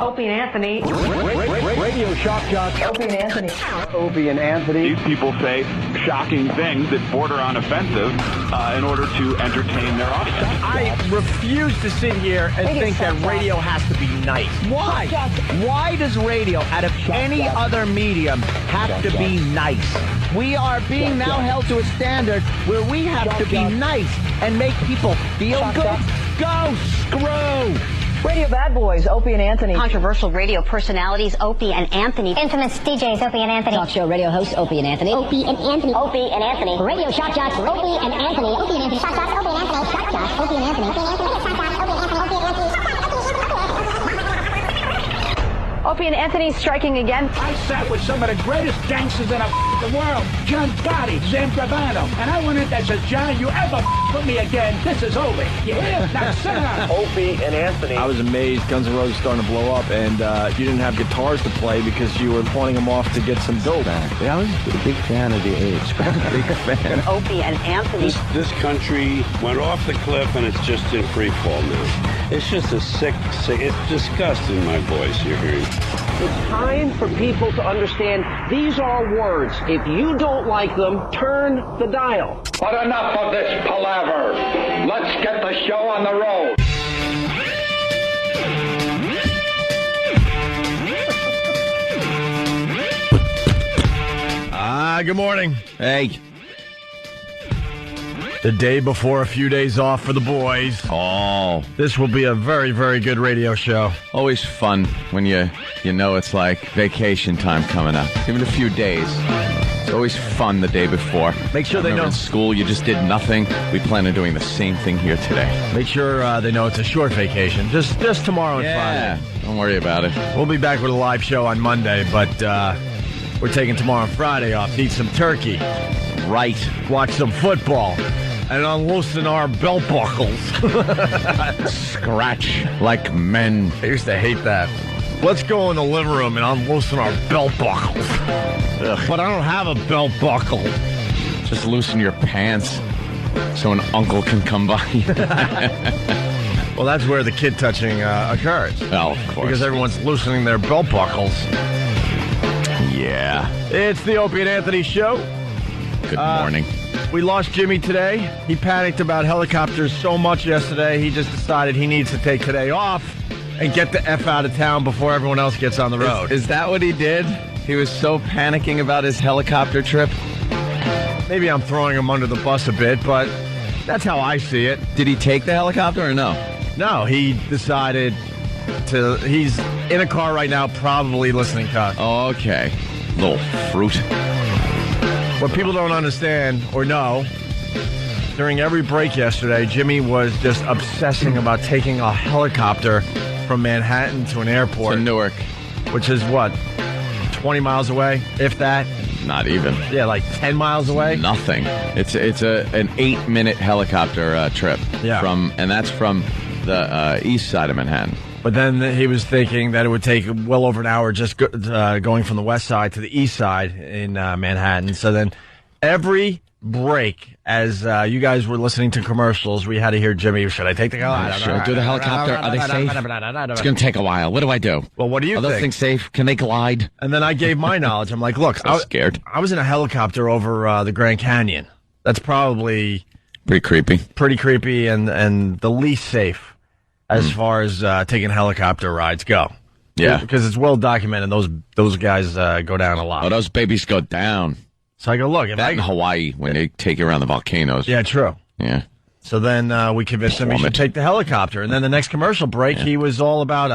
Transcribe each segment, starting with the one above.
Opie and Anthony. Radio shock jock. Opie and Anthony. Opie and Anthony. These people say shocking things that border on offensive in order to entertain their audience. I refuse to sit here and think that radio has to be nice. Why? Why does radio, out of any other medium, have to be nice? We are being now held to a standard where we have to be nice and make people feel good. Go screw! Radio bad boys, Opie and Anthony. Controversial radio personalities, Opie and Anthony. Infamous DJs, Opie and Anthony. Talk show radio hosts, Opie and Anthony. Opie and Anthony. Opie and Anthony. Radio shock jocks, Opie and Anthony. Opie and Anthony. Shock jocks, Opie and Anthony. Shock jocks, Opie and Anthony. Opie and Anthony. Shock jocks, Opie and Anthony. Opie and Anthony. Opie and Anthony striking again. I sat with some of the greatest gangsters in the world. John Gotti, Zam Gravano. And I went in there and said, John, you ever put me again, this is over. You hear? Now sit down. Opie and Anthony. I was amazed Guns N' Roses starting to blow up, and you didn't have guitars to play because you were pointing them off to get some dope. Yeah, I was a big fan of the age. Big fan. Opie and Anthony. This country went off the cliff, and it's just in free fall now. It's just a sick, it's disgusting, my voice you're hearing. It's time for people to understand these are words. If you don't like them, turn the dial. But enough of this palaver. Let's get the show on the road. Good morning. Hey. The day before a few days off for the boys. Oh. This will be a very, very good radio show. Always fun when you know it's like vacation time coming up. Even a few days. It's always fun the day before. Make sure they know. In school, you just did nothing. We plan on doing the same thing here today. Make sure they know it's a short vacation. Just tomorrow and Friday. Don't worry about it. We'll be back with a live show on Monday, but we're taking tomorrow and Friday off to eat some turkey. Right. Watch some football. And unloosen our belt buckles. Scratch like men. I used to hate that. Let's go in the living room and unloosen our belt buckles. Ugh. But I don't have a belt buckle. Just loosen your pants so an uncle can come by. Well, that's where the kid touching occurs. Well, of course. Because everyone's loosening their belt buckles. Yeah. It's the Opie and Anthony Show. Good morning. We lost Jimmy today. He panicked about helicopters so much yesterday, he just decided he needs to take today off and get the F out of town before everyone else gets on the road. Is that what he did? He was so panicking about his helicopter trip? Maybe I'm throwing him under the bus a bit, but that's how I see it. Did he take the helicopter or no? No, he decided to... He's in a car right now, probably listening to us. Okay. Little fruit. What people don't understand or know, during every break yesterday, Jimmy was just obsessing about taking a helicopter from Manhattan to an airport. To Newark. Which is what, 20 miles away, if that? Not even. Yeah, like 10 miles away? Nothing. It's an 8-minute helicopter trip. Yeah. And that's from the east side of Manhattan. But then he was thinking that it would take well over an hour just going from the west side to the east side in Manhattan. So then every break, as you guys were listening to commercials, we had to hear Jimmy, should I take the helicopter? Should I do the helicopter? Are they safe? It's going to take a while. What do I do? Well, what do you think? Are those things safe? Can they glide? And then I gave my knowledge. I'm like, look, I'm scared. I was in a helicopter over the Grand Canyon. That's probably... Pretty creepy. Pretty creepy and the least safe. As far as taking helicopter rides go. Yeah. Because it's well documented. Those guys go down a lot. Oh, those babies go down. So I go, look. That in Hawaii when they take you around the volcanoes. Yeah, true. Yeah. So then we convinced him he should take the helicopter. And then the next commercial break, he was all about...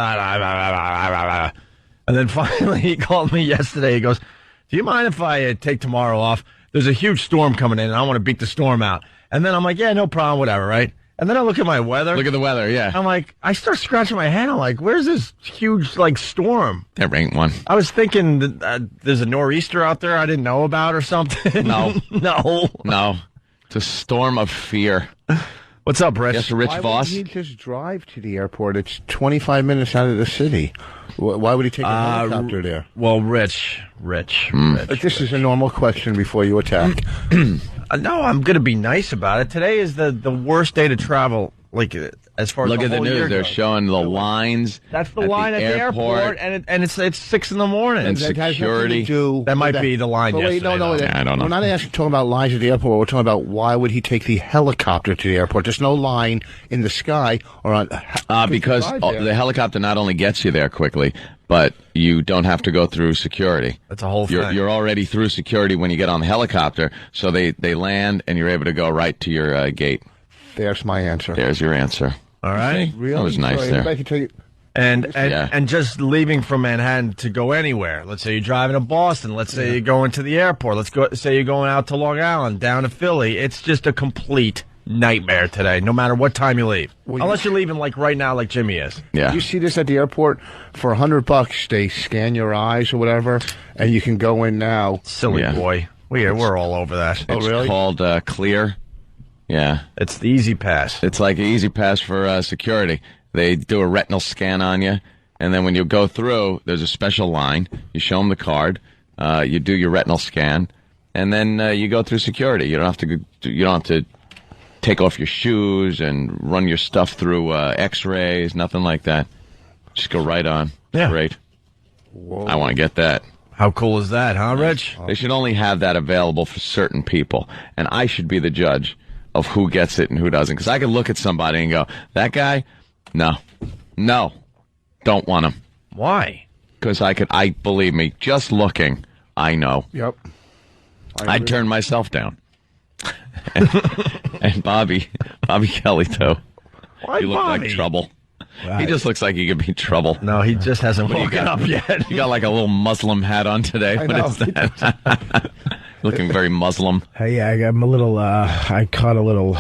And then finally he called me yesterday. He goes, do you mind if I take tomorrow off? There's a huge storm coming in and I want to beat the storm out. And then I'm like, yeah, no problem, whatever, right? And then I look at my weather. Look at the weather, yeah. I'm like, I start scratching my head. I'm like, where's this huge, storm? There ain't one. I was thinking that, there's a nor'easter out there I didn't know about or something. No. No. It's a storm of fear. What's up, Rich? Yes, Rich Why Voss. Why would he just drive to the airport? It's 25 minutes out of the city. Why would he take a helicopter there? Well, Rich. This is a normal question before you attack. No, I'm going to be nice about it. Today is the worst day to travel, as far as Look the at the whole year news. They're goes. showing the lines. That's the line at the airport, and it's 6 in the morning. And That has nothing to security. do That might with be the line But wait, yesterday, no. though. I don't know. We're not actually talking about lines at the airport. We're talking about why would he take the helicopter to the airport? There's no line in the sky or on. Because the helicopter not only gets you there quickly, but you don't have to go through security. That's a whole thing. You're already through security when you get on the helicopter, so they land and you're able to go right to your gate. There's my answer. There's your answer. All right. See? That was nice there. Everybody can tell you- And just leaving from Manhattan to go anywhere. Let's say you're driving to Boston. Let's say you're going to the airport. Say you're going out to Long Island, down to Philly. It's just a complete nightmare today, no matter what time you leave. Unless you're leaving like right now, like Jimmy is. Yeah. You see this at the airport for $100. They scan your eyes or whatever, and you can go in now. Silly boy. We're all over that. It's called Clear. Yeah. It's the Easy Pass. It's like an Easy Pass for security. They do a retinal scan on you, and then when you go through, there's a special line. You show them the card. You do your retinal scan, and then you go through security. You don't have to take off your shoes and run your stuff through X-rays. Nothing like that. Just go right on. Yeah. Great. Whoa. I want to get that. How cool is that, huh, Rich? They should only have that available for certain people, and I should be the judge of who gets it and who doesn't. Because I could look at somebody and go, that guy, no, don't want him. Why? Because believe me, just looking, I know. Yep. I'd turn myself down. and Bobby Kelly, too. Why You look Bobby? like trouble. He just looks like he could be trouble. No, he just hasn't woken up yet. You got like a little Muslim hat on today. I What know. is that? Looking very Muslim. Hey, I'm a little. I caught a little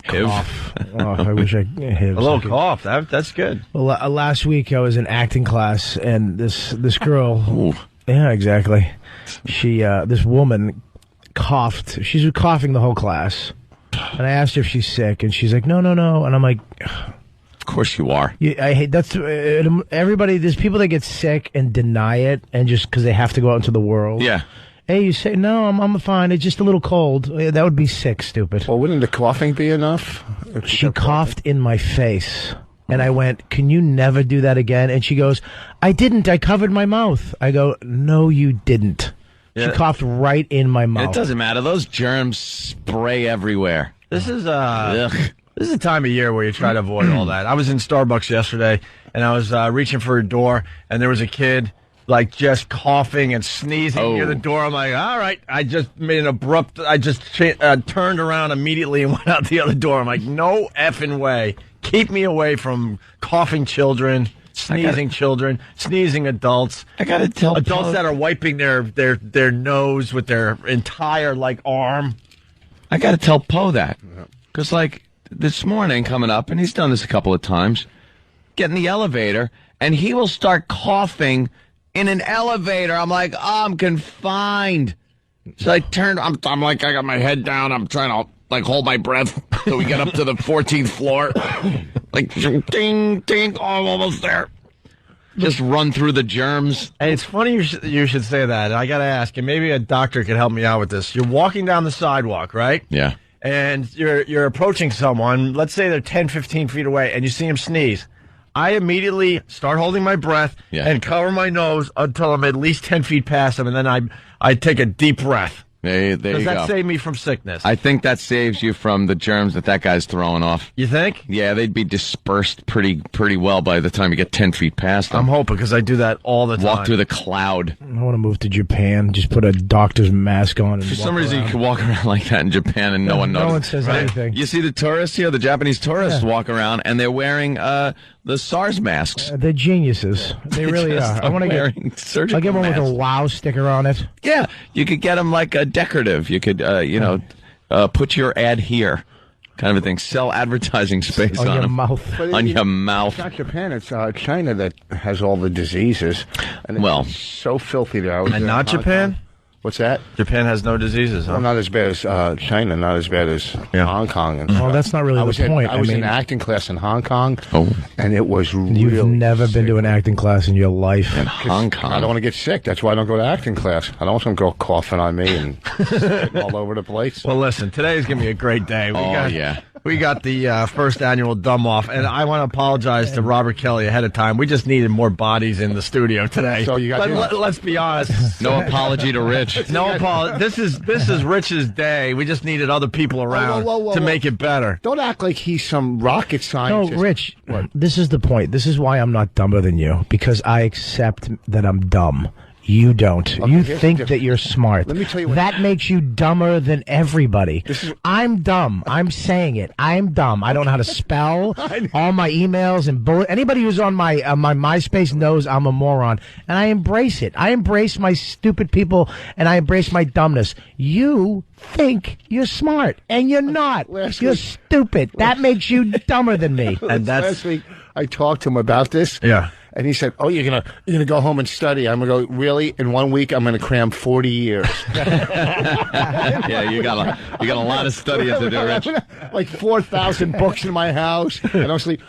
cough. Oh, I wish I had A little cough. That's good. Well, last week I was in acting class, and this girl. Ooh. Yeah, exactly. She this woman coughed. She's been coughing the whole class, and I asked her if she's sick, and she's like, no, and I'm like. Of course you are. I hate that's everybody. There's people that get sick and deny it, and just because they have to go out into the world. Yeah. Hey, you say no? I'm fine. It's just a little cold. That would be sick, stupid. Well, wouldn't the coughing be enough? She coughed in my face, and I went, "Can you never do that again?" And she goes, "I didn't. I covered my mouth." I go, "No, you didn't." Yeah. She coughed right in my mouth. It doesn't matter. Those germs spray everywhere. This is Ugh. This is a time of year where you try to avoid all that. I was in Starbucks yesterday, and I was reaching for a door, and there was a kid, like, just coughing and sneezing near the door. I'm like, all right. I just made an abrupt, I just turned around immediately and went out the other door. I'm like, no effing way. Keep me away from coughing children, sneezing children, sneezing adults. I got to tell adults that are wiping their nose with their entire, like, arm. I got to tell Poe that. Because, like, this morning coming up, and he's done this a couple of times, get in the elevator, and he will start coughing in an elevator. I'm like, oh, I'm confined. So I turned, I'm like, I got my head down. I'm trying to, like, hold my breath till we get up to the 14th floor. Like, ding, ding, oh, I'm almost there. Just run through the germs. And it's funny you should say that. I got to ask, and maybe a doctor could help me out with this. You're walking down the sidewalk, right? Yeah. And you're approaching someone, let's say they're 10, 15 feet away, and you see them sneeze. I immediately start holding my breath and cover my nose until I'm at least 10 feet past them, and then I take a deep breath. There you Does that go. save me from sickness? I think that saves you from the germs that guy's throwing off. You think? Yeah, they'd be dispersed pretty well by the time you get 10 feet past them. I'm hoping, because I do that all the time. Walk through the cloud. I want to move to Japan. Just put a doctor's mask on. And For some reason, you can walk around like that in Japan and no one knows. No one says anything. You see the tourists here, the Japanese tourists walk around, and they're wearing the SARS masks. They're geniuses. They really are. I want to wearing surgical I'll get one with a masks. WOW sticker on it. Yeah, you could get them like a decorative. You could, put your ad here, kind of a thing. Sell advertising space On on your them. mouth. On your mouth. It's not Japan. It's China that has all the diseases. And it's so filthy there. And not Japan? What's that? Japan has no diseases, huh? Well, not as bad as China, not as bad as Hong Kong. And Well, that's not really the point. I was I mean, in acting class in Hong Kong, and it was You've really never been to an acting class in your life. In Hong Kong. I don't want to get sick. That's why I don't go to acting class. I don't want some girl coughing on me and spitting all over the place. Well, listen, today is going to be a great day. We got, yeah. We got the first annual Dumb Off, and I want to apologize to Robert Kelly ahead of time. We just needed more bodies in the studio today. So you got let's be honest. No apology to Rich. No apology. This is Rich's day. We just needed other people around to make it better. Don't act like he's some rocket scientist. No, Rich, this is the point. This is why I'm not dumber than you, because I accept that I'm dumb. You don't. Okay, you think that you're smart. Let me tell you what. That makes you dumber than everybody. I'm dumb. I'm saying it. I'm dumb. I don't know how to spell all my emails and anybody who's on my MySpace knows I'm a moron, and I embrace it. I embrace my stupid people, and I embrace my dumbness. You think you're smart, and you're not. You're stupid. That makes you dumber than me. And last week I talked to him about this. Yeah. And he said, "Oh, you're gonna go home and study." I'm gonna go, "Really? In 1 week, I'm gonna cram 40 years." Yeah, you got a lot of studying to do, Rich. Like 4,000 books in my house. I don't sleep.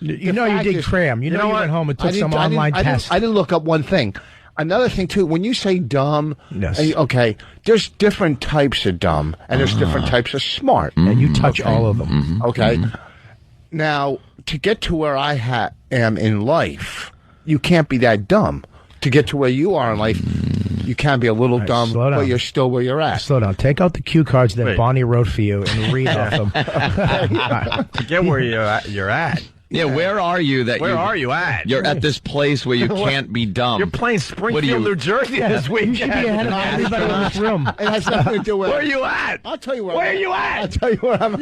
You did cram. You know you went home and took some online test. I didn't look up one thing. Another thing too, when you say dumb, yes. Okay, there's different types of dumb, and there's different types of smart, and you touch all of them. Okay. Now, to get to where I am in life, you can't be that dumb. To get to where you are in life, you can be a little dumb, but you're still where you're at. Slow down. Take out the cue cards that Bonnie wrote for you and read off them. To get where you're at. Yeah, where are you? Where are you at? You're at this place where you can't be dumb. You're playing Springfield, New Jersey this weekend. You should be ahead of everybody in this room. It has nothing to do with Where are you at? I'll tell you where. Where are you at? I'll tell you where I'm at.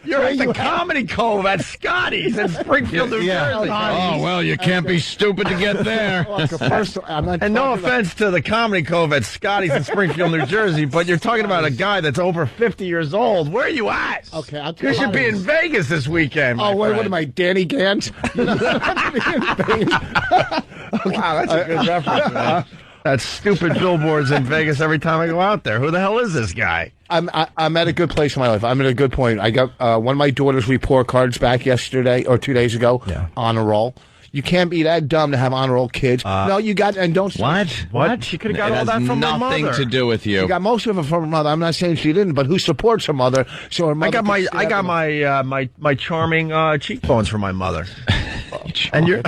You're at the Comedy Cove at Scotty's in Springfield, New Jersey. Oh, well, you can't be stupid to get there. First, and no offense to the Comedy Cove at Scotty's in Springfield, New Jersey, but you're talking about a guy that's over 50 years old. Where are you at? Okay, I'll tell you should be in Vegas this weekend. Oh, wait, what am I, Danny Gans? Wow, that's a good reference, man. That stupid billboards in Vegas every time I go out there. Who the hell is this guy? I'm at a good place in my life. I'm at a good point. I got one of my daughter's report cards back yesterday or 2 days ago. Yeah. Honor roll. You can't be that dumb to have honor roll kids. No, you got and don't. What? She could have got all that from her mother. Nothing to do with you. She got most of it from her mother. I'm not saying she didn't, but who supports her mother? So her mother. I got my charming cheekbones from my mother. And you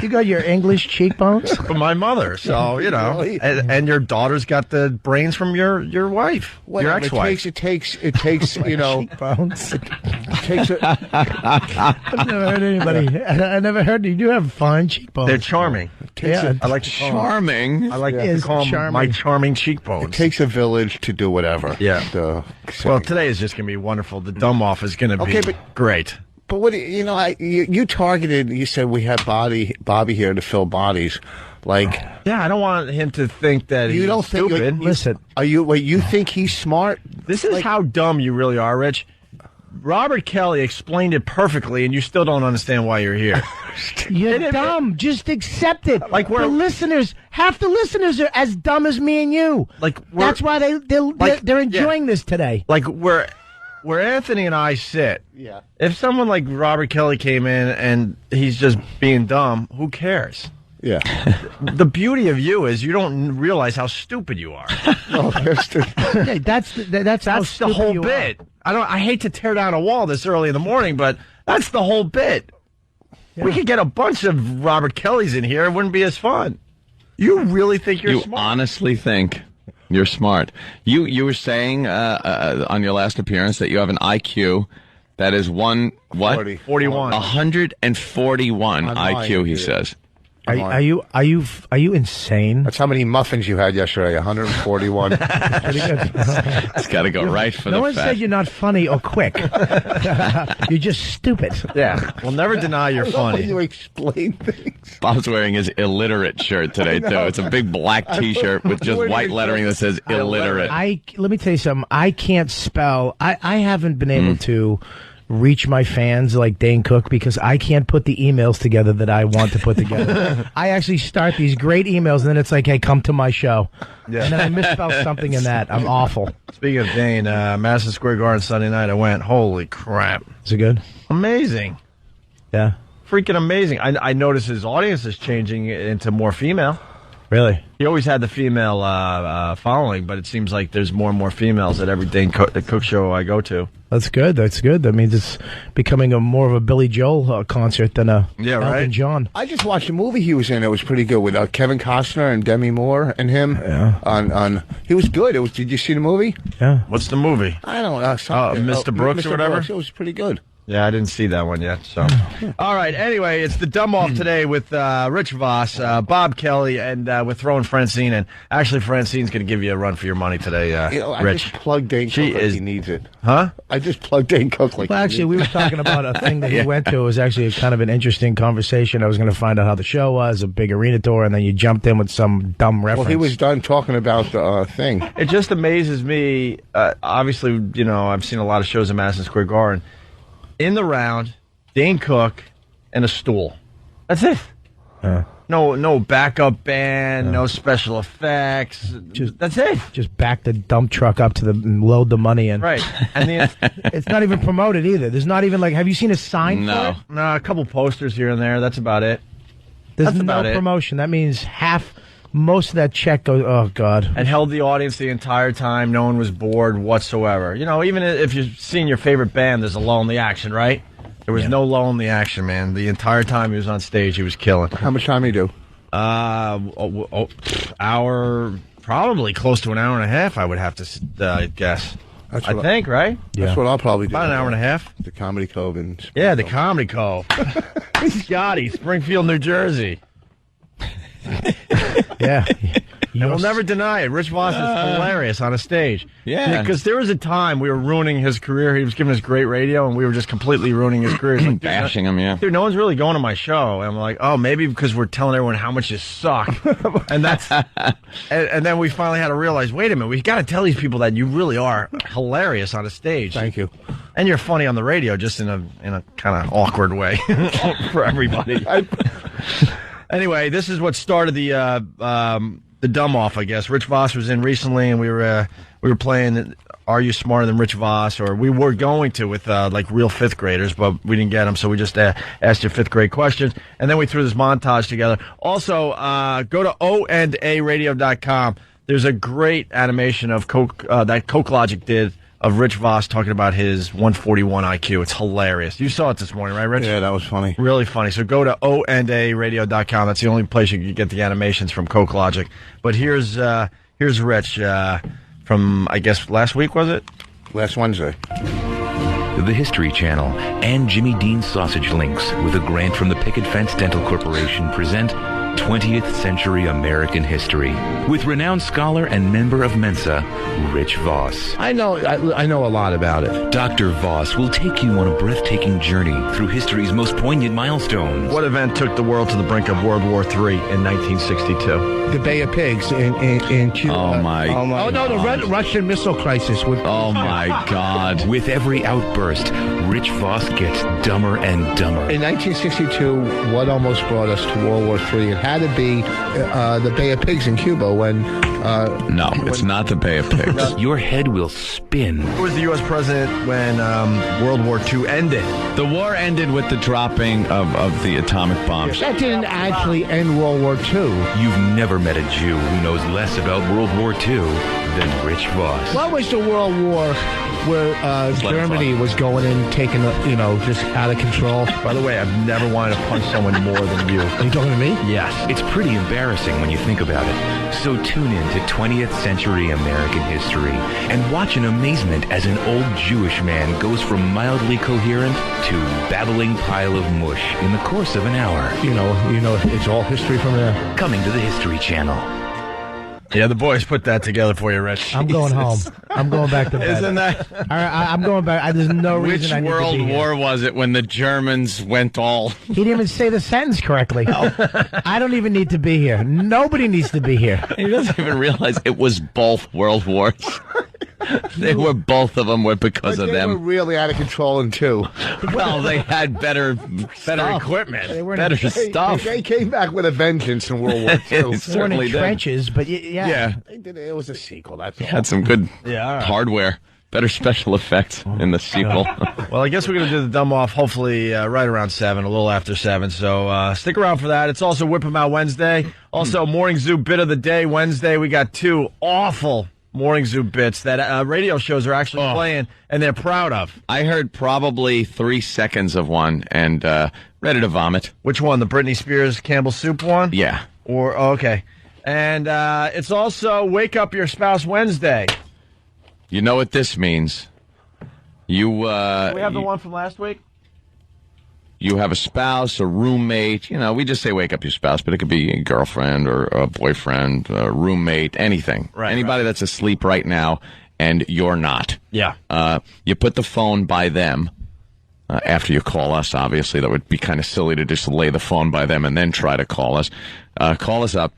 got your English cheekbones from my mother. So and your daughter's got the brains from your wife, your ex-wife. It takes cheekbones. It takes. I've never heard anybody. I never heard you do have fine cheekbones. They're charming. I like to charming. I like to call them my charming cheekbones. It takes a village to do whatever. Yeah. Well, today is just going to be wonderful. The Dumb Off is going to be great. But what you targeted? You said we had Bobby here to fill bodies. I don't want him to think that he's stupid. Listen, you think he's smart? This is how dumb you really are, Rich. Robert Kelly explained it perfectly, and you still don't understand why you're here. You're dumb. Just accept it. Half the listeners are as dumb as me and you. That's why they're enjoying this today. Where Anthony and I sit, if someone like Robert Kelly came in and he's just being dumb, who cares? Yeah. The beauty of you is you don't realize how stupid you are. That's the whole bit. I hate to tear down a wall this early in the morning, but that's the whole bit. Yeah. We could get a bunch of Robert Kellys in here. It wouldn't be as fun. You really think you're smart? You honestly think you're smart. You were saying on your last appearance that you have an IQ that is 41. 141 IQ, he says. Are you insane? That's how many muffins you had yesterday. 141. Pretty good. It's got to go right for no the one said you're not funny or quick. You're just stupid. Yeah, we'll never deny you're funny. You explain things. Bob's wearing his illiterate shirt today too. It's a big black T-shirt with just white lettering that says illiterate. Let me tell you something. I can't spell. I haven't been able to reach my fans like Dane Cook because I can't put the emails together that I want to put together. I actually start these great emails and then it's like, hey, come to my show. Yeah. And then I misspell something in that. I'm awful. Speaking of Dane, Madison Square Garden Sunday night, I went, holy crap. Is it good? Amazing. Yeah. Freaking amazing. I noticed his audience is changing into more female. Really? He always had the female following, but it seems like there's more and more females at every Dane Cook show I go to. That's good. That's good. That means it's becoming more of a Billy Joel concert than a Elton John. I just watched a movie he was in. It was pretty good with Kevin Costner and Demi Moore and him. Yeah. On he was good. Did you see the movie? Yeah. What's the movie? I don't know. Mr. Brooks Mr. or whatever? Brooks. It was pretty good. Yeah, I didn't see that one yet. So, all right. Anyway, it's the dumb off today with Rich Voss, Bob Kelly, and we're throwing Francine. And actually, Francine's going to give you a run for your money today. I Rich, just plugged Dane Cook like he needs it. Huh? I just plugged Dane Cook like. Well, actually, we were talking about a thing that he went to. It was actually kind of an interesting conversation. I was going to find out how the show was, a big arena tour, and then you jumped in with some dumb reference. Well, he was done talking about the thing. It just amazes me. Obviously, I've seen a lot of shows in Madison Square Garden. In the round, Dane Cook, and a stool. That's it. No backup band, no special effects. That's it. Just back the dump truck up to load the money in. Right. And it's not even promoted either. There's not even have you seen a sign for it? No, a couple posters here and there. That's about it. There's no promotion. That means most of that check goes, oh, God. And held the audience the entire time. No one was bored whatsoever. Even if you're seeing your favorite band, there's a lull in the action, right? There was no lull in the action, man. The entire time he was on stage, he was killing. How much time did he do? Hour, probably close to an hour and a half, I would have to guess. I think, right? Yeah. That's what I'll probably do. About an hour and a half. The Comedy Cove in Springfield. Yeah, the Comedy Cove. Scotty, Springfield, New Jersey. Yeah. And we'll never deny it. Rich Voss is hilarious on a stage. Yeah. Because there was a time we were ruining his career. He was giving us great radio, and we were just completely ruining his career. Like, bashing him, yeah. Dude, no one's really going to my show. And I'm like, oh, maybe because we're telling everyone how much you suck. And that's, and then we finally had to realize, wait a minute, we got to tell these people that you really are hilarious on a stage. Thank you. And you're funny on the radio, just in a kind of awkward way for everybody. Anyway, this is what started the dumb off, I guess. Rich Voss was in recently, and we were playing Are You Smarter Than Rich Voss? Or we were going to with real fifth graders, but we didn't get them, so we just asked you fifth grade questions, and then we threw this montage together. Also, go to ondaradio.com. There's a great animation of that Coke Logic did of Rich Voss talking about his 141 IQ. It's hilarious. You saw it this morning, right, Rich? Yeah, that was funny. Really funny. So go to ondaradio.com. That's the only place you can get the animations from Coke Logic. But here's Rich from, I guess, last week, was it? Last Wednesday. The History Channel and Jimmy Dean's Sausage Links, with a grant from the Picket Fence Dental Corporation, present 20th Century American History with renowned scholar and member of Mensa, Rich Voss. I know a lot about it. Dr. Voss will take you on a breathtaking journey through history's most poignant milestones. What event took the world to the brink of World War III in 1962? The Bay of Pigs in Cuba. Oh, my God. Oh, no, the Russian missile crisis. Oh, my God. With every outburst, Rich Voss gets dumber and dumber. In 1962, what almost brought us to World War III? It had to be the Bay of Pigs in Cuba when... no, it's not the Bay of Pigs. Your head will spin. Who was the U.S. president when World War II ended? The war ended with the dropping of the atomic bombs. That didn't actually end World War II. You've never met a Jew who knows less about World War II than Rich Voss. What was the World War where Germany was going in, taking, just out of control? By the way, I've never wanted to punch someone more than you. Are you talking to me? Yes. It's pretty embarrassing when you think about it. So tune in to 20th Century American History and watch in amazement as an old Jewish man goes from mildly coherent to babbling pile of mush in the course of an hour. You know, it's all history from there. Coming to the History Channel. Yeah, the boys put that together for you, Rich. I'm going home. I'm going back to bed. Isn't that? I'm going back. There's no reason I need to be here. Which World War was it when the Germans went all... He didn't even say the sentence correctly. I don't even need to be here. Nobody needs to be here. He doesn't even realize it was both World Wars. Both of them were because of them. They were really out of control in two. Well, they had better equipment, better stuff. They came back with a vengeance in World War II. They weren't in trenches, but yeah. It was a sequel. That's all. Had some good hardware. Better special effects in the sequel. Well, I guess we're going to do the dumb off hopefully right around 7, a little after 7. So stick around for that. It's also Whip 'em Out Wednesday. Also, Morning Zoo Bit of the Day Wednesday. We got 2 awful Morning Zoo bits that radio shows are actually playing, and they're proud of. I heard probably 3 seconds of one and ready to vomit. Which one? The Britney Spears Campbell Soup one? Yeah. Okay. And it's also Wake Up Your Spouse Wednesday. You know what this means. Do we have the one from last week? You have a spouse, a roommate. We just say wake up your spouse, but it could be a girlfriend or a boyfriend, a roommate, anything. Right, Anybody that's asleep right now and you're not. Yeah. You put the phone by them. After you call us, obviously. That would be kind of silly to just lay the phone by them and then try to call us. Call us up.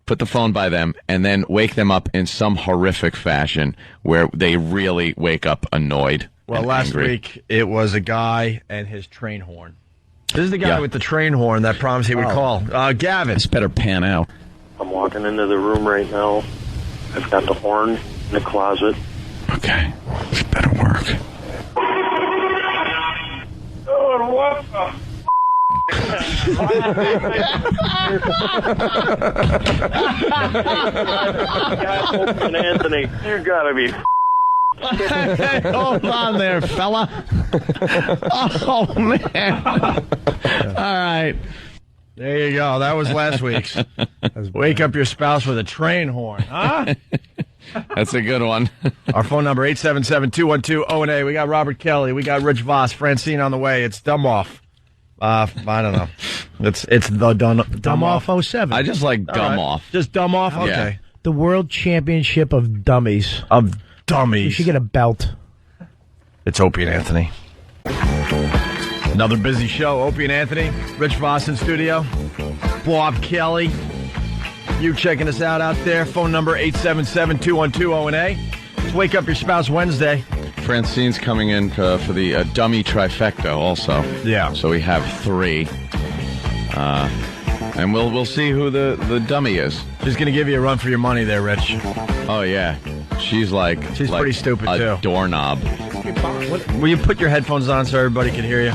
Put the phone by them, and then wake them up in some horrific fashion where they really wake up annoyed. Well, and last angry. week it was a guy and his train horn. This is the guy with the train horn that promised he would call. Gavin. This better pan out. I'm walking into the room right now. I've got the horn in the closet. Okay. This better work. Oh, what the God, Anthony, you gotta be. Hey, hold on there, fella. Oh, man. All right. There you go. That was last week's. Wake up your spouse with a train horn, huh? That's a good one. Our phone number, 877-212-0-A. We got Robert Kelly. We got Rich Voss. Francine on the way. It's Dumb Off. I don't know. It's the Dumb Off 07. I just like Dumb right. Off. Just Dumb Off? Okay. Yeah. The World Championship of Dummies. You should get a belt. It's Opie and Anthony. Another busy show. Opie and Anthony. Rich Voss in studio. Bob Kelly. You checking us out there. Phone number 877-212-0-A. Let's Wake Up Your Spouse Wednesday. Francine's coming in for the dummy trifecta also. Yeah. So we have 3. And we'll see who the dummy is. She's going to give you a run for your money there, Rich. Oh, yeah. She's pretty stupid, a too. Doorknob. Will you put your headphones on so everybody can hear you?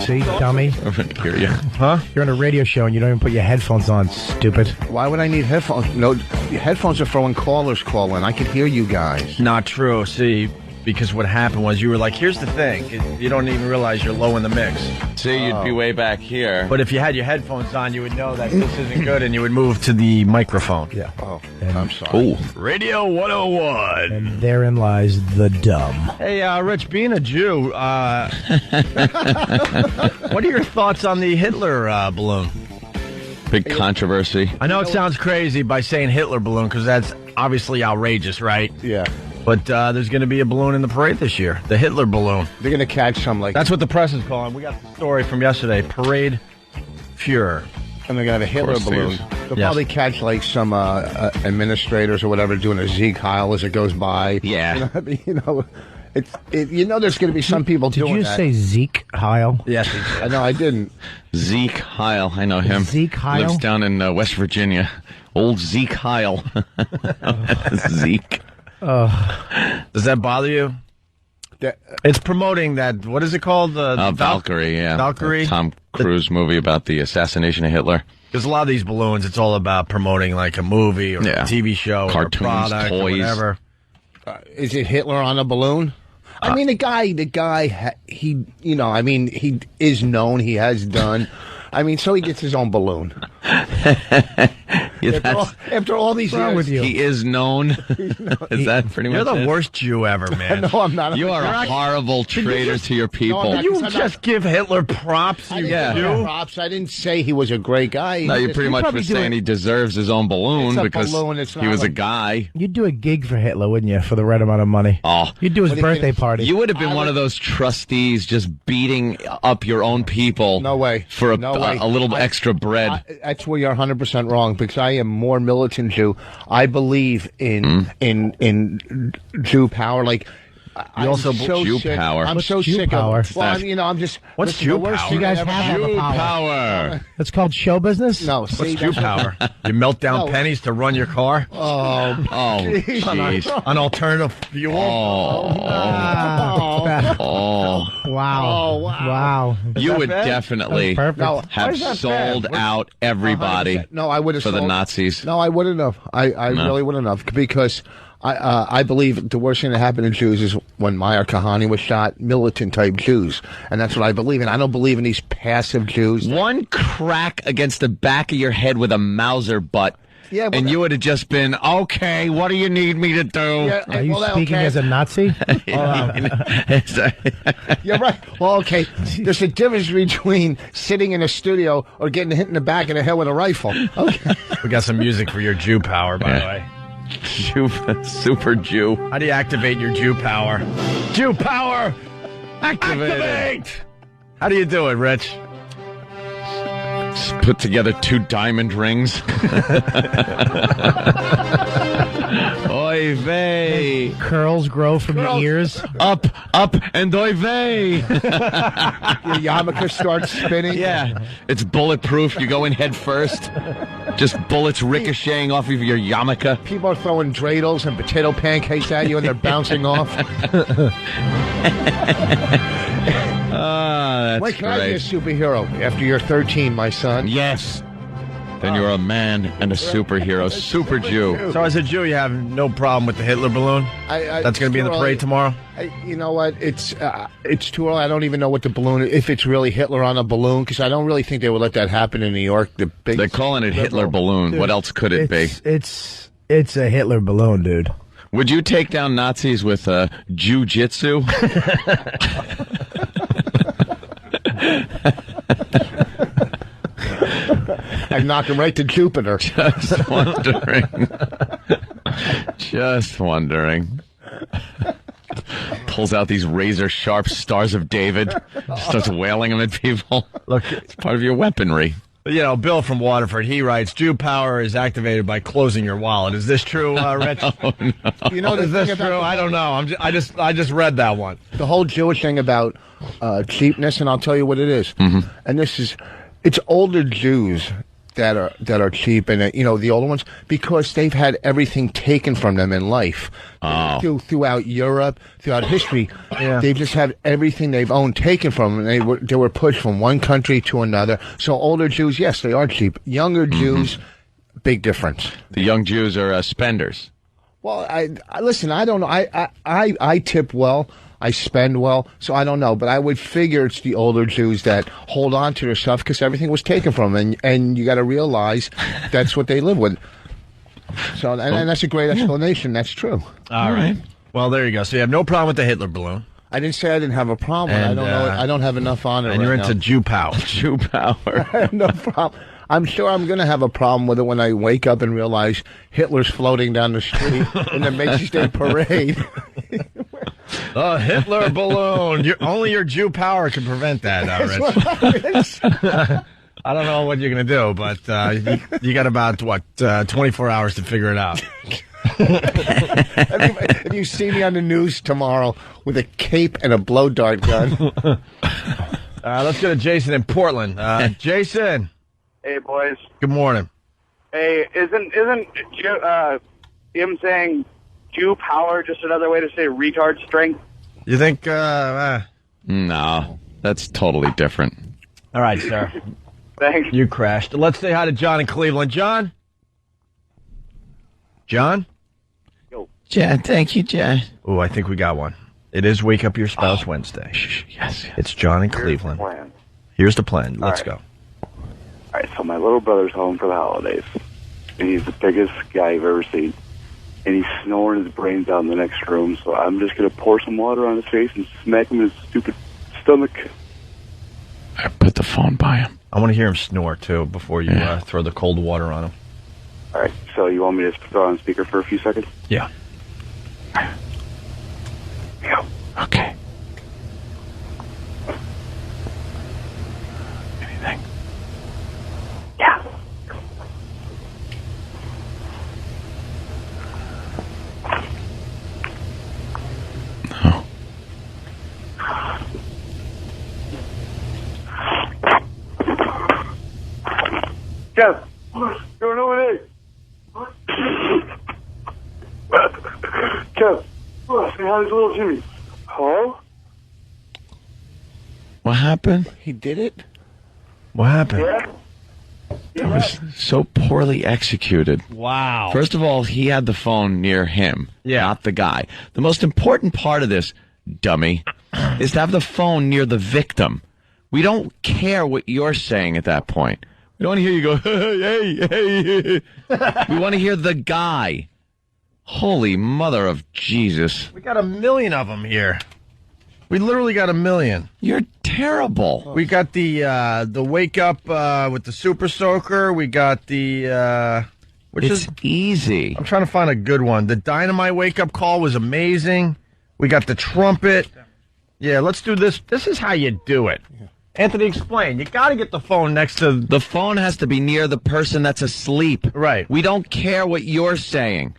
See, dummy? I hear you. Huh? You're on a radio show and you don't even put your headphones on, stupid. Why would I need headphones? No, headphones are for when callers call in. I can hear you guys. Not true. See, because what happened was you were like, here's the thing. You don't even realize you're low in the mix. See, you'd be way back here. But if you had your headphones on, you would know that this isn't good, and you would move to the microphone. Yeah. Oh, I'm sorry. Ooh. Radio 101. And therein lies the dumb. Hey, Rich, being a Jew, what are your thoughts on the Hitler balloon? Big controversy. I know it sounds crazy by saying Hitler balloon, because that's obviously outrageous, right? Yeah. But there's going to be a balloon in the parade this year, the Hitler balloon. They're going to catch some like... That's what the press is calling. We got the story from yesterday, Parade Fuhrer. And they're going to have a Hitler balloon. They'll probably catch like some administrators or whatever doing a Zeke Heil as it goes by. Yeah. There's going to be some people doing that. Did you say Zeke Heil? Yes. No, I didn't. Zeke Heil. I know him. Zeke Heil? Lives down in West Virginia. Old Zeke Heil. Zeke. Does that bother you? It's promoting that, what is it called? Valkyrie, yeah. Valkyrie? Tom Cruise movie about the assassination of Hitler. Because a lot of these balloons, it's all about promoting like a movie or a TV show cartoons, or a product toys. or whatever. Is it Hitler on a balloon? I mean, the guy, he is known, he has done. I mean, so he gets his own balloon. After all these years. With you? He is known. Is that pretty much You're the it? worst Jew ever, man. No, I'm not. You are a horrible traitor to your people. No, You just give Hitler props, you do? Props. I didn't say he was a great guy. No, you pretty much were saying he deserves his own balloon It's a because balloon, it's he not was a like- guy. You'd do a gig for Hitler, wouldn't you, for the right amount of money? Oh. You'd do his birthday party. You would have been one of those trustees just beating up your own people. No way. For a little I- extra bread. That's where you're 100% wrong because I am more militant Jew. I believe in Jew power. Like I'm also so Jew sick. power. I'm What's so Jew sick power? of it. Well, I'm just. What's listen, Jew the worst power? thing You guys that ever have happened- a Power. It's called show business? No, What's see, Jew power? You melt down No. pennies to run your car? Oh, Jeez. An alternative fuel? Wow. Oh, wow. Wow. You would bad? definitely That's perfect. No, Why have is that sold bad? out everybody No, I would have for the sold- Nazis. No, I wouldn't have. I No. really wouldn't have, because I believe the worst thing that happened to Jews is when Meyer Kahane was shot, militant type Jews, and that's what I believe in. I don't believe in these passive Jews. One crack against the back of your head with a Mauser butt. Yeah, and you would have just been, okay, what do you need me to do? Yeah, Are you well, speaking okay. as a Nazi? You're right. Well, okay. There's a difference between sitting in a studio or getting hit in the back of the head with a rifle. Okay. We got some music for your Jew power, by the way. Super Jew. How do you activate your Jew power? Jew power! Activate. Activate! How do you do it, Rich? Just put together 2 diamond rings. Oy vey. Curls grow from your ears? Up, and oy vey. Your yarmulke starts spinning. Yeah, it's bulletproof. You go in head first. Just bullets ricocheting off of your yarmulke. People are throwing dreidels and potato pancakes at you, and they're bouncing off. That's When can I be a great. superhero? After you're 13, my son. Yes. Then you're a man and a superhero. Super Jew. So as a Jew, you have no problem with the Hitler balloon? That's going to be in the parade tomorrow? You know what? It's too early. I don't even know what the balloon, if it's really Hitler on a balloon, because I don't really think they would let that happen in New York. They're calling it Hitler balloon. Dude, What else could it be? It's a Hitler balloon, dude. Would you take down Nazis with Jiu-Jitsu? I'd knock him right to Jupiter. Just wondering. Pulls out these razor-sharp stars of David. Starts wailing them at people. Look, it's part of your weaponry. You know, Bill from Waterford, he writes, Jew power is activated by closing your wallet. Is this true, Rich? Oh, no. You know, Is this true? I don't know. I just read that one. The whole Jewish thing about cheapness, and I'll tell you what it is. Mm-hmm. And it's older Jews that are cheap, and the older ones, because they've had everything taken from them in life. Throughout Europe, throughout history, they've just had everything they've owned taken from them. And they were pushed from one country to another. So older Jews, yes, they are cheap. Younger Jews, big difference. The young Jews are spenders. Well, I listen. I don't know. I tip well. I spend well, so I don't know. But I would figure it's the older Jews that hold on to their stuff because everything was taken from them, and you got to realize that's what they live with. So, and that's a great explanation. That's true. All right. Well, there you go. So you have no problem with the Hitler balloon. I didn't say I didn't have a problem. I don't know. I don't have enough on it. And you're into now. Jew power. Jew power. No problem. I'm sure I'm going to have a problem with it when I wake up and realize Hitler's floating down the street in the Macy's Day Parade. The Hitler balloon. Only your Jew power can prevent that, Rich. I don't know what you're going to do, but you got about, 24 hours to figure it out. If you see me on the news tomorrow with a cape and a blow dart gun. Let's go to Jason in Portland. Jason. Hey, boys. Good morning. Hey, isn't him saying Jew power just another way to say retard strength? You think? No, that's totally different. All right, sir. Thanks. You crashed. Let's say hi to John in Cleveland. John? John? John, thank you, John. Oh, I think we got one. It is Wake Up Your Spouse Wednesday. Yes. It's John in Cleveland. Here's the plan. Let's go. All right, so my little brother's home for the holidays, and he's the biggest guy I've ever seen. And he's snoring his brains out in the next room, so I'm just going to pour some water on his face and smack him in his stupid stomach. I put the phone by him. I want to hear him snore, too, before you throw the cold water on him. All right, so you want me to throw on speaker for a few seconds? Yeah. Yeah. Okay. Anything? Yeah. No. Kev, you're an O&A. Kev, say hi to little Jimmy. Hello? What happened? He did it? What happened? Yeah? That was so poorly executed. Wow. First of all, he had the phone near him, not the guy. The most important part of this, dummy, is to have the phone near the victim. We don't care what you're saying at that point. We don't want to hear you go, hey. We want to hear the guy. Holy mother of Jesus. We got 1 million of them here. We literally got 1 million. You're terrible. We got the wake up with the super soaker. We got the it's easy. I'm trying to find a good one. The dynamite wake up call was amazing. We got the trumpet. Yeah, let's do this. This is how you do it. Anthony, explain. You got to get the phone next to... The phone has to be near the person that's asleep. Right. We don't care what you're saying.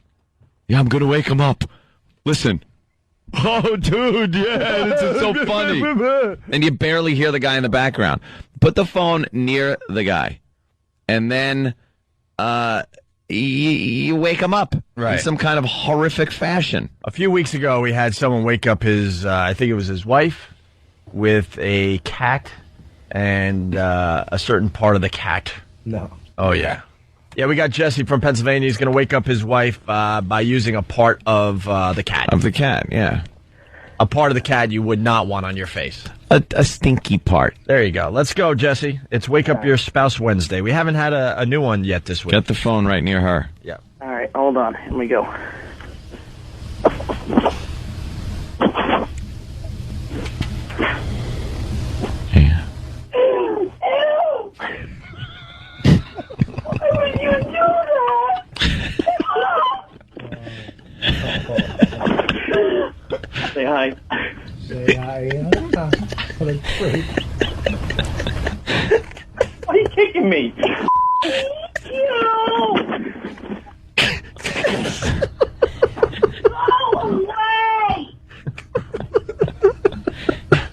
Yeah, I'm going to wake him up. Listen. Oh, dude, yeah, this is so funny. And you barely hear the guy in the background. Put the phone near the guy. And then you wake him up in some kind of horrific fashion. A few weeks ago, we had someone wake up his, I think it was his wife, with a cat and a certain part of the cat. No. Oh, yeah. Yeah, we got Jesse from Pennsylvania. He's going to wake up his wife by using a part of the cat. Of the cat, yeah. A part of the cat you would not want on your face. A stinky part. There you go. Let's go, Jesse. It's Wake Up Your Spouse Wednesday. We haven't had a new one yet this week. Get the phone right near her. Yeah. All right, hold on. Let me go. Yeah. Why would you do that? Say hi. Say hi. What a treat. Why are you kicking me?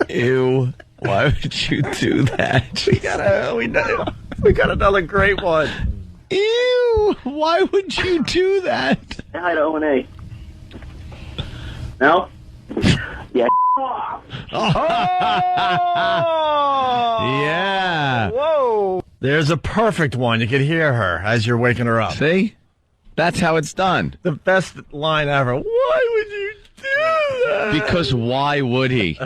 Ew. Why would you do that? We got another great one. Ew. Why would you do that? Say hi to O&A. No? Yeah. Yeah. Whoa. There's a perfect one. You can hear her as you're waking her up. See? That's how it's done. The best line ever. Why would you do that? Because why would he?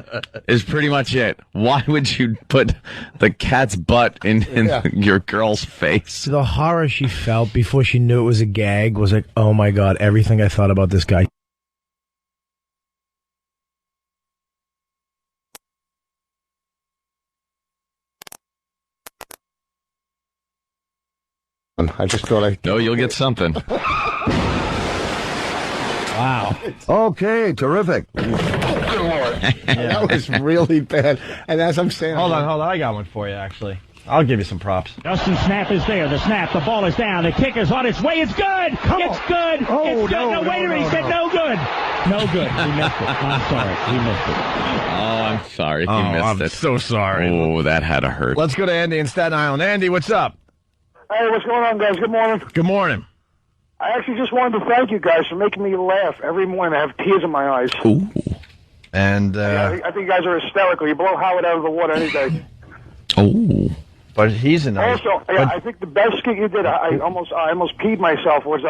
Is pretty much it. Why would you put the cat's butt in your girl's face? The horror she felt before she knew it was a gag was like, oh my God, everything I thought about this guy. I just thought I... No, you'll get something. Wow. Okay, terrific. That was really bad. And as I'm saying... Hold on. I got one for you, actually. I'll give you some props. Dustin snap is there. The snap. The ball is down. The kick is on its way. It's good. It's good. Oh, it's good. no, Wait a minute. He said no good. No good. He missed it. I'm sorry. He missed it. Oh, I'm sorry. He missed I'm it. so sorry. Oh, that had to hurt. Let's go to Andy in Staten Island. Andy, what's up? Hey, what's going on, guys? Good morning. Good morning. I actually just wanted to thank you guys for making me laugh every morning. I have tears in my eyes. Ooh. And I think you guys are hysterical. You blow Howard out of the water any day. Oh. But he's a nice... Also, I think the best skit you did, I almost peed myself, was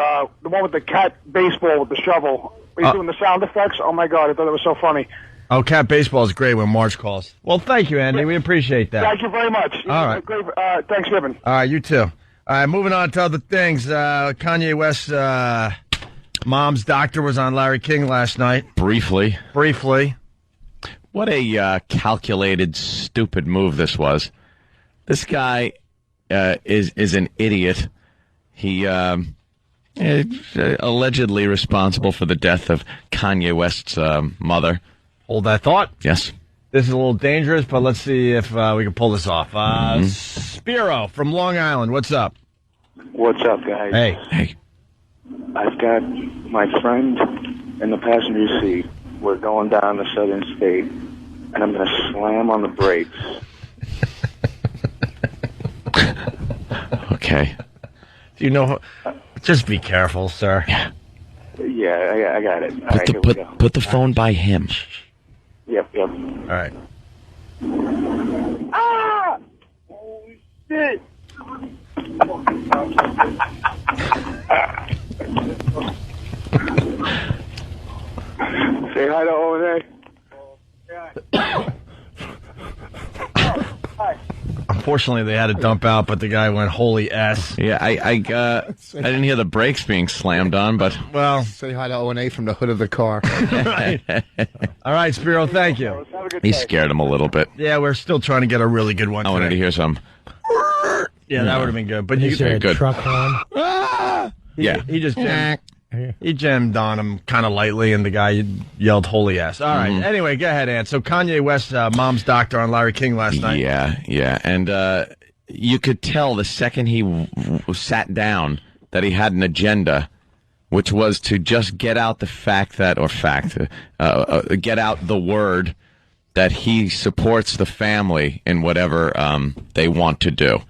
the one with the cat baseball with the shovel. He's doing the sound effects. Oh, my God. I thought it was so funny. Oh, cat baseball is great when March calls. Well, thank you, Andy. We appreciate that. Thank you very much. All right. Great Thanksgiving. All right, you too. All right, moving on to other things. Kanye West's mom's doctor was on Larry King last night. Briefly. What a calculated, stupid move this was. This guy is an idiot. He allegedly responsible for the death of Kanye West's mother. Hold that thought. Yes. This is a little dangerous, but let's see if we can pull this off. Spiro from Long Island, what's up? What's up, guys? Hey. I've got my friend in the passenger seat. We're going down the Southern State, and I'm going to slam on the brakes. Okay. Do you know? Just be careful, sir. Yeah. Yeah, I got it. All right, here we go. Put the phone by him. Yep. All right. Ah! Holy shit! Say hi to O&A. Unfortunately, they had to dump out, but the guy went holy S. Yeah, I didn't hear the brakes being slammed on, but well, say hi to O&A from the hood of the car. Right. All right, Spiro, thank you. He scared him a little bit. Yeah, we're still trying to get a really good one. I wanted to hear some. Yeah, that would have been good. But You you said good. truck horn. Yeah. He just jammed on him kind of lightly, and the guy yelled holy ass. All right. Anyway, go ahead, Ant. So Kanye West, mom's doctor on Larry King last night. Yeah. And you could tell the second he sat down that he had an agenda, which was to just get out the get out the word that he supports the family in whatever they want to do.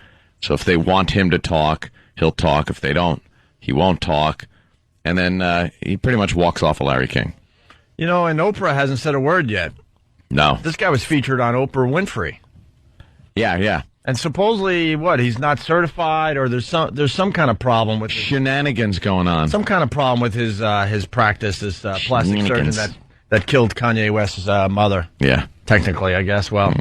So if they want him to talk, he'll talk. If they don't, he won't talk. And then he pretty much walks off of Larry King. You know, and Oprah hasn't said a word yet. No. This guy was featured on Oprah Winfrey. Yeah. And supposedly, he's not certified, or there's some kind of problem with shenanigans going on. Some kind of problem with his practice, this plastic surgeon that killed Kanye West's mother. Yeah. Technically, I guess. Well,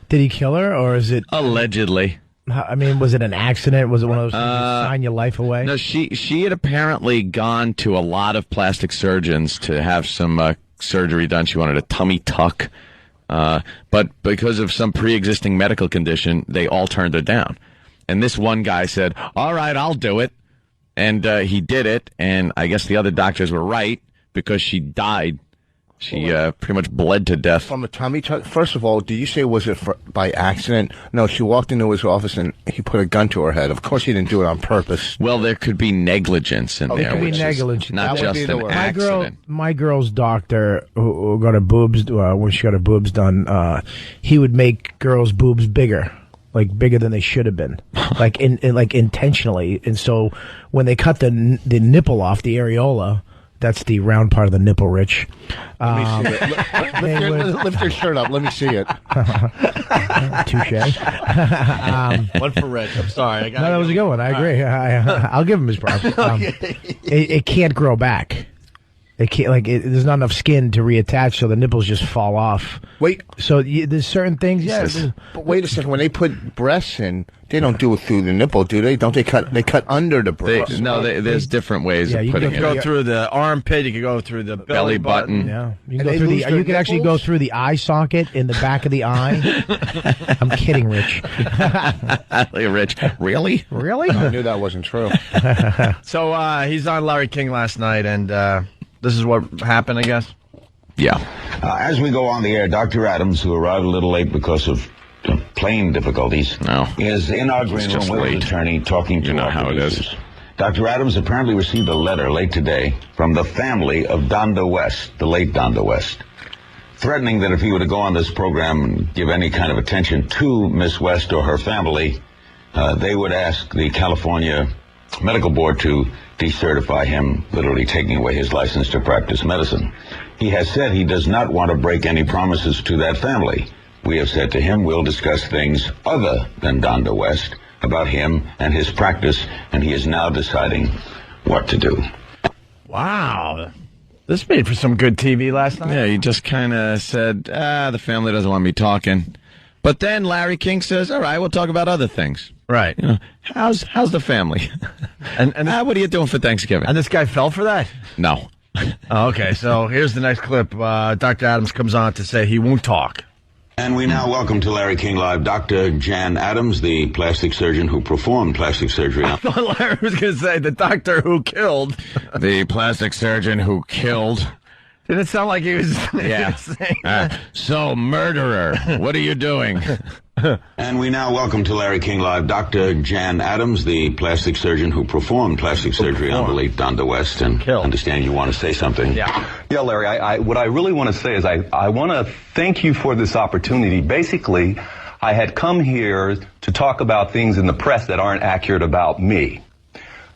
Did he kill her, or is it allegedly? I mean, was it an accident? Was it one of those things that sign your life away? No, she had apparently gone to a lot of plastic surgeons to have some surgery done. She wanted a tummy tuck, but because of some pre-existing medical condition, they all turned her down. And this one guy said, "All right, I'll do it," and he did it. And I guess the other doctors were right because she died. She pretty much bled to death. From a tummy tuck? First of all, did you say was it by accident? No, she walked into his office and he put a gun to her head. Of course he didn't do it on purpose. Well, there could be negligence in there. There could be negligence. Not just an accident. My girl's doctor, who got her boobs, when she got her boobs done, he would make girls' boobs bigger. Like bigger than they should have been, like intentionally. And so when they cut the nipple off, the areola, that's the round part of the nipple, Rich. Let me see it. Lift your shirt up. Let me see it. Touche. One for Rich. I'm sorry. That was a good one. I agree. I'll give him his props. It can't grow back. It can't, there's not enough skin to reattach, so the nipples just fall off. Wait. So there's certain things. Yeah. But wait a second. When they put breasts in, they don't do it through the nipple, do they? Don't they cut? They cut under the breast. There's different ways of putting it. You can go through the armpit. You can go through the belly button. Yeah. You can go through you can actually go through the eye socket in the back of the eye. I'm kidding, Rich. Rich, really? Really? I knew that wasn't true. So he's on Larry King last night, and this is what happened, I guess. Yeah. As we go on the air, Dr. Adams, who arrived a little late because of plane difficulties, is in our green room with his attorney talking to our producers. Dr. Adams apparently received a letter late today from the family of Donda West, the late Donda West, threatening that if he were to go on this program and give any kind of attention to Miss West or her family, they would ask the California Medical Board to decertify him, literally taking away his license to practice medicine. He has said he does not want to break any promises to that family. We have said to him we'll discuss things other than Donda West about him and his practice, and he is now deciding what to do. Wow. This made for some good TV last night. Yeah, he just kind of said, the family doesn't want me talking. But then Larry King says, all right, we'll talk about other things. Right. You know, how's the family? and what are you doing for Thanksgiving? And this guy fell for that? No. Okay, so here's the next clip. Dr. Adams comes on to say he won't talk. And we now welcome to Larry King Live Dr. Jan Adams, the plastic surgeon who performed plastic surgery. I thought Larry was going to say the doctor who killed. The plastic surgeon who killed. Didn't it sound like he was saying so, murderer, what are you doing? And we now welcome to Larry King Live Dr. Jan Adams, the plastic surgeon who performed plastic surgery on the late Donda West. And understand you want to say something. Yeah, Larry, what I really want to say is I want to thank you for this opportunity. Basically, I had come here to talk about things in the press that aren't accurate about me.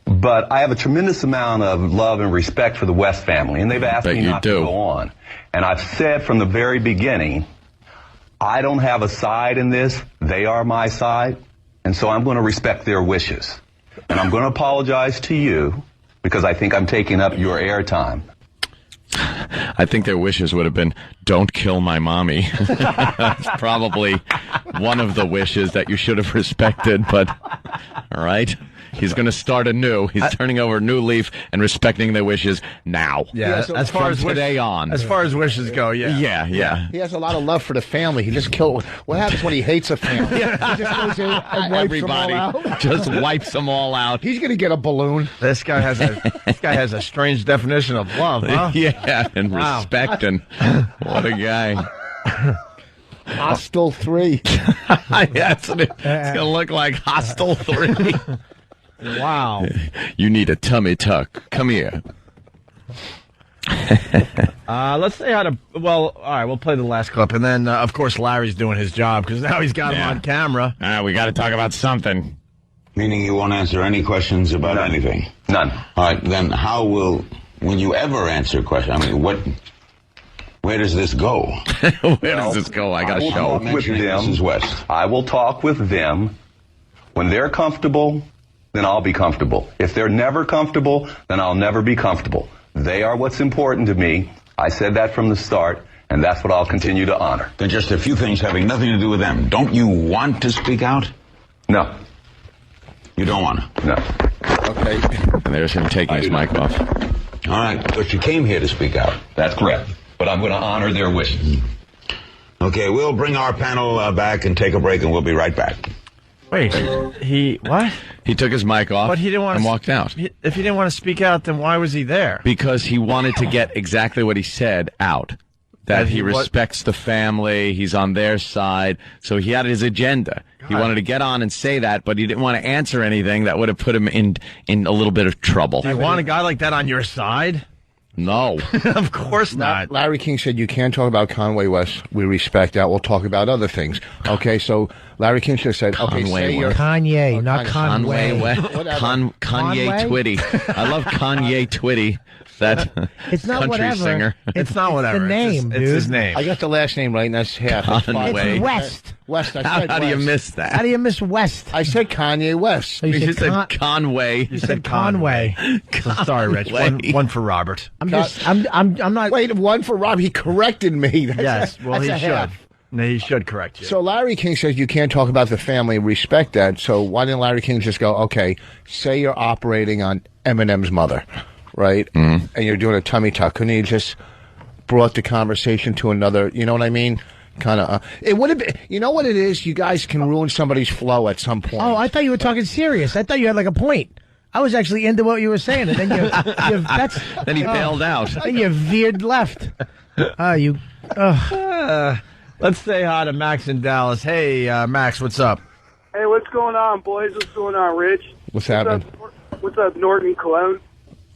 But I have a tremendous amount of love and respect for the West family, and they've asked me not to go on. And I've said from the very beginning, I don't have a side in this. They are my side. And so I'm going to respect their wishes. And I'm going to apologize to you because I think I'm taking up your airtime. I think their wishes would have been, don't kill my mommy. That's probably one of the wishes that you should have respected, but all right. He's going to start anew. He's turning over a new leaf and respecting their wishes now. Yeah, as far as today on. As far as wishes go, Yeah. He has a lot of love for the family. He just killed. What happens when he hates a family? He just goes in and wipes Everybody them all out. just wipes them all out. He's going to get a balloon. This guy has a strange definition of love, huh? Yeah, and respect, and what a guy. Hostile 3. Yes, it's going to look like Hostile 3. Wow. You need a tummy tuck. Come here. Let's say how to. Well, all right, we'll play the last clip, and then of course Larry's doing his job because now he's got him on camera. We got to talk about something. Meaning you won't answer any questions about anything? None. All right, then how will you ever answer a question? I mean, where does this go? Where does this go? I got to show. With them. Mrs. West. I will talk with them. When they're comfortable, then I'll be comfortable. If they're never comfortable, then I'll never be comfortable. They are what's important to me. I said that from the start, and that's what I'll continue to honor. Then just a few things having nothing to do with them. Don't you want to speak out? No. You don't want to? No. Okay. And there's him taking his mic off. All right, but you came here to speak out. That's correct. But I'm going to honor their wishes. Okay, we'll bring our panel back and take a break, and we'll be right back. Wait, what? He took his mic off But he didn't want and to walked out. If he didn't want to speak out, then why was he there? Because he wanted to get exactly what he said out. That he respects the family, he's on their side, so he had his agenda. He wanted to get on and say that, but he didn't want to answer anything that would have put him in a little bit of trouble. Do you want a guy like that on your side? No. Of course not. Larry King said you can't talk about Conway West. We respect that. We'll talk about other things. Okay, so Larry King should have said, okay, say your... Kanye, not Conway. Kanye Conway? Twitty. I love Kanye Twitty. That it's not country whatever. singer. It's not whatever. The name, it's his name. I got the last name right, and that's half. Conway. It's West. West. I How said do you West. miss that? How do you miss West? I said Kanye West. So You said Conway. You said Conway. Sorry, Rich. One for Robert. I'm not. Wait, one for Rob. He corrected me. Yes. Well, that's he a should. half. No, he should correct you. So Larry King says you can't talk about the family. Respect that. So why didn't Larry King just go, okay, say you're operating on Eminem's mother, right? Mm-hmm. And you're doing a tummy tuck. Couldn't he just brought the conversation to another, you know what I mean? Kind of. It would have been, you know what it is? You guys can ruin somebody's flow at some point. Oh, I thought you were talking serious. I thought you had like a point. I was actually into what you were saying, and then then he bailed out. Then you veered left. Let's say hi to Max in Dallas. Hey, Max, what's up? Hey, what's going on, boys? What's going on, Rich? What's happening? What's up, Norton Cologne?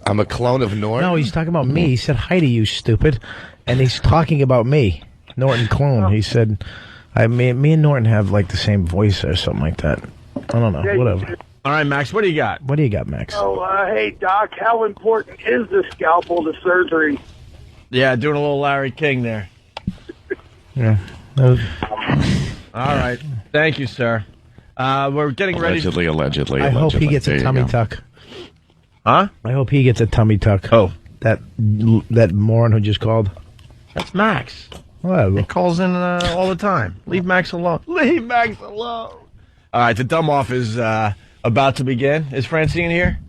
I'm a clone of Norton. No, he's talking about me. He said hi to you, stupid. And he's talking about me, Norton clone. He said, me and Norton have like the same voice or something like that. I don't know. Yeah, Whatever. All right, Max, what do you got? What do you got, Max? Oh, hey, Doc, how important is the scalpel to surgery? Yeah, doing a little Larry King there. Yeah. All right. Thank you, sir. We're getting ready. Allegedly. I hope he gets a tummy tuck. Huh? I hope he gets a tummy tuck. Oh. That moron who just called. That's Max. Whatever. He calls in all the time. Leave Max alone. Leave Max alone. All right, the dumb off is about to begin. Is Francine here?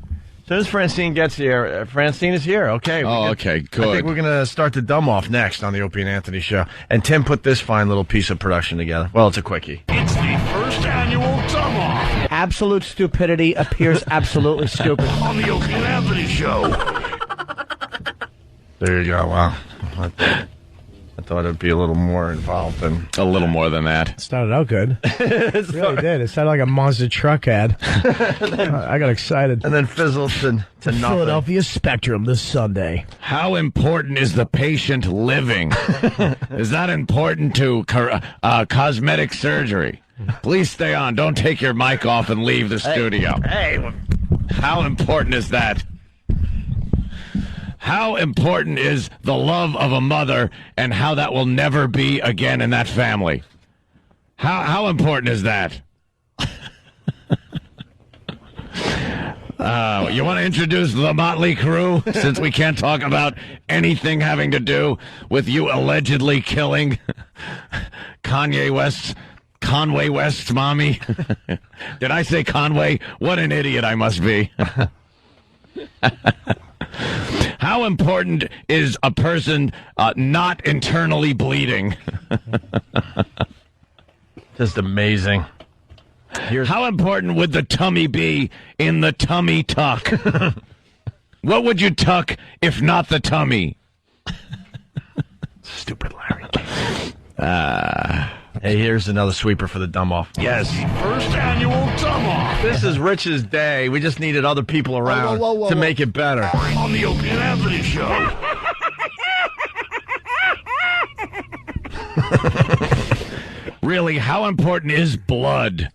As soon as Francine gets here, Francine is here. Okay. Okay, good. I think we're going to start the dumb off next on the Opie and Anthony show. And Tim put this fine little piece of production together. Well, it's a quickie. It's the first annual dumb off Absolute stupidity appears absolutely stupid. on the Opie and Anthony show. There you go. Wow. I thought it'd be a little more involved than... A little more than that. It started out good. It really did. It sounded like a monster truck ad. I got excited. And then fizzled to nothing. Philadelphia Spectrum this Sunday. How important is the patient living? Is that important to cosmetic surgery? Please stay on. Don't take your mic off and leave the studio. Hey. How important is that? How important is the love of a mother and how that will never be again in that family? How important is that? You want to introduce the Motley Crew, since we can't talk about anything having to do with you allegedly killing Conway West's mommy? Did I say Conway? What an idiot I must be. How important is a person not internally bleeding? Just amazing. How important would the tummy be in the tummy tuck? What would you tuck if not the tummy? Stupid Larry. Hey, here's another sweeper for the dumb off. Yes. First annual dumb off. This is Rich's day. We just needed other people around to make it better. On the Opie and Anthony Show. Really, how important is blood?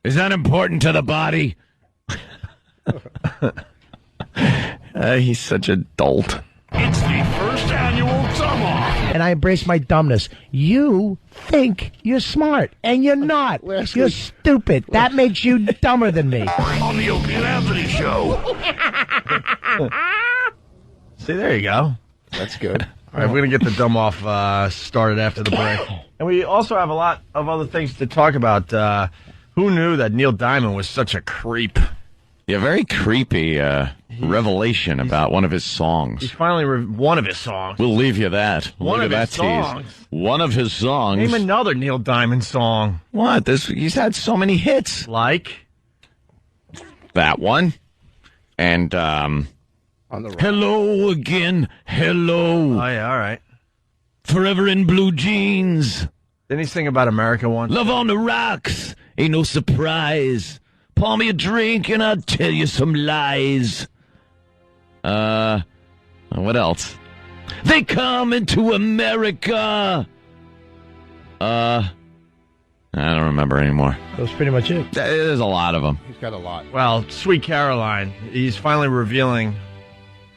Is that important to the body? He's such a dolt. It's the first annual dumb off. And I embrace my dumbness. You think you're smart, and you're not. You're stupid. That makes you dumber than me. On the Opie and Anthony Show. See, there you go. That's good. All right, we're going to get the dumb off started after the break. And we also have a lot of other things to talk about. Who knew that Neil Diamond was such a creep? Yeah, very creepy revelation about one of his songs. He's finally one of his songs. We'll leave you that. One Look of at his that songs. tease. One of his songs. Name another Neil Diamond song. What? He's had so many hits. Like? That one. And, Hello again, hello. Oh, yeah, all right. Forever in blue jeans. Didn't he sing about America once? Love on the rocks, ain't no surprise. Pour me a drink and I'll tell you some lies. What else? They come into America. I don't remember anymore. That was pretty much it. There's a lot of them. He's got a lot. Well, Sweet Caroline. He's finally revealing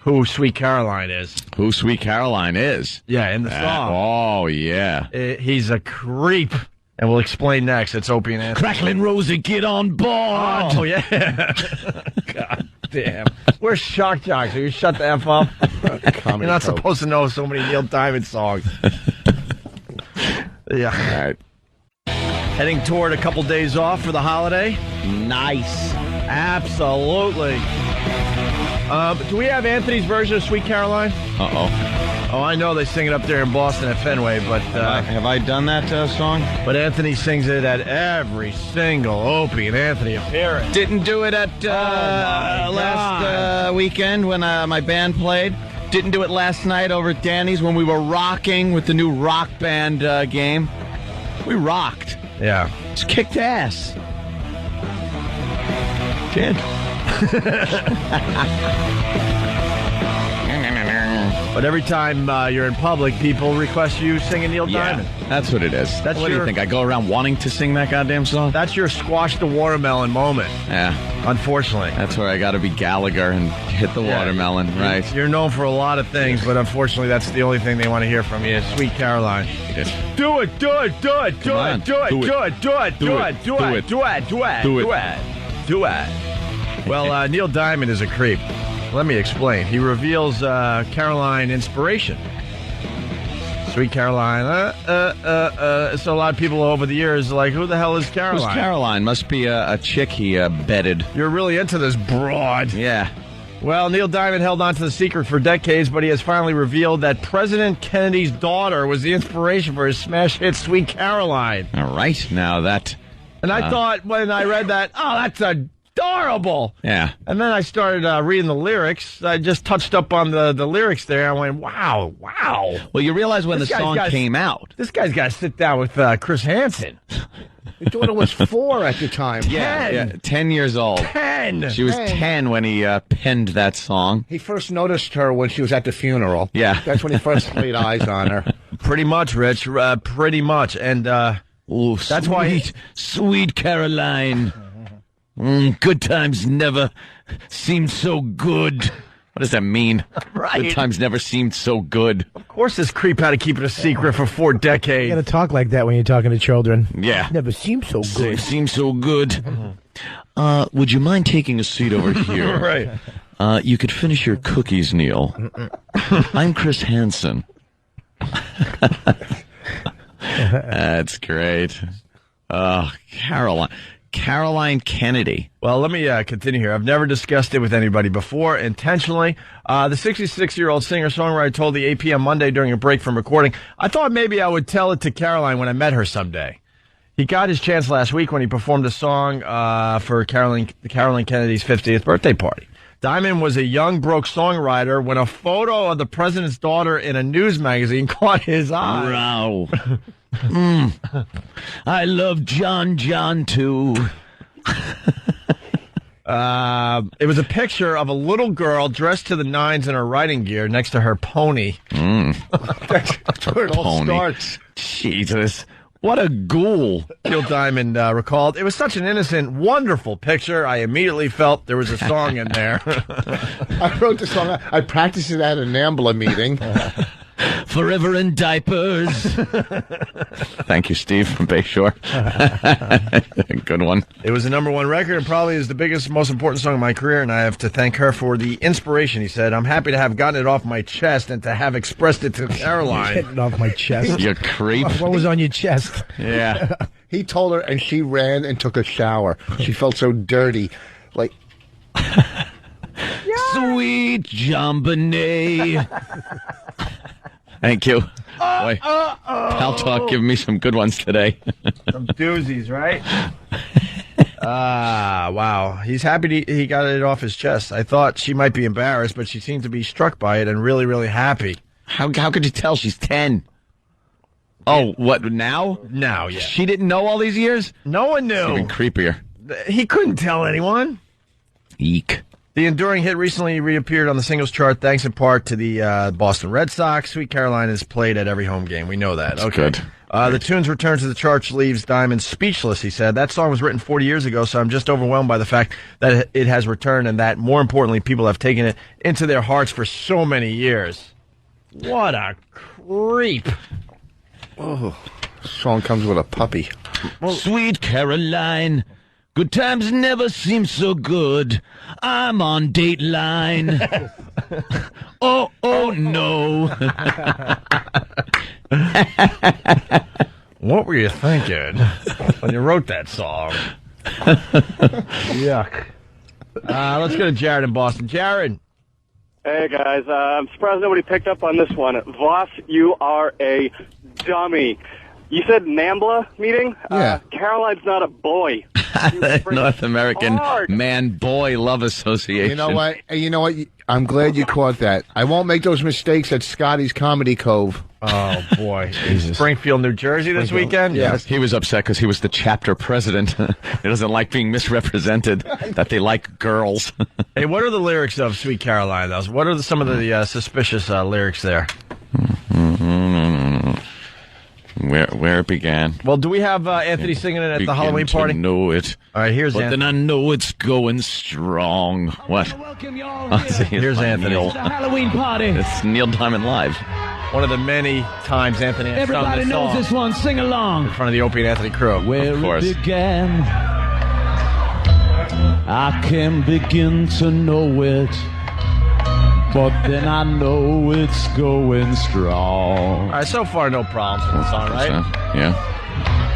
who Sweet Caroline is. Who Sweet Caroline is? Yeah, in the song. Oh, yeah. He's a creep. And we'll explain next. It's Opie and Anthony. Cracklin' Rosie, get on board. Oh, yeah. God damn. We're shock jocks. Will you shut the F up? You're not supposed to know so many Neil Diamond songs. Yeah. All right. Heading toward a couple days off for the holiday. Nice. Absolutely. Do we have Anthony's version of Sweet Caroline? Uh-oh. Oh, I know they sing it up there in Boston at Fenway, but... have I done that song? But Anthony sings it at every single Opie and Anthony appearance. Didn't do it at last weekend when my band played. Didn't do it last night over at Danny's when we were rocking with the new rock band game. We rocked. Yeah. Just kicked ass. Did. But every time you're in public, people request you singing Neil Diamond. That's what it is. What do you think? I go around wanting to sing that goddamn song? That's your squash the watermelon moment. Yeah. Unfortunately. That's where I got to be Gallagher and hit the watermelon, right? You're known for a lot of things, but unfortunately that's the only thing they want to hear from you is Sweet Caroline. Do it, do it, do it, do it, do it, do it, do it, do it, do it, do it, do it, do it, do it. Well, Neil Diamond is a creep. Let me explain. He reveals Caroline inspiration. Sweet Caroline. So a lot of people over the years are like, who the hell is Caroline? Who's Caroline? Must be a chick he bedded. You're really into this broad. Yeah. Well, Neil Diamond held on to the secret for decades, but he has finally revealed that President Kennedy's daughter was the inspiration for his smash hit Sweet Caroline. All right. Now that... And I thought when I read that, oh, that's adorable. Yeah. And then I started reading the lyrics. I just touched up on the lyrics there. I went, wow. Well, you realize when the song came out. This guy's got to sit down with Chris Hansen. His daughter was 4 at the time. Yeah, 10 years old. 10. She was 10 when he penned that song. He first noticed her when she was at the funeral. Yeah. That's when he first laid eyes on her. Pretty much, Rich. Pretty much. And Oh, That's why sweet Caroline. Good times never seemed so good. What does that mean? Right. Good times never seemed so good. Of course this creep had to keep it a secret for 4 decades. You gotta talk like that when you're talking to children. Yeah. Never seemed so good. Seems so good. Would you mind taking a seat over here? Right. You could finish your cookies, Neil. I'm Chris Hansen. That's great. Caroline Kennedy. Well, let me continue here. I've never discussed it with anybody before intentionally. The 66-year-old singer-songwriter told the AP on Monday during a break from recording, I thought maybe I would tell it to Caroline when I met her someday. He got his chance last week when he performed a song for Caroline Kennedy's 50th birthday party. Diamond was a young, broke songwriter when a photo of the president's daughter in a news magazine caught his eye. Wow. I love John too. It was a picture of a little girl dressed to the nines in her riding gear next to her pony. That's where it all starts. Jesus. What a ghoul. Neil Diamond recalled, it was such an innocent, wonderful picture. I immediately felt there was a song in there. I wrote the song. I practiced it at a NAMBLA meeting. Forever in diapers. Thank you, Steve from Bayshore. Good one. It was the #1 record and probably is the biggest, most important song of my career, and I have to thank her for the inspiration, he said. I'm happy to have gotten it off my chest and to have expressed it to Caroline. Get it off my chest. You creep. What was on your chest? Yeah. He told her, and she ran and took a shower. She felt so dirty. Like, sweet JonBenet. Thank you. Boy, Pal Talk giving me some good ones today. Some doozies, right? Wow. He's happy he got it off his chest. I thought she might be embarrassed, but she seemed to be struck by it and really, really happy. How could you tell? She's 10. Oh, what, now? Now, yeah. She didn't know all these years? No one knew. It's even creepier. He couldn't tell anyone. Eek. The enduring hit recently reappeared on the singles chart thanks in part to the Boston Red Sox. Sweet Caroline is played at every home game. We know that. That's good. The tune's return to the charts leaves Diamond speechless, he said. That song was written 40 years ago, so I'm just overwhelmed by the fact that it has returned and that, more importantly, people have taken it into their hearts for so many years. What a creep. oh, song comes with a puppy. Sweet Caroline, good times never seem so good. I'm on Dateline. oh no. What were you thinking when you wrote that song? Yuck. Let's go to Jared in Boston. Jared. Hey, guys. I'm surprised nobody picked up on this one. Voss, you are a dummy. You said NAMBLA meeting? Yeah. Caroline's not a boy. North American hard. Man-Boy Love Association. You know what? I'm glad you caught that. I won't make those mistakes at Scotty's Comedy Cove. Oh, boy. Springfield, New Jersey this weekend? Yes. He was upset because he was the chapter president. He doesn't like being misrepresented, that they like girls. Hey, what are the lyrics of Sweet Caroline, though? What are some of the suspicious lyrics there? Where it began. Well, do we have Anthony singing it at the Halloween party? I know it. All right, here's Anthony. Then I know it's going strong. What? Welcome y'all. Here's Anthony. It's the Halloween party. It's Neil Diamond Live. One of the many times Anthony has sung Everybody this knows song this one. Sing along. in front of the Opie and Anthony crew. Where Of course. it began, I can begin to know it, but then I know it's going strong. All right, so far no problems with the song, right? Yeah.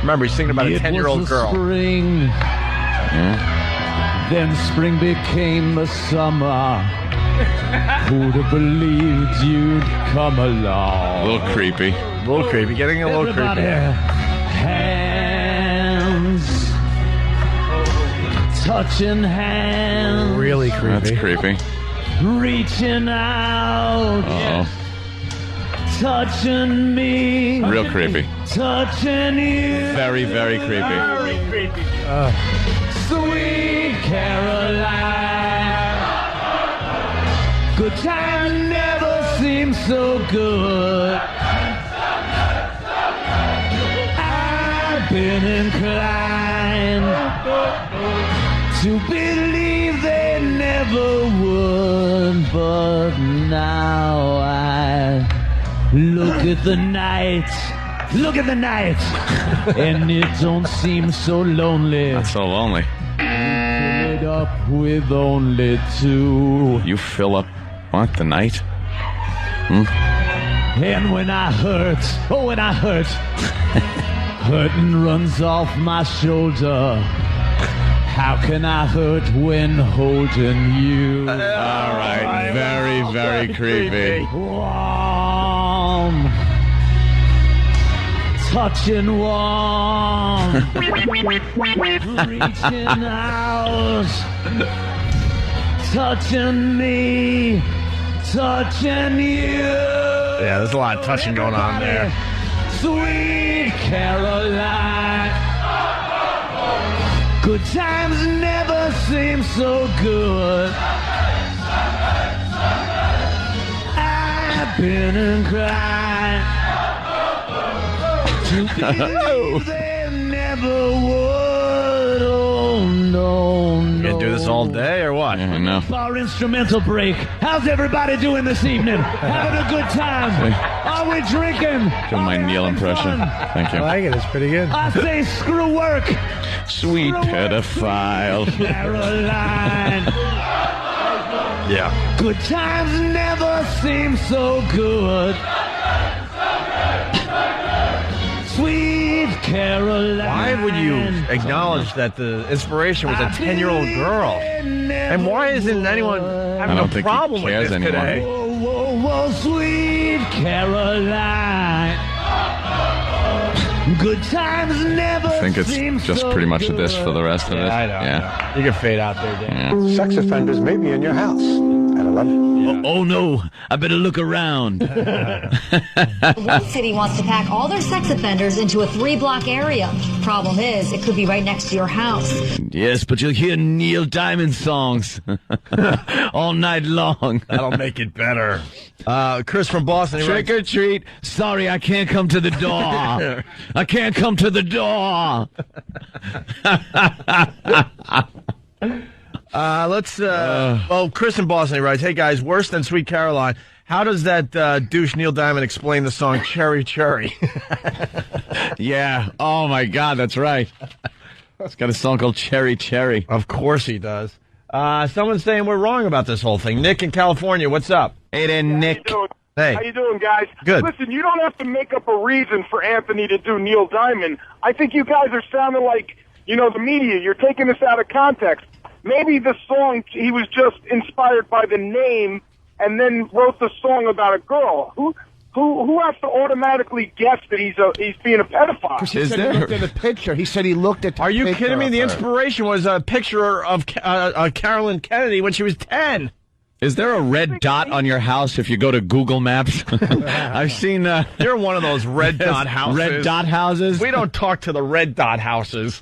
Remember, he's singing about a It 10-year-old was girl. Spring, Yeah. then spring became the summer. Who'd have believed you'd come along? A little creepy. A little creepy. Getting a little Everybody, creepy. hands, touching hands, Really creepy. That's creepy. reaching out, Oh, touching me, real creepy. touching you. Very, very creepy. Sweet Caroline, good time never seems so good. I've been inclined to believe they never would, but now I look at the night, and it don't seem so lonely. Not so lonely. Fill it up with only two. You fill up, what, the night? And when I hurt, hurting runs off my shoulder. How can I hurt when holding you? All right, very, very creepy. Warm, touching warm, reaching out, touching me, touching you. Yeah, there's a lot of touching going on there. Sweet Caroline, good times never seem so good. I've been inclined to believe they never would. Oh no, no. You gonna do this all day or what? I know. Our instrumental break. How's everybody doing this evening? Having a good time? Are we drinking? Doing my Neil impression. Thank you. I like it. It's pretty good. I say screw work. Sweet pedophile. Caroline. Yeah. Good times never seem so good. Sweet Caroline. Why would you acknowledge that the inspiration was a 10-year-old girl? And why isn't anyone having a problem with this today? Whoa, whoa, whoa, sweet Caroline. Good times never I think it's seem just so pretty much good. this for the rest of it. I know. Yeah. You can fade out there, Dan. Yeah. Sex offenders may be in your house at 11. Oh no, I better look around. One city wants to pack all their sex offenders into a 3-block area. Problem is, it could be right next to your house. Yes, but you'll hear Neil Diamond songs all night long. That'll make it better. Chris from Boston. Trick or treat. Sorry, I can't come to the door. I can't come to the door. Well, Chris in Boston writes, hey guys, worse than Sweet Caroline. How does that douche Neil Diamond explain the song Cherry Cherry? Yeah. Oh my God, that's right. He's got a song called Cherry Cherry. Of course he does. Someone's saying we're wrong about this whole thing. Nick in California, what's up? Hey there, Nick. Hey. How you doing, guys? Good. Listen, you don't have to make up a reason for Anthony to do Neil Diamond. I think you guys are sounding like, the media. You're taking this out of context. Maybe the song, he was just inspired by the name and then wrote the song about a girl. Who has to automatically guess that he's being a pedophile? He said he looked at the picture. He said he looked at the Are you picture kidding me? of The her. inspiration was a picture of Carolyn Kennedy when she was 10. Is there a red dot on your house if you go to Google Maps? I've seen... You're one of those red dot houses. Red dot houses? We don't talk to the red dot houses.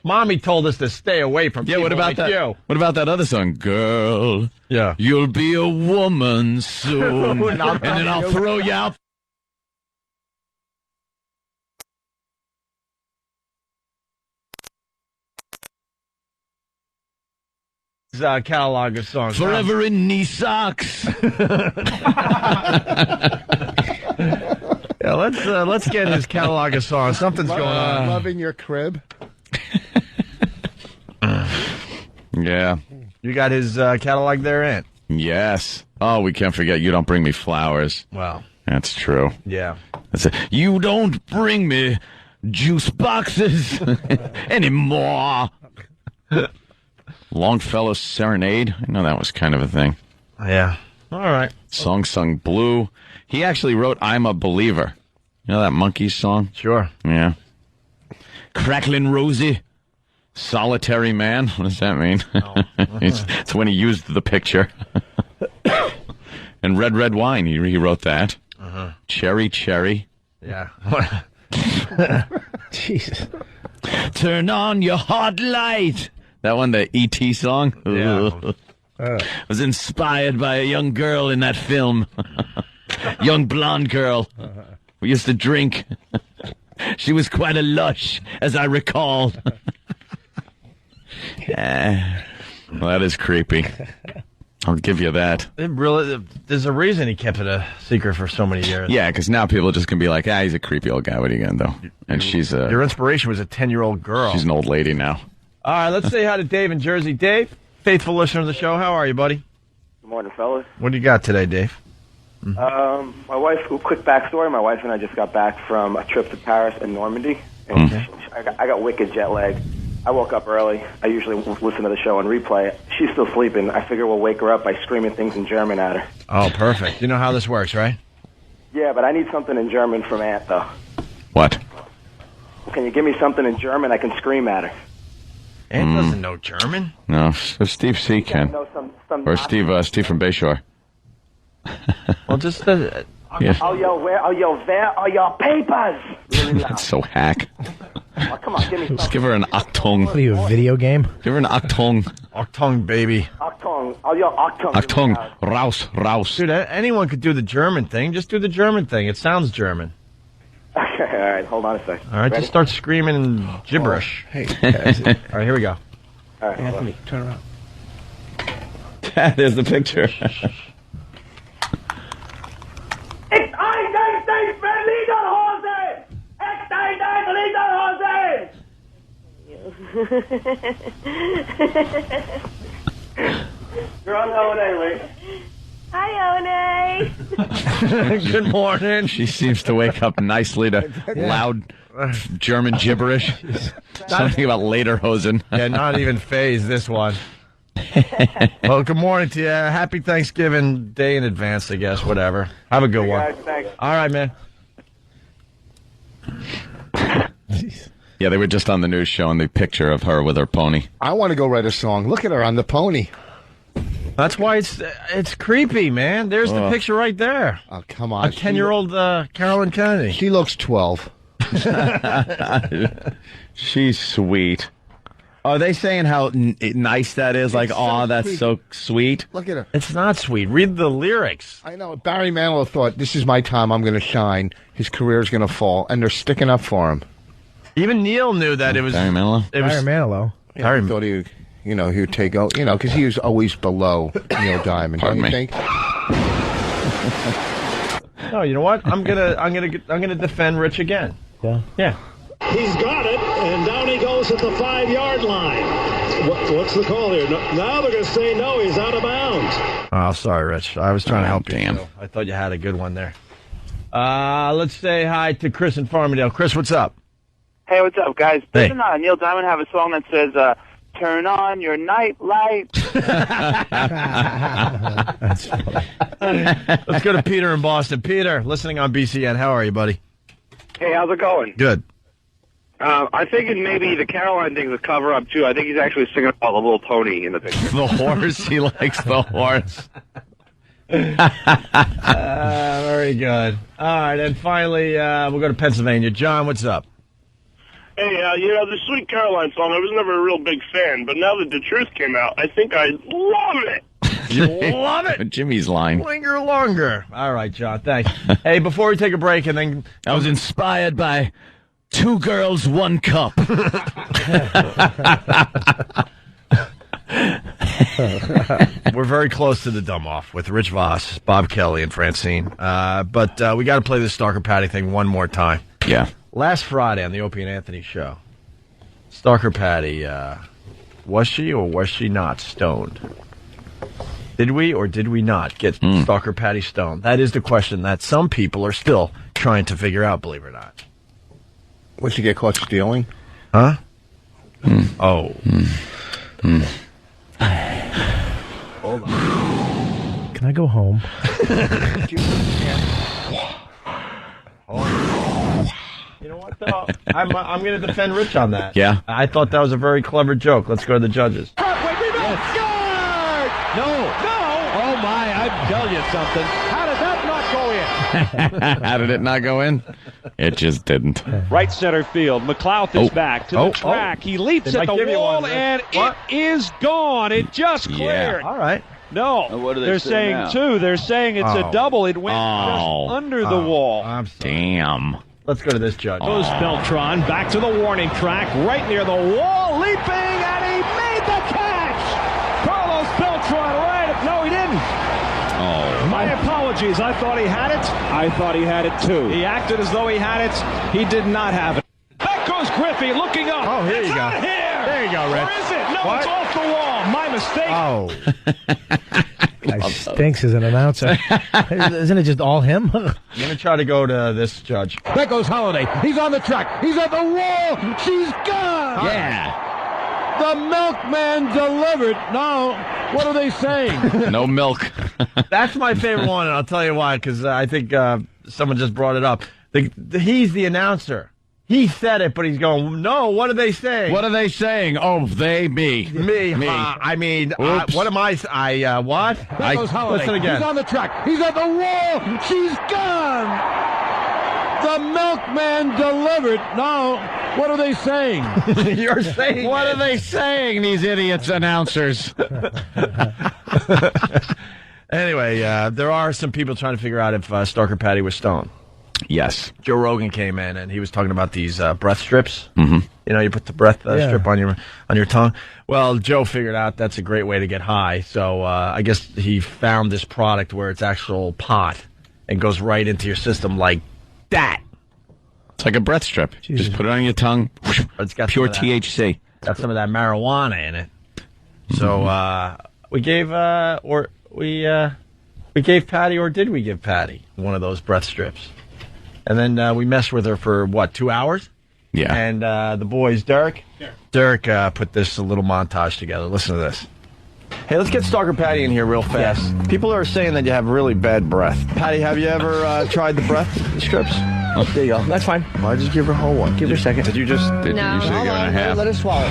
Mommy told us to stay away from people what about like that? you. What about that other song? Girl, yeah, you'll be a woman soon, and then I'll throw you out. Catalog of songs. Forever in knee socks. Yeah, let's get his catalog of songs. Something's going on. Loving your crib. Yeah. You got his catalog there, Ant? Yes. Oh, we can't forget You Don't Bring Me Flowers. Wow. That's true. Yeah. That's it. You don't bring me juice boxes anymore. Longfellow's Serenade. I know that was kind of a thing. Yeah. All right. Song sung blue. He actually wrote I'm a Believer. You know that Monkees song? Sure. Yeah. Cracklin' Rosie. Solitary Man. What does that mean? Oh. It's when he used the picture. And Red Red Wine. He wrote that. Uh-huh. Cherry Cherry. Yeah. Jesus. Turn on your hot light. That one, the E.T. song? Yeah. Was inspired by a young girl in that film. Young blonde girl. We used to drink She was quite a lush, as I recall. Well, that is creepy. I'll give you that. There's a reason he kept it a secret for so many years. Yeah, because now people just can be like, he's a creepy old guy. What are you going to do? And your inspiration was a 10-year-old girl. She's an old lady now. All right, let's say hi to Dave in Jersey. Dave, faithful listener of the show. How are you, buddy? Good morning, fellas. What do you got today, Dave? My wife, quick backstory, my wife and I just got back from a trip to Paris and Normandy, and I got wicked jet lag. I woke up early. I usually listen to the show on replay. She's still sleeping. I figure we'll wake her up by screaming things in German at her. Oh, perfect. You know how this works, right? Yeah, but I need something in German from Aunt, though. What? Can you give me something in German I can scream at her? Aunt doesn't know German. No, so Steve C. can. Or Steve from Bayshore. Well, just... Yeah. I'll yell, where are your papers? Really loud. That's so hack. Oh, come on, give me Just give her an Achtung. What are you, a video game? Give her an Achtung. Achtung, baby. Achtung. I'll yell Achtung. Achtung. Raus, raus. Dude, anyone could do the German thing. Just do the German thing. It sounds German. Okay, all right, hold on a second. All right, Ready? Just start screaming gibberish. Hey. All right, here we go. All right, Anthony, turn around. There's the picture. You're on O&A, Lee. Hi, O&A. Good morning. She seems to wake up nicely to loud German gibberish. Something about lederhosen. Yeah, not even phased, this one. Well, good morning to you. Happy Thanksgiving Day in advance, I guess. Whatever. Have a good one. Guys, thanks. All right, man. Yeah, they were just on the news showing the picture of her with her pony. I want to go write a song. Look at her on the pony. That's why it's creepy, man. There's the picture right there. Oh, come on. A 10-year-old Carolyn Kennedy. She looks 12. She's sweet. Are they saying how nice that is? Like, that's so sweet? Look at her. It's not sweet. Read the lyrics. I know. Barry Manilow thought, this is my time. I'm going to shine. His career is going to fall. And they're sticking up for him. Even Neil knew that it was... Barry Manilow? Barry Manilow. Yeah, I thought he would take out, because he was always below Neil Diamond. Pardon don't you me. think? No, you know what? I'm gonna defend Rich again. Yeah. He's got it, and down he goes at the 5-yard line. What's the call here? Now they're going to say no, he's out of bounds. Oh, sorry, Rich. I was trying to help damn. you. I thought you had a good one there. Let's say hi to Chris in Farmingdale. Chris, what's up? Hey, what's up, guys? Hey. Doesn't Neil Diamond have a song that says, turn on your night light? That's funny. Let's go to Peter in Boston. Peter, listening on BCN. How are you, buddy? Hey, how's it going? Good. I think maybe the Caroline thing's a cover-up, too. I think he's actually singing about the little pony in the picture. The horse. He likes the horse. Very good. All right, and finally, we'll go to Pennsylvania. John, what's up? Hey, the Sweet Caroline song, I was never a real big fan, but now that the truth came out, I think I love it. You love it. Jimmy's line. Linger longer. All right, John, thanks. Hey, before we take a break, and then... I was inspired by 2 girls, 1 cup. We're very close to the dumb-off with Rich Voss, Bob Kelly, and Francine. But we got to play this Stalker Patty thing one more time. Yeah. Last Friday on the Opie and Anthony show, Stalker Patty, was she or was she not stoned? Did we or did we not get Stalker Patty stoned? That is the question that some people are still trying to figure out, believe it or not. Would she get caught stealing? Huh? Oh. Hold on. Can I go home? You know what, though? I'm going to defend Rich on that. Yeah. I thought that was a very clever joke. Let's go to the judges. No. Oh, my, I tell you something. How did that not go in? How did it not go in? It just didn't. Right center field. McLeod is back to the track. He leaps at the wall, and it is gone. It just cleared. All right. No, what are they they're saying saying now? 2. They're saying it's a double. It went just under the wall. Damn. Let's go to this judge. Goes Beltran back to the warning track, right near the wall, leaping, and he made the catch! Carlos Beltran, right? No, he didn't. Oh. My apologies. I thought he had it. I thought he had it, too. He acted as though he had it. He did not have it. Back goes Griffey, looking up. Oh, here you go. Here. There you go, Rich. Or is it? No, What? it's off the wall. My mistake. Oh. Guy stinks as an announcer. Isn't it just all him? I'm going to try to go to this judge. There goes Holiday. He's on the track. He's at the wall. She's gone. Yeah. The milkman delivered. No. What are they saying? No milk. That's my favorite one, and I'll tell you why, because I think someone just brought it up. He's the announcer. He said it, but he's going, no, what are they saying? What are they saying? Oh, they, me. Me. Me. I mean, Oops. what am I? What? There goes Holiday. Listen again. He's on the track. He's at the wall. She's gone. The milkman delivered. No. What are they saying? You're saying What are they saying, these idiots announcers? Anyway, there are some people trying to figure out if Stalker Patty was stoned. Yes. Joe Rogan came in, and he was talking about these breath strips. Mm-hmm. You know, you put the breath strip on your tongue. Well, Joe figured out that's a great way to get high. So I guess he found this product where it's actual pot and goes right into your system like that. It's like a breath strip. Jesus. Just put it on your tongue. It's got pure THC. Got some of that marijuana in it. So we gave Patty, or did we give Patty one of those breath strips? And then we messed with her for, 2 hours? Yeah. And the boys, Dirk put this little montage together. Listen to this. Hey, let's get Stalker Patty in here real fast. Yes. People are saying that you have really bad breath. Patty, have you ever tried the breath strips? Oh, there you go. That's fine. Why just give her a whole one? Give her a second. Did you just? No. You should have given her half. Let her swallow.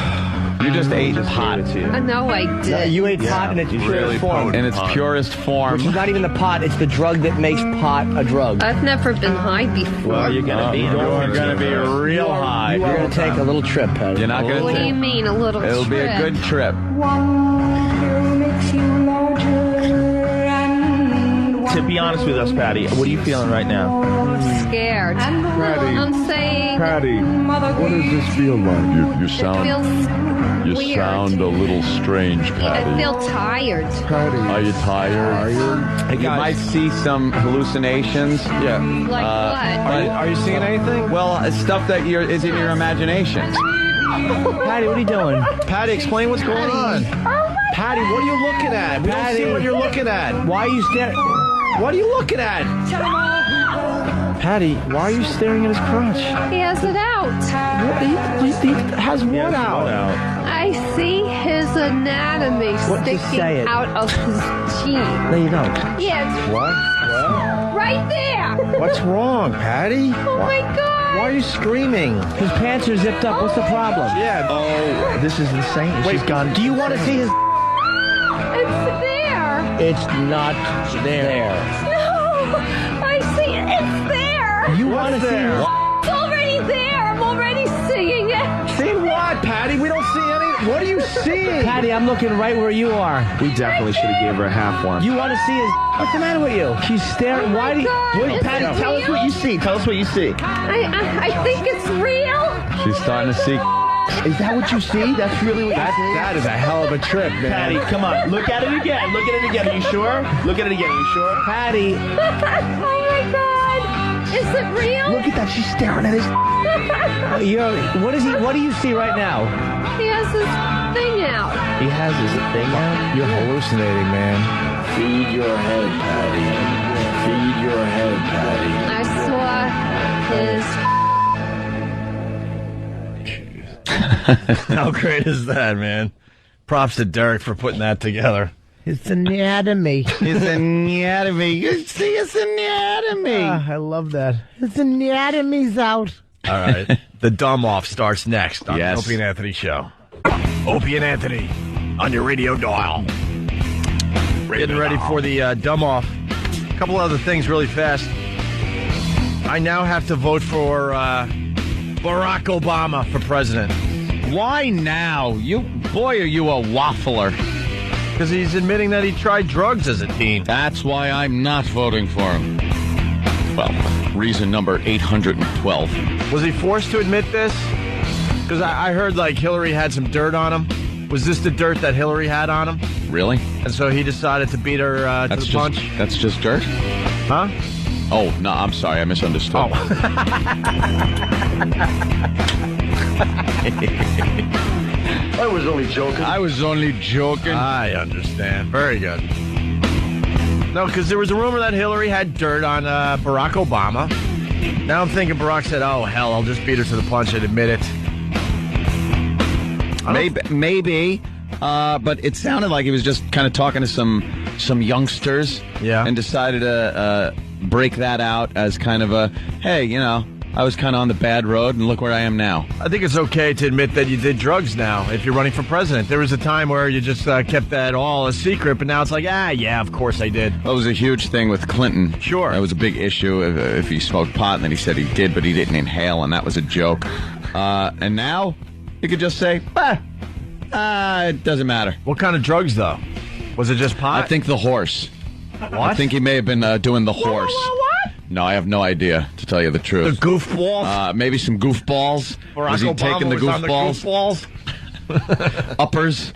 You just ate pot. No, I did. No, you ate pot in its purest form. In its purest form. Which is not even the pot, it's the drug that makes pot a drug. I've never been high before. Well, you're going to be. You're going to be real high. You're going to take a little trip, Patty. You're not going to What do you mean, a little It'll trip? be a good trip. To be honest with us, Patty, what are you feeling right now? I'm scared. I'm saying... Patty, what does this feel like? You sound... feels You sound a little strange, Patty. I feel tired. Patty, are you tired? You might see some hallucinations. Yeah. Like what? Are you seeing anything? Well, it's stuff that is in your imagination. Patty, what are you doing? Patty, explain what's going on. Patty, what are you looking at? We don't see what you're looking at. Why are you staring? What are you looking at? Patty, why are you staring at his crotch? He has it out. He has what out? I see his anatomy sticking out of his cheek. No, you don't. Yeah, it's What? right there. What's wrong, Patty? Oh my God. Why are you screaming? His pants are zipped up. What's the problem? Yeah. Oh, this is insane. She's gone. Do you want to see his? It's there. It's not there. No, I see it. It's there. You want to see his? It's already there. I'm already seeing it. Seeing what, Patty? We don't see any. What are you seeing? Patty, I'm looking right where you are. We definitely should have gave her a half one. You want to see his? What's the matter with you? She's staring. Oh Why do you? God. Is Patty, it tell us real? what you see. Tell us what you see. I think it's real. She's starting to see. Is that what you see? That's really what you see? That is a hell of a trip, man. Patty, come on. Look at it again. Look at it again. Are you sure? Look at it again. Are you sure? Patty. Oh my God. Is it real? Look at that. She's staring at his. What do you see right now? He has his thing out. He has his thing out? You're hallucinating, man. Feed your head, Patty. Feed your head, Patty. I saw his... How great is that, man? Props to Derek for putting that together. It's anatomy. His anatomy. You see his anatomy. I love that. His anatomy's out. All right. The Dumb Off starts next on the Opie and Anthony Show. Opie and Anthony on your radio dial. Getting ready for the Dumb Off. A couple other things really fast. I now have to vote for Barack Obama for president. Why now? Boy, are you a waffler. Because he's admitting that he tried drugs as a teen. That's why I'm not voting for him. Well, reason number 812. Was he forced to admit this? Because I heard, like, Hillary had some dirt on him. Was this the dirt that Hillary had on him? Really? And so he decided to beat her to the punch? That's just dirt? Huh? Oh, no, I'm sorry. I misunderstood. Oh. I was only joking. I understand. Very good. No, because there was a rumor that Hillary had dirt on Barack Obama. Now I'm thinking Barack said, oh, hell, I'll just beat her to the punch and admit it. Maybe. But it sounded like he was just kind of talking to some youngsters. Yeah. And decided to break that out as kind of a, hey, you know, I was kind of on the bad road, and look where I am now. I think it's okay to admit that you did drugs now if you're running for president. There was a time where you just kept that all a secret, but now it's like, yeah, of course I did. That was a huge thing with Clinton. Sure. That was a big issue if he smoked pot, and then he said he did, but he didn't inhale, and that was a joke. And now you could just say, it doesn't matter. What kind of drugs, though? Was it just pot? I think the horse. What? I think he may have been doing the horse. What? No, I have no idea, to tell you the truth. The goofballs? Maybe some goofballs. Barack Was he Obama taking the was on goofballs? goofballs? Uppers.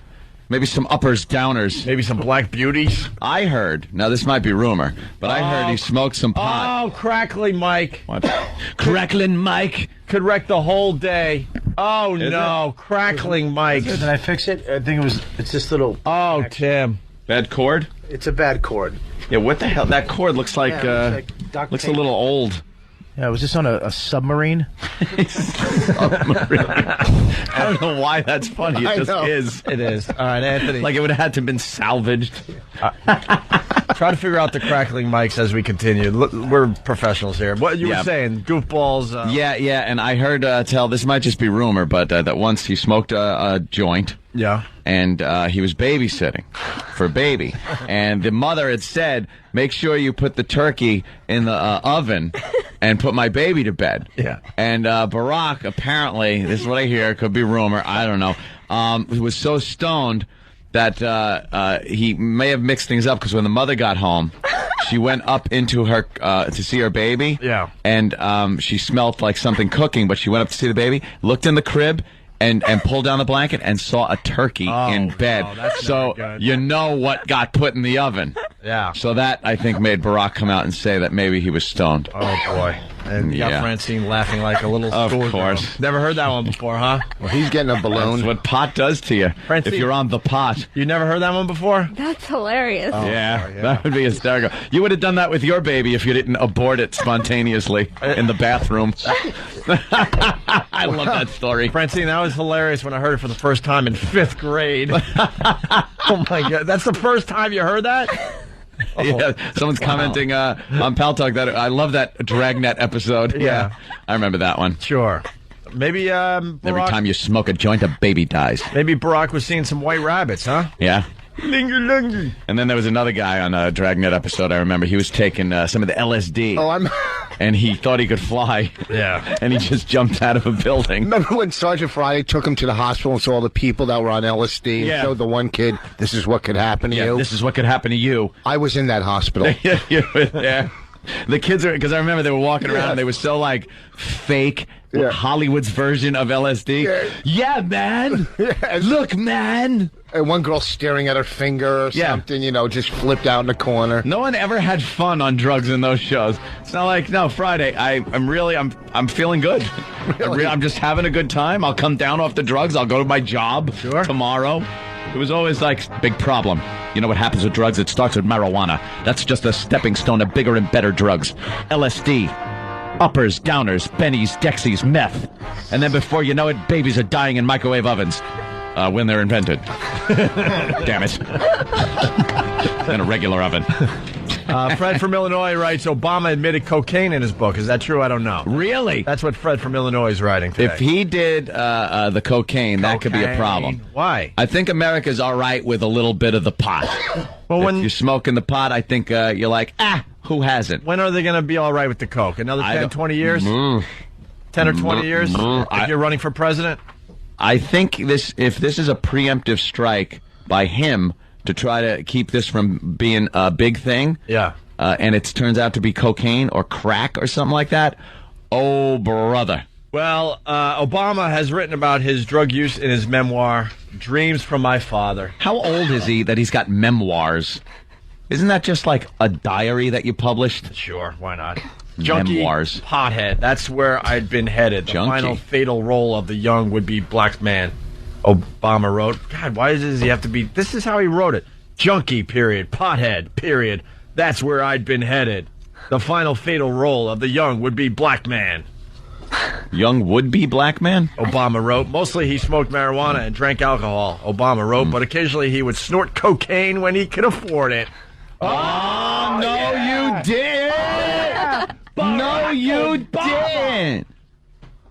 Maybe some uppers, downers. Maybe some black beauties. I heard. Now, this might be rumor, but I heard he smoked some pot. Oh, Crackling Mike. What? Crackling Mike? Could wreck the whole day. Oh, no. Crackling Mike. Did I fix it? I think it's this little... Oh, Tim. Bad cord? It's a bad cord. Yeah, what the hell? That cord looks like, looks a little old. Yeah, was this on a submarine? Submarine. I don't know why that's funny. It just is. It is. All right, Anthony. Like it would have had to have been salvaged. Try to figure out the Crackling Mics as we continue. We're professionals here. What you were saying, goofballs. Yeah, and I heard this might just be rumor, but that once he smoked a joint. Yeah. And he was babysitting for a baby. And the mother had said, make sure you put the turkey in the oven and put my baby to bed. Yeah. And Barack, apparently, this is what I hear, could be rumor, I don't know, he was so stoned that he may have mixed things up because when the mother got home, she went up into her to see her baby. Yeah. And she smelled like something cooking, but she went up to see the baby, looked in the crib, and pulled down the blanket and saw a turkey in bed. So you know what got put in the oven. Yeah. So that, I think, made Barack come out and say that maybe he was stoned. Oh, boy. And you got Francine laughing like a little schoolgirl. Of course. Never heard that one before, huh? Well, he's getting a balloon. That's what pot does to you. Francine, if you're on the pot. You never heard that one before? That's hilarious. Oh, yeah, that would be hysterical. You would have done that with your baby if you didn't abort it spontaneously in the bathroom. I love that story. Francine, that was hilarious when I heard it for the first time in 5th grade. Oh, my God. That's the first time you heard that? Oh, yeah, someone's commenting on Pal Talk that I love that Dragnet episode. Yeah. I remember that one. Sure. Maybe Barack, every time you smoke a joint, a baby dies. Maybe Barack was seeing some white rabbits, huh? Yeah. Linger, linger. And then there was another guy on a Dragnet episode, I remember. He was taking some of the LSD. Oh, and he thought he could fly. Yeah. And he just jumped out of a building. Remember when Sergeant Friday took him to the hospital and saw all the people that were on LSD and showed the one kid, this is what could happen to you? This is what could happen to you. I was in that hospital. Yeah, you were there. The kids are, because I remember they were walking around and they were so like fake. Hollywood's version of LSD. Yeah, man. Look, man. And one girl staring at her finger or something, you know, just flipped out in the corner. No one ever had fun on drugs in those shows. It's not like, no, Friday, I'm feeling good. Really? I'm just having a good time. I'll come down off the drugs. I'll go to my job tomorrow. It was always like, big problem. You know what happens with drugs? It starts with marijuana. That's just a stepping stone to bigger and better drugs. LSD. Uppers, downers, bennies, dexies, meth. And then before you know it, babies are dying in microwave ovens. When they're invented. Damn it. In a regular oven. Fred from Illinois writes, Obama admitted cocaine in his book. Is that true? I don't know. Really? That's what Fred from Illinois is writing today. If he did the cocaine, that could be a problem. Why? I think America's all right with a little bit of the pot. Well, when if you're smoking the pot, I think you're like, who hasn't? When are they going to be all right with the coke? Another 10, 20 years? 10 or 20 years? If you're running for president? I think if this is a preemptive strike by him to try to keep this from being a big thing, and it turns out to be cocaine or crack or something like that, oh, brother. Well, Obama has written about his drug use in his memoir, Dreams from My Father. How old is he that he's got memoirs? Isn't that just like a diary that you published? Sure, why not? Junkie, memoirs. Pothead. That's where I'd been headed. The final fatal role of the young would-be black man. Obama wrote. God, why does he have to be... This is how he wrote it. Junkie, period. Pothead, period. That's where I'd been headed. The final fatal role of the young would-be black man. Young would-be black man? Obama wrote. Mostly he smoked marijuana and drank alcohol, Obama wrote, but occasionally he would snort cocaine when he could afford it. Oh, no, you didn't! No, you didn't!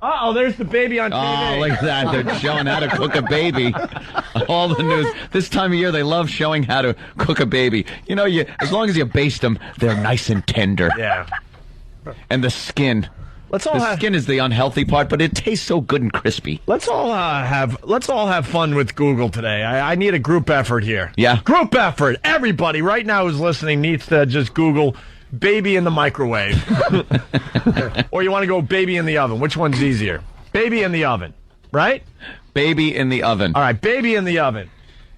Uh-oh, there's the baby on TV. Oh, look at that. They're showing how to cook a baby. All the news. This time of year, they love showing how to cook a baby. You know, as long as you baste them, they're nice and tender. Yeah. And the skin. The skin is the unhealthy part, but it tastes so good and crispy. Let's all have fun with Google today. I need a group effort here. Yeah. Group effort. Everybody right now who's listening needs to just Google baby in the microwave. Or you want to go baby in the oven. Which one's easier? Baby in the oven, right? Baby in the oven. All right, baby in the oven.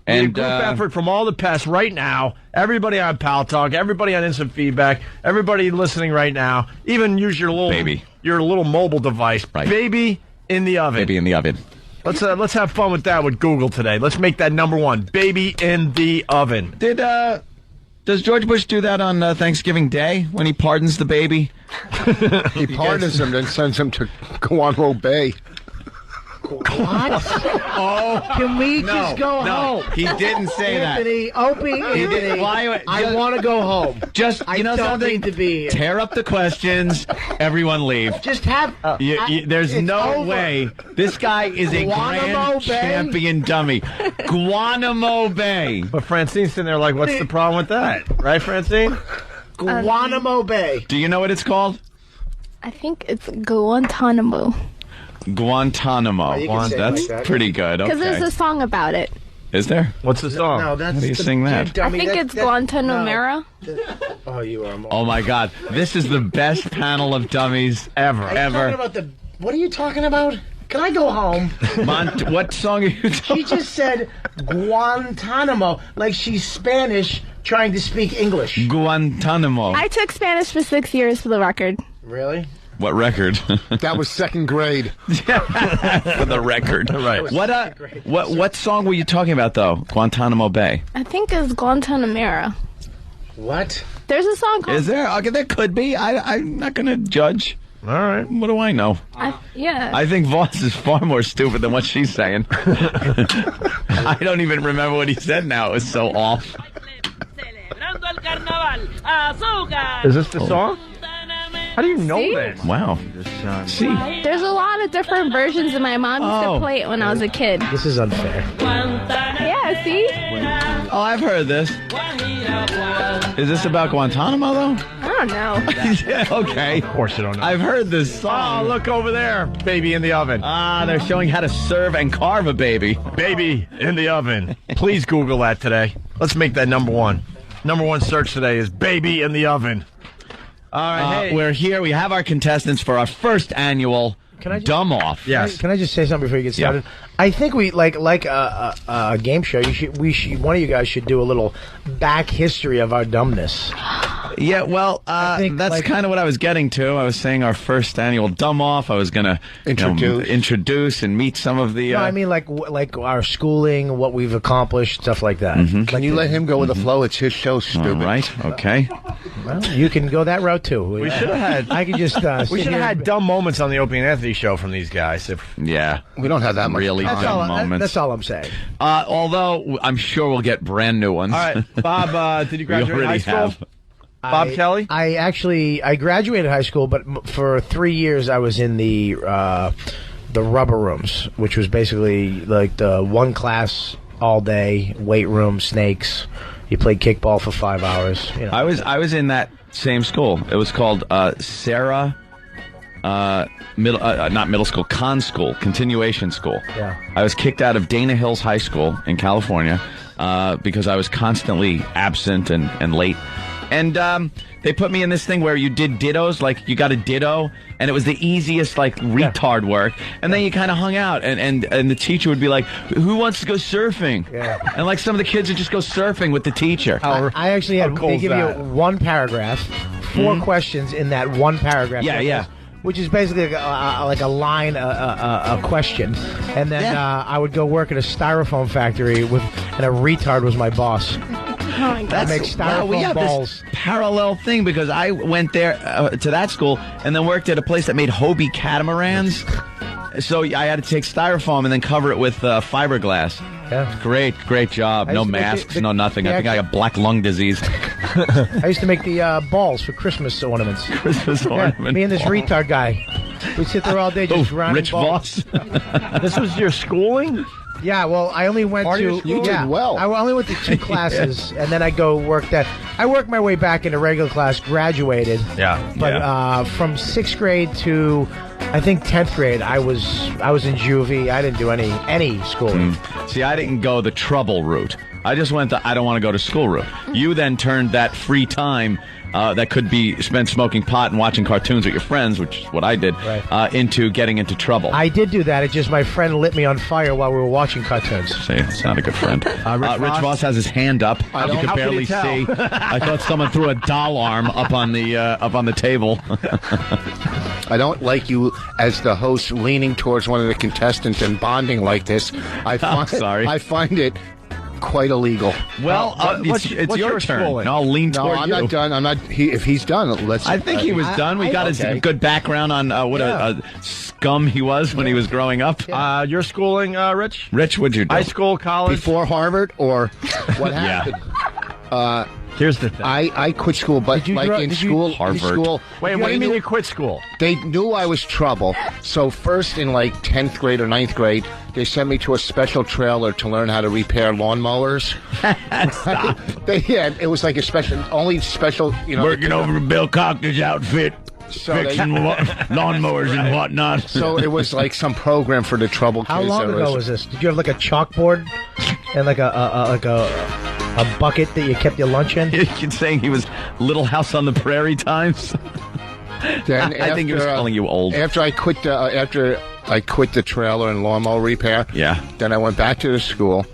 And a group And effort from all the pests right now. Everybody on Pal Talk, everybody on Instant Feedback, everybody listening right now. Even use your little mobile device. Right. Baby in the oven. Baby in the oven. Let's have fun with that with Google today. Let's make that number one. Baby in the oven. Does George Bush do that on Thanksgiving Day when he pardons the baby? He pardons him, then sends him to Guantanamo Bay. What? Oh, can we just go home? He didn't say Anthony, Opie, Anthony, I want to go home. Just, I don't something? need to be here. Tear up the questions. Everyone leave. Just have... there's no way. This guy is a grand champion dummy. Guantanamo Bay. But Francine's sitting there like, what's the problem with that? Right, Francine? Guantanamo Bay. Do you know what it's called? I think it's Guantanamo. Guantanamo. That's pretty good. Because Okay. there's a song about it. Is there? What's the song? No, that's How do you sing that? I think it's Guantanamera. Oh, you are. Oh my God! This is the best panel of dummies ever. What are you talking about? Can I go home? What song are you talking? She just said Guantanamo, like she's Spanish trying to speak English. Guantanamo. I took Spanish for 6 years for the record. Really? What record? That was second grade. For the record. Right. What song were you talking about, though? Guantanamo Bay. I think it's Guantanamera. What? There's a song called... Is there? Okay, there could be. I'm not going to judge. All right. What do I know? Yeah. I think Voss is far more stupid than what she's saying. I don't even remember what he said now. It was so off. Is this the song? How do you know See? this? Wow. See? There's a lot of different versions, and my mom used to play it when I was a kid. This is unfair. Yeah, see? Oh, I've heard this. Is this about Guantanamo, though? I don't know. Yeah, okay. Of course you don't know. I've heard this song. Oh, look over there. Baby in the oven. They're showing how to serve and carve a baby. Baby in the oven. Please Google that today. Let's make that number one. Number one search today is baby in the oven. All right, hey. We're here. We have our contestants for our first annual Dumb Off. Yes. Can I just say something before you get started? Yeah. I think we like a game show. One of you guys should do a little back history of our dumbness. Yeah, well, that's kind of what I was getting to. I was saying our first annual Dumb Off. I was going to introduce and meet some of the... No, I mean like our schooling, what we've accomplished, stuff like that. Mm-hmm. Can you let him go with the flow? It's his show, stupid. All right, okay. Well, you can go that route, too. We should have had... I could just... we should have had dumb moments on the Opie and Anthony show from these guys. Yeah. We don't have that much really dumb moments. That's all I'm saying. Although, I'm sure we'll get brand new ones. All right, Bob, did you graduate high school? Bob Kelly? I graduated high school, but for 3 years I was in the rubber rooms, which was basically like the one class all day, weight room, snakes. You played kickball for 5 hours. You know. I was in that same school. It was called Sarah... not middle school, continuation school. Yeah. I was kicked out of Dana Hills High School in California because I was constantly absent and late. And they put me in this thing where you did dittos, like you got a ditto, and it was the easiest, like, retard work. And then you kind of hung out, and the teacher would be like, who wants to go surfing? Yeah. And, like, some of the kids would just go surfing with the teacher. I actually had, they give you one paragraph, 4 questions in that one paragraph. Yeah. Which is basically like a line, a question. And then I would go work at a styrofoam factory, and a retard was my boss. I make styrofoam we have balls. this parallel thing because I went there to that school and then worked at a place that made Hobie catamarans. So I had to take styrofoam and then cover it with fiberglass. Yeah. Great job. No masks, no nothing. I think I got black lung disease. I used to make the balls for Christmas ornaments. Christmas ornaments. Me and this retard guy. We'd sit there all day just grinding Rich balls. Voss. This was your schooling? Yeah, well, I only went to... You did well. I only went to 2 classes, and then I go work that. I worked my way back into regular class, graduated. Yeah. But from 6th grade to, I think, 10th grade, I was in juvie. I didn't do any schooling. See, I didn't go the trouble route. I just went the I don't want to go to school route. You then turned that free time that could be spent smoking pot and watching cartoons with your friends, which is what I did, into getting into trouble. I did do that. It's just my friend lit me on fire while we were watching cartoons. See, it's not a good friend. Rich Voss has his hand up. You can barely see. I thought someone threw a doll arm up on the table. I don't like you as the host leaning towards one of the contestants and bonding like this. I find it quite illegal. Well, it's your turn. schooling? I'll lean No, toward I'm you. not done. I'm not. If he's done, let's. I think he was done. We got his good background on what a scum he was when he was growing up. Your schooling, Rich? Rich, what'd you do? High school, college? Before Harvard, or what happened? Here's the thing. I quit school, but in school, Wait, what do you mean you quit school? They knew I was trouble. So first in like 10th grade or 9th grade, they sent me to a special trailer to learn how to repair lawnmowers. Stop. It was like only special, Working over Bill Cochter's outfit. So fixing lawnmowers and whatnot. So it was like some program for the trouble kids. How long ago was this? Did you have like a chalkboard and like a bucket that you kept your lunch in? You're saying he was Little House on the Prairie times? Then I think he was calling you old. After I quit the trailer and lawnmower repair. Yeah. Then I went back to the school,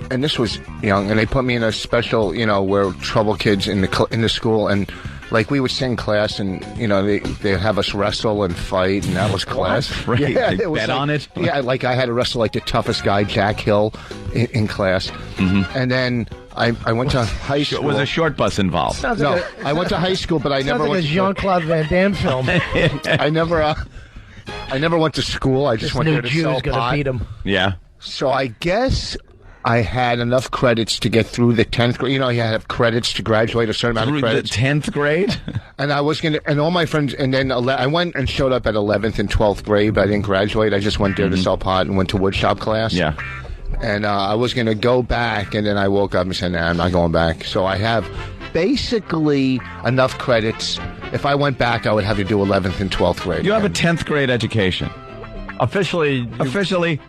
and this was young, and they put me in a special, where trouble kids in the school, and like we would sing class, and they'd have us wrestle and fight, and that was class. Right. Yeah, they it was bet on it. Yeah, like I had to wrestle like the toughest guy, Jack Hill, in class, and then I went to high school. Was a short bus involved? I went to high school, but I never like went a Jean-Claude Van Damme film. I never went to school. I just went there to sell pot. Beat him. Yeah. So I guess I had enough credits to get through the 10th grade. You have credits to graduate, a certain amount of credits. The 10th grade? And I was and all my friends, and then I went and showed up at 11th and 12th grade, but I didn't graduate. I just went there to sell pot and went to woodshop class. Yeah. And I was going to go back, and then I woke up and said, nah, I'm not going back. So I have basically enough credits. If I went back, I would have to do 11th and 12th grade. You have a 10th grade education. Officially,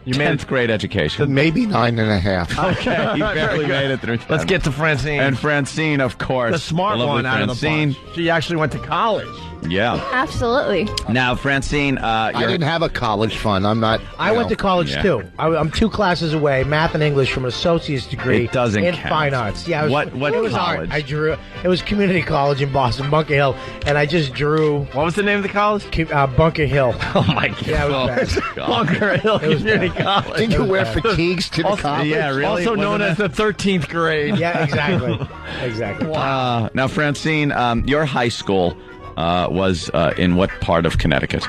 you 10th grade education. Maybe 9.5. Okay, you barely made it through 10. Let's get to Francine. And Francine, of course. The smart one out of the bunch. She actually went to college. Yeah. Absolutely. Now, Francine, I didn't have a college fund. I'm not. I went to college too. I'm 2 classes away, math and English, from an associate's degree. It doesn't in count. fine arts. Yeah. What it was college? Art. I drew. It was community college in Boston, Bunker Hill, and I just drew. What was the name of the college? Bunker Hill. Oh my God. Yeah, it was bad. Bunker Hill Community College. Did you wear fatigues to the college? Yeah, really. Also known as the 13th grade. Yeah, exactly. Exactly. Wow. Now, Francine, your high school was in what part of Connecticut?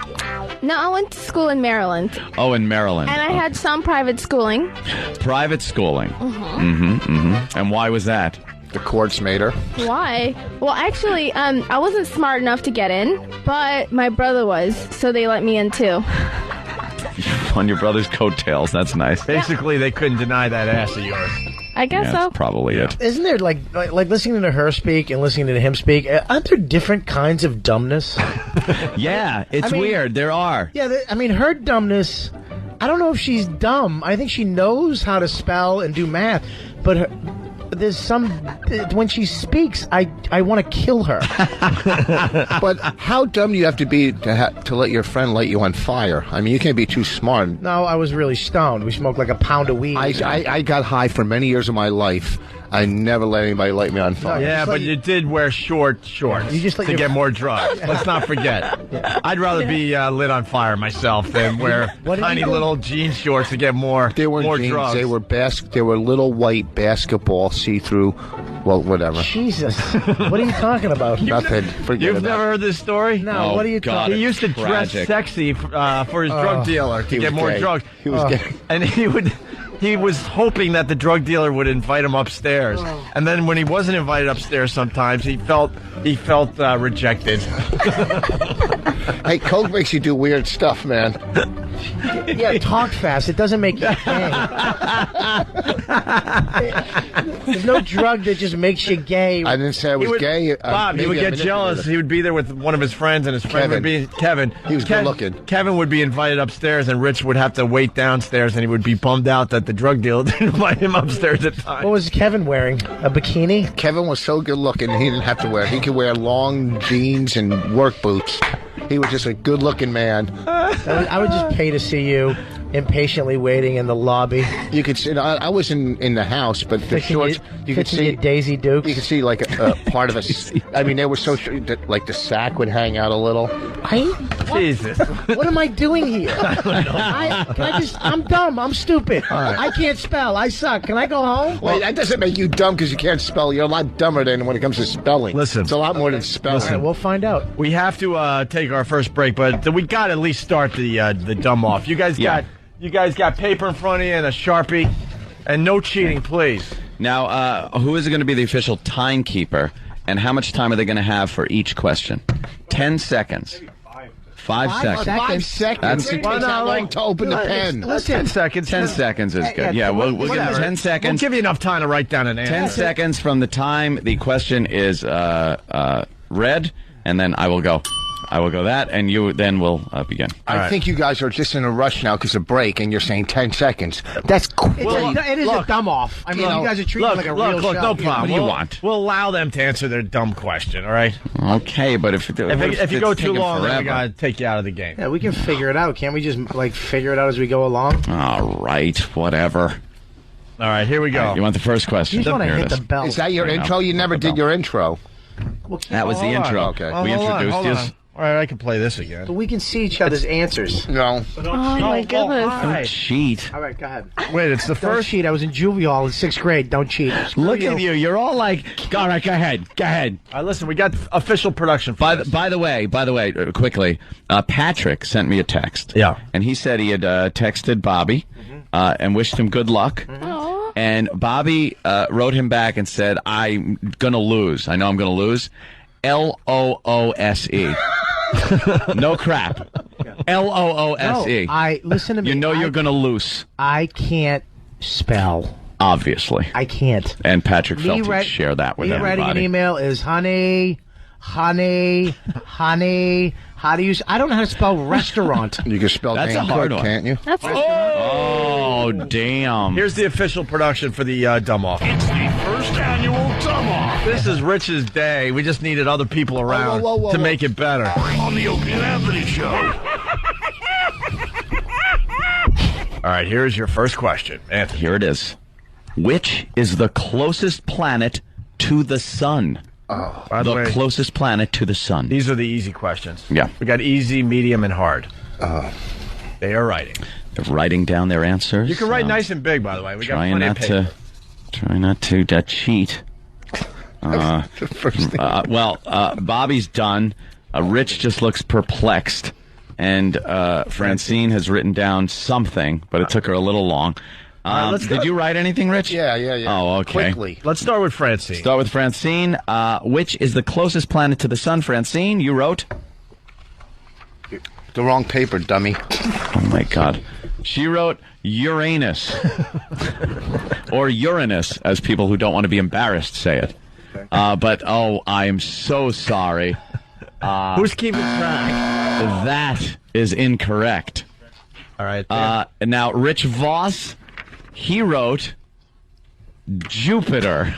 No, I went to school in Maryland. Oh, in Maryland. And I had some private schooling. Private schooling. And why was that? The courts made her. Why? Well, actually, I wasn't smart enough to get in, but my brother was, so they let me in too. On your brother's coattails. That's nice. Basically, they couldn't deny that ass of yours. I guess so. That's probably it. Isn't there like listening to her speak and listening to him speak? Aren't there different kinds of dumbness? Yeah, it's weird. There are. Yeah, her dumbness. I don't know if she's dumb. I think she knows how to spell and do math, but there's some when she speaks, I want to kill her. But how dumb do you have to be to let your friend light you on fire? I mean, you can't be too smart. No, I was really stoned. We smoked like a pound of weed. I got high for many years of my life. I never let anybody light me on fire. Yeah, but you did wear short shorts to get more drugs. Let's not forget. I'd rather be lit on fire myself than wear tiny little jean shorts to get more jeans, drugs. They were little white basketball see-through, well, whatever. Jesus. What are you talking about? Nothing. You've never heard this story? No, what are you talking about? He used to dress sexy for his drug dealer to get more drugs. He was gay. And he was hoping that the drug dealer would invite him upstairs, and then when he wasn't invited upstairs, sometimes he felt rejected. Hey, coke makes you do weird stuff, man. Yeah, talk fast. It doesn't make you gay. There's no drug that just makes you gay. I didn't say I was gay. Bob, he would get jealous. He would be there with one of his friends, and his friend would be Kevin. He was good looking. Kevin would be invited upstairs, and Rich would have to wait downstairs, and he would be bummed out that the drug dealer didn't invite him upstairs at times. What was Kevin wearing? A bikini? Kevin was so good looking, he didn't have to wear. He could wear long jeans and work boots. He was just a good looking man. I would just pay to see you impatiently waiting in the lobby. You could see. I was in the house, but the shorts. You could see Daisy Dukes. You could see like a part of a. I mean, they were so short that like the sack would hang out a little. Jesus. What am I doing here? I'm dumb. I'm stupid. Right. I can't spell. I suck. Can I go home? Well, that doesn't make you dumb because you can't spell. You're a lot dumber than when it comes to spelling. Listen, it's a lot more than spelling. All right, we'll find out. We have to take our first break, but we got to at least start the dumb off. You guys got paper in front of you and a Sharpie, and no cheating, please. Now, who is going to be the official timekeeper, and how much time are they going to have for each question? 10 seconds. 5 seconds. 5 seconds. It takes that long to open the pen. 10 seconds. 10 seconds is good. Yeah, we'll give you 10 seconds. We'll give you enough time to write down an answer. 10 seconds from the time the question is read, and then I will go. That, and you then will begin. I think you guys are just in a rush now because of break, and you're saying 10 seconds. That's crazy. It is a dumb off. I mean, you guys are treating it like a real show. No problem. What do you want? We'll allow them to answer their dumb question, all right? Okay, but if you go too long, then we got to take you out of the game. Yeah, we can figure it out. Can't we just, figure it out as we go along? All right, whatever. All right, here we go. Right, you want the first question? You just want to hit the bell. Is that your intro? You never did your intro. That was the intro. Okay. We introduced you. All right, I can play this again. But we can see each other's answers. No. Oh, my goodness. Don't cheat. All right, go ahead. Wait, it's the Don't first. cheat. I was in juvie hall in 6th grade. Don't cheat. Look at you. You're all like, all right, go ahead. All right, listen, we got official production. By the way, quickly, Patrick sent me a text. Yeah. And he said he had texted Bobby and wished him good luck. Aww. And Bobby wrote him back and said, I'm going to lose. I know I'm going to lose. Loose. No crap. Loose. No, listen to me. You know you're going to lose. I can't spell. Obviously. I can't. And Patrick felt he'd share that with everybody. Writing an email is honey. How do you? I don't know how to spell restaurant. You can spell that's a hard one, can't you? That's oh, damn. Here's the official production for the Dumb Off. It's the first annual Dumb Off. This is Rich's day. We just needed other people around to make it better. On the Opie and Anthony Show. All right, here's your first question, Anthony. Here it is. Which is the closest planet to the sun? Oh, by the way, closest planet to the sun. These are the easy questions. Yeah. We got easy, medium, and hard. They are writing. They're writing down their answers. You can write nice and big, by the way. We got trying plenty not of paper. Try not to cheat. Bobby's done. Rich just looks perplexed. And Francine has written down something, but it took her a little long. Did you write anything, Rich? Yeah. Oh, okay. Quickly. Let's start with Francine. Start with Francine. Which is the closest planet to the sun? Francine, you wrote? The wrong paper, dummy. Oh, my God. She wrote Uranus. Or Uranus, as people who don't want to be embarrassed say it. But I am so sorry. Who's keeping track? That is incorrect. All right. Now, Rich Voss, he wrote Jupiter.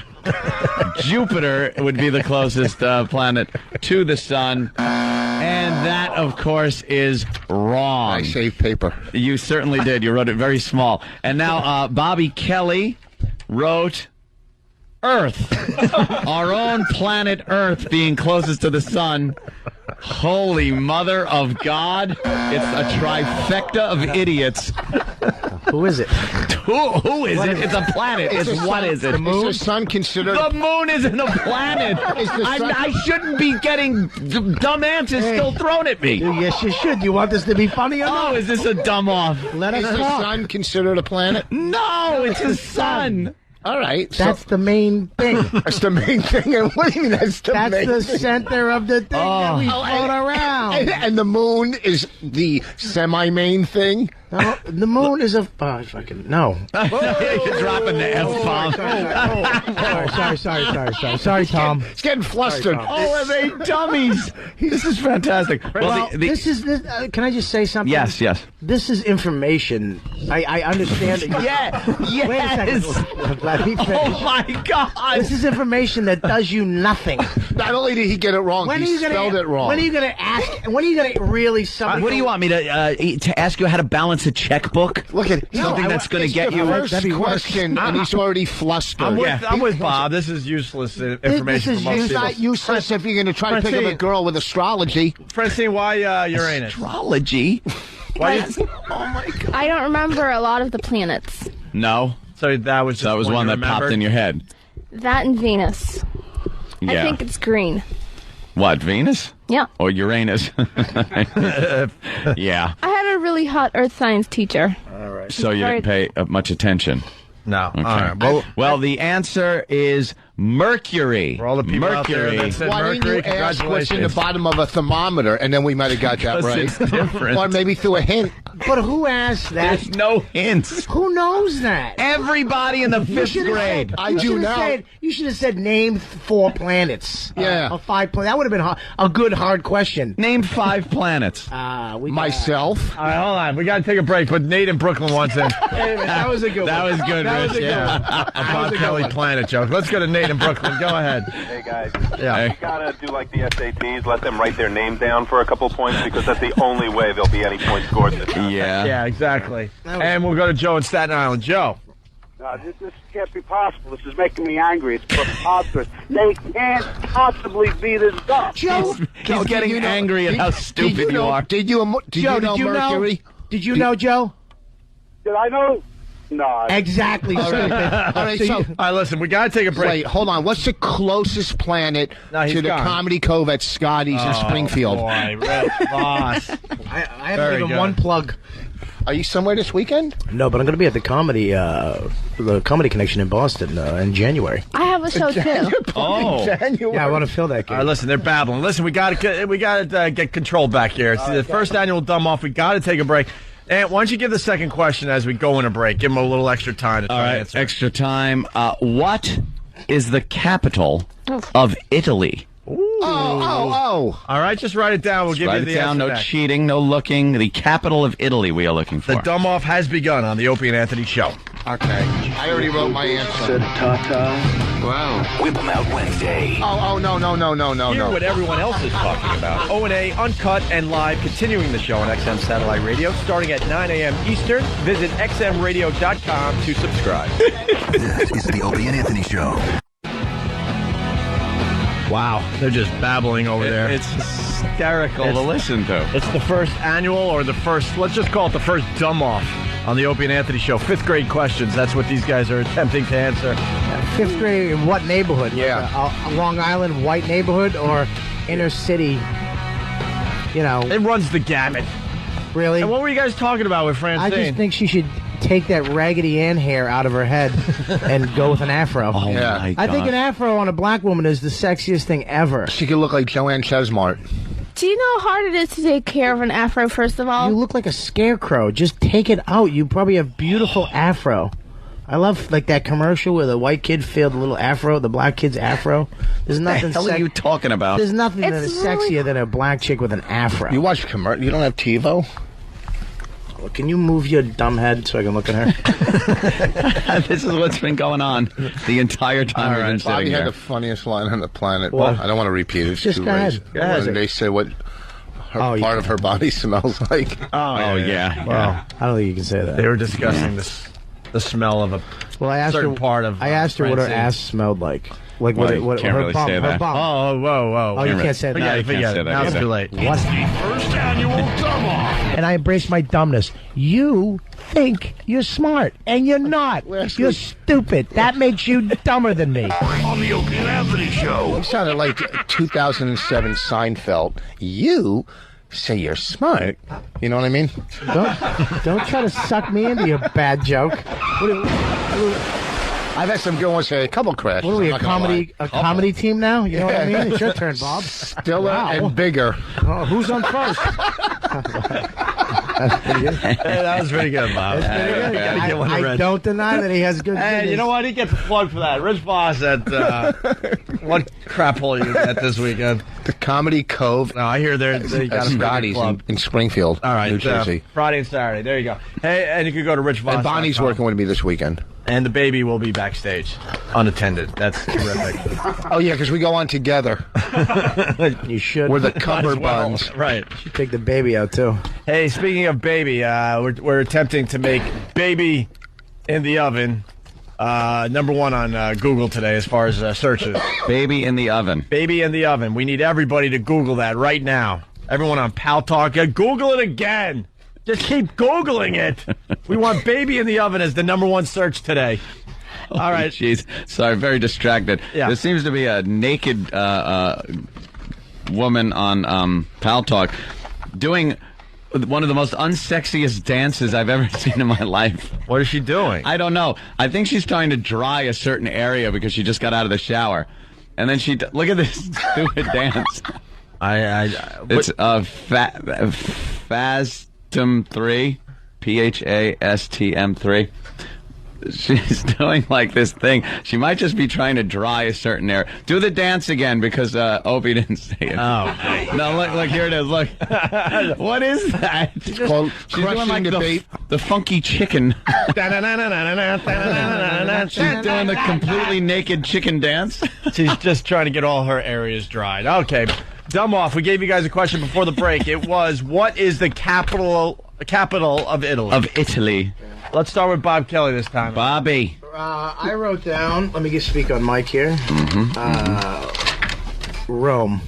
Jupiter would be the closest planet to the sun. And that, of course, is wrong. I saved paper. You certainly did. You wrote it very small. And now Bobby Kelly wrote Earth. Our own planet Earth being closest to the sun. Holy mother of God. It's a trifecta of idiots. Who is it? Who is it? It's a planet. What is it? The moon? Is the sun considered... The moon isn't a planet. I shouldn't be getting dumb answers still thrown at me. Yes, you should. You want this to be funny or not? Oh, is this a dumb off? Let us Is the talk. sun considered a planet? No, it's the sun. All right. That's the main thing. That's the main thing. And what do you mean that's the main thing? That's the center of the thing that we float around. And the moon is the semi-main thing? No, the moon is a... fucking... No. You're dropping the F-bomb. Sorry, Tom. It's getting flustered. Are they dummies? This is fantastic. Well, this is... can I just say something? Yes. This is information. I understand it. Yes. Wait a second. Let me finish. Oh, my God. This is information that does you nothing. Not only did he get it wrong, he spelled it wrong. When are you going to ask... When are you going to really... What do you want me to ask you how to balance a checkbook? Look at something that's going to get you. First question, and he's already flustered. I'm with Bob. This is useless information. This is not useless if you're going to try to pick up a girl with astrology. Francine, why Uranus? Astrology? Why? Oh my God! I don't remember a lot of the planets. No. So that was one that popped in your head. That and Venus. Yeah. I think it's green. What, Venus? Yeah. Or Uranus? Yeah. I had a really hot earth science teacher. All right. So you didn't pay much attention? No. Okay. All right. Well, the answer is Mercury. For all the people out there that said Why Mercury, didn't you ask what's in the bottom of a thermometer, and then we might have got that right? It's different. Or maybe through a hint. But who asked that? There's no hints. Who knows that? Everybody in the fifth grade. I do now. You should have said name 4 planets. Yeah. Or 5 planets. That would have been a good hard question. Name 5 planets. Myself. All right, hold on. We got to take a break, but Nate in Brooklyn wants in. That was a good one. That was good, Rich. Yeah. A Bob Kelly planet joke. Let's go to Nate in Brooklyn. Go ahead. Hey, guys. Yeah. You gotta do like the SATs, let them write their name down for a couple points, because that's the only way there'll be any points scored this time. Yeah, exactly. And we'll go to Joe in Staten Island. Joe. This can't be possible. This is making me angry. It's preposterous. They can't possibly be this dumb. Joe, He's getting angry at how stupid you are. Did you know Mercury? Did you know, Joe? Did I know? No. Exactly. All right, All right, listen, we got to take a break. Wait, hold on. What's the closest planet to the gone. Comedy Cove at Scotty's in Springfield? Boy, Red Boss. I have even one plug. Are you somewhere this weekend? No, but I'm going to be at the Comedy Connection in Boston in January. I have a show too. January. Yeah, I want to fill that All game. right, listen, they're babbling. Listen, we got to get control back here. It's the first annual dumb off. We got to take a break. And why don't you give the second question as we go in a break? Give them a little extra time to try to answer. Extra time. What is the capital of Italy? Oh. All right, just write it down. We'll give you Write the it down. answer No back. cheating. No looking. The capital of Italy we are looking for. The dumb off has begun on the Opie and Anthony Show. Okay. I already wrote my answer. Wow. Whip 'em out Wednesday. Oh, no. Hear what everyone else is talking about. O&A, uncut and live, continuing the show on XM Satellite Radio, starting at 9 a.m. Eastern. Visit xmradio.com to subscribe. This is the Opie and Anthony Show. Wow, they're just babbling over there. It's hysterical to listen to. It's the first annual, or the first, let's just call it the first dumb off on the Opie and Anthony Show. 5th grade questions. That's what these guys are attempting to answer. 5th grade in what neighborhood? Yeah. A Long Island white neighborhood or inner city? You know. It runs the gamut. Really? And what were you guys talking about with Francine? I just think she should take that Raggedy Ann hair out of her head and go with an afro. Oh, Yeah. my I think God. an afro on a black woman is the sexiest thing ever. She could look like Joanne Chesmart. Do you know how hard it is to take care of an afro, first of all? You look like a scarecrow. Just take it out. You probably have beautiful afro. I love like that commercial where the white kid filled the little afro, the black kid's afro. There's nothing. What the hell are you talking about? There's nothing that is It's really sexier than a black chick with an afro. You watch commercial. You don't have TiVo? Can you move your dumb head so I can look at her? This is what's been going on the entire time we've been sitting Bobby here. had the funniest line on the planet. What? I don't want to repeat it. It's Just too go ahead. racist. Go ahead. When they say what part of her body smells like. Oh, yeah. Well, I don't think you can say that. They were discussing the smell of a I asked certain her, part of. I asked her what her Francine. ass smelled like. Like Well, what? you What? can't Her really bum. say Her that. bum. Oh, whoa. Oh, you can't say that. No, you can't say that Now it's either. too late. What? First annual Dumb Off. And I embrace my dumbness. You think you're smart, and you're not. You're stupid. That makes you dumber than me. On the Opie and Anthony Show. You sounded like 2007 Seinfeld. You say you're smart. You know what I mean? Don't try to suck me into your bad joke. I've had some good ones say a couple crashes. What are we, I'm a not gonna comedy team now? You know what I mean? It's your turn, Bob. Stiller Wow. and bigger. Oh, who's on first? Hey, that was pretty good, Bob. Pretty good. Gotta get one to I Rich. don't deny that he has good. Hey, goodness. you know what? He gets a plug for that. Rich Voss at what crap hole you at this weekend? The Comedy Cove. No, I hear they got a pretty good Scotty's club. in Springfield, All right, New Jersey. Friday and Saturday. There you go. Hey, and you can go to Rich Voss. And Bonnie's working with me this weekend. And the baby will be backstage, unattended. That's terrific. Oh, yeah, because we go on together. You should. We're the Might as cummerbunds. well. Right. You should take the baby out too. Hey, speaking of baby, we're attempting to make baby in the oven number one on Google today as far as searches. Baby in the oven. Baby in the oven. We need everybody to Google that right now. Everyone on Pal Talk, Google it again. Just keep Googling it. We want baby in the oven as the number one search today. All right. Jeez. Sorry, very distracted. Yeah. There seems to be a naked woman on Pal Talk doing one of the most unsexiest dances I've ever seen in my life. What is she doing? I don't know. I think she's trying to dry a certain area because she just got out of the shower. And then look at this stupid dance. It's Phastm 3, Phastm 3. She's doing like this thing. She might just be trying to dry a certain area. Do the dance again because Opie didn't say it. Oh, no! Look, here it is. Look, what is that? It's called She's doing like the funky chicken. She's doing the completely naked chicken dance. She's just trying to get all her areas dried. Okay, dumb off. We gave you guys a question before the break. It was, what is the capital of Italy? Of Italy. Let's start with Bob Kelly this time. Bobby. I wrote down. Let me just speak on mic here. Rome.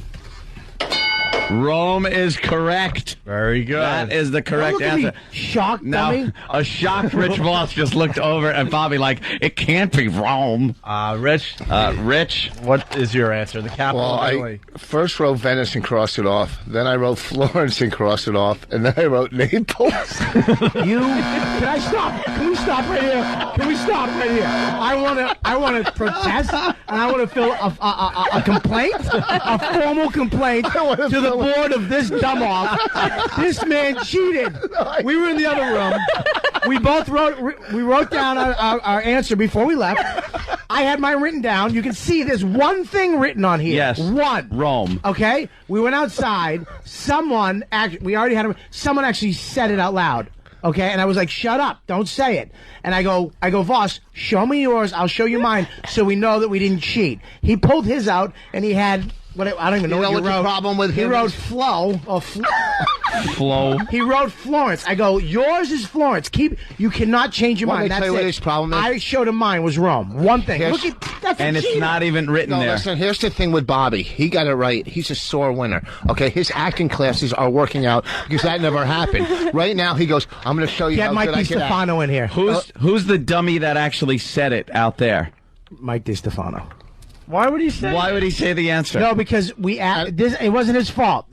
Rome is correct. Very good. That is the correct answer. Shocked, Now, dummy. a shocked Rich Voss just looked over at Bobby like, it can't be Rome. Rich? Rich? What is your answer? The capital Well, of I Italy. first wrote Venice and crossed it off. Then I wrote Florence and crossed it off. And then I wrote Naples. Can I stop? Can we stop right here? Can we stop right here? I want to protest, and I want to fill a complaint, a formal complaint to the board of this dumb off. This man cheated. We were in the other room. We both wrote down our answer before we left. I had mine written down. You can see there's one thing written on here. Yes. One. Rome. Okay? We went outside. Someone actually said it out loud. Okay? And I was like, shut up. Don't say it. And I go, Voss, show me yours. I'll show you mine so we know that we didn't cheat. He pulled his out, and he had... I don't even know what the problem with him He wrote is? Flo. Flo. He wrote Florence. I go, yours is Florence. You cannot change your Want mind. me to That's tell you what it. his problem is? I showed him mine was Rome. One thing. Yes. Look at that's And a it's cheater. not even written No, there. listen, here's the thing with Bobby. He got it right. He's a sore winner. Okay, his acting classes are working out because that never happened. Right now, he goes, I'm going to show you Get how Mike good I can act. DiStefano in here. Who's the dummy that actually said it out there? Mike DiStefano. Why would he say Why would he say the answer? No, because it wasn't his fault.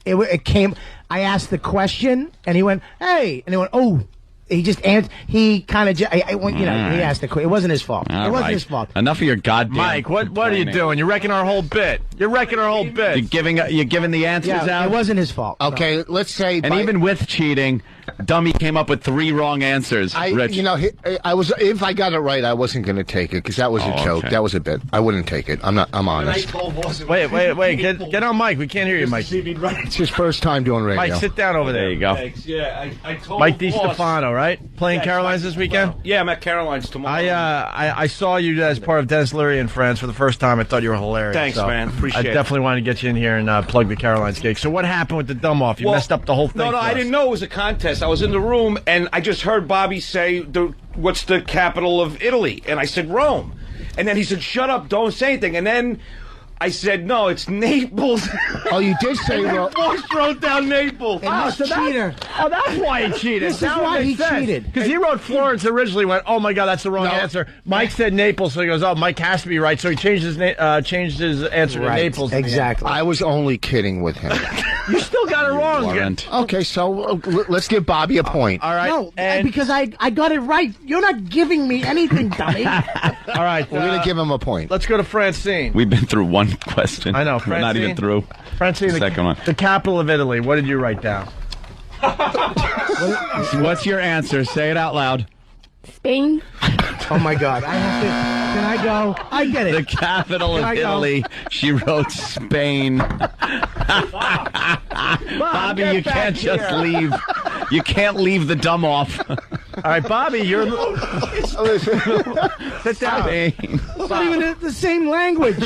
It came. I asked the question, and he went, "Hey," and he went, "Oh." He just he kind of he asked the question. It wasn't his fault. All it wasn't right. his fault. Enough of your goddamn. Mike, what are you doing? You're wrecking our whole bit. You're You're giving the answers out. It wasn't his fault. Okay, let's say... And even with cheating, dummy came up with 3 wrong answers. Rich. If I got it right, I wasn't going to take it because that was a joke. Okay. That was a bit. I wouldn't take it. I'm honest. Wait. Get on mic. We can't hear you, Mike. It's his first time doing radio. Mike, sit down over there. There you go. Thanks. Yeah, I told Mike the boss. DiStefano, right? Playing Caroline's this weekend? Yeah, I'm at Caroline's tomorrow. I saw you as part of Dennis Leary and Friends for the first time. I thought you were hilarious. Thanks, man. Appreciate it. I definitely wanted to get you in here and plug the Caroline's gig. So what happened with the dumb off? You messed up the whole thing. No, I didn't know it was a contest. I was in the room, and I just heard Bobby say, what's the capital of Italy? And I said, Rome. And then he said, shut up, don't say anything. And then I said, no, it's Naples. Oh, you did say Rome. Boss wrote down Naples. Cheater. That's why he cheated. This is why he cheated. Because he wrote Florence originally, went, oh my God, that's the wrong answer. Mike said Naples, so he goes, oh, Mike has to be right. So he changed his answer to Naples. Exactly. I was only kidding with him. You still got it wrong. Okay, so let's give Bobby a point. All right. No, because I got it right. You're not giving me anything, dummy. All right. We're going to give him a point. Let's go to Francine. We've been through one question. I know. We're not even through. Francine, the second one. The capital of Italy. What did you write down? What's your answer? Say it out loud. Spain. Oh my God! Can I go? I get it. The capital of Italy. She wrote Spain. Bobby, you can't just leave. You can't leave the dumb off. All right, Bobby, you're. Sit down. It's not even the same language.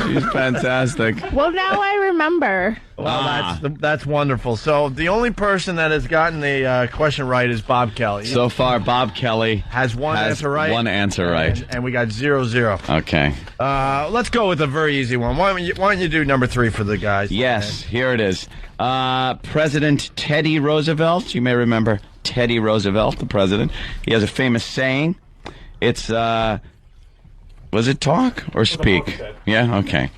She's fantastic. Well, now I remember. Well, that's wonderful. So the only person that has gotten the question right is Bob Kelly. So far, Bob Kelly has one answer right. And we got 0-0. Okay. Let's go with a very easy one. Why don't you do number 3 for the guys? Yes, here it is. President Teddy Roosevelt. You may remember Teddy Roosevelt, the president. He has a famous saying. It's, was it talk or speak? Yeah, okay.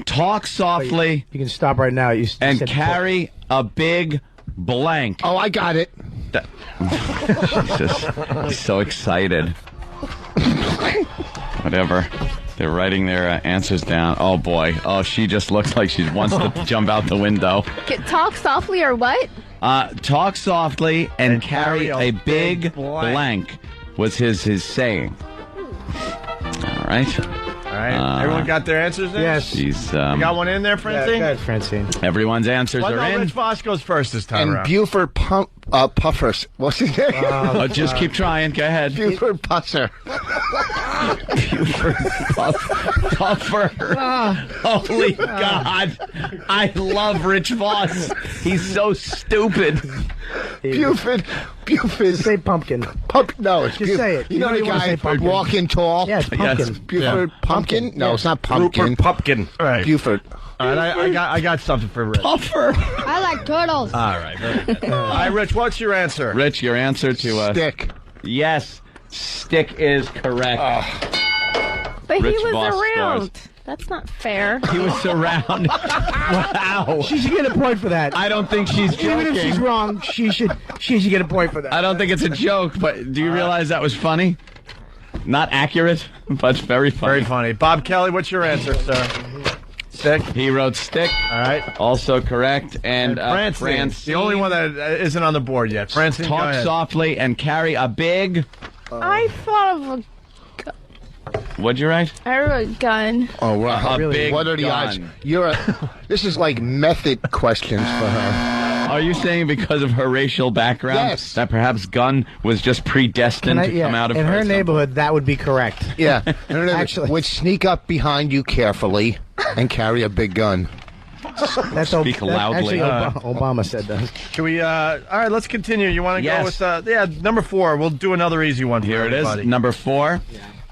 Talk softly. You can stop right now. And carry a big blank. Oh, I got it. Jesus. He's so excited. Whatever. They're writing their answers down. Oh, boy. Oh, she just looks like she wants to jump out the window. Talk softly or what? Talk softly and carry a big blank was his saying. All right. All right. Everyone got their answers in? Yes. She's, you got one in there, Francine? Yeah, Francine. Everyone's answers are in. Rich Voss goes first this time around. And Buford Puffers. What's his name? Just keep trying. Go ahead. Buford Pusser. Buford Puffer. Holy God. I love Rich Voss. He's so stupid. Buford. Say pumpkin. No, it's Just say it. You know the guy walking tall? Yes, pumpkin. Yes. Buford Pumpkin? No, it's not pumpkin. Rupert Pupkin. All right. Buford. All right, I got something for Rich. Puffer. I like turtles. All right. All right, Rich, what's your answer? Rich, your answer to Stick. Yes, stick is correct. But Rich he was Voss around. scores. That's not fair. He was around. Wow. She should get a point for that. I don't think she's joking. Even if she's wrong, she should get a point for that. I don't think it's a joke, but do you realize that was funny? Not accurate, but very funny. Very funny. Bob Kelly, what's your answer, sir? Stick. He wrote stick. All right. Also correct. And Francine, the only one that isn't on the board yet. Francine, talk softly and carry a big. I thought of a. What'd you write? I wrote gun. Oh, wow. A big What are the gun. odds? This is like method questions for her. Are you saying because of her racial background that perhaps gun was just predestined to come out of in her? her neighborhood, that would be correct. Yeah. Actually, would sneak up behind you carefully and carry a big gun. That's Speak loudly. Actually, Obama said that. Can we? All right, let's continue. You want to go with? Number 4. We'll do another easy one. Here it is. Number 4.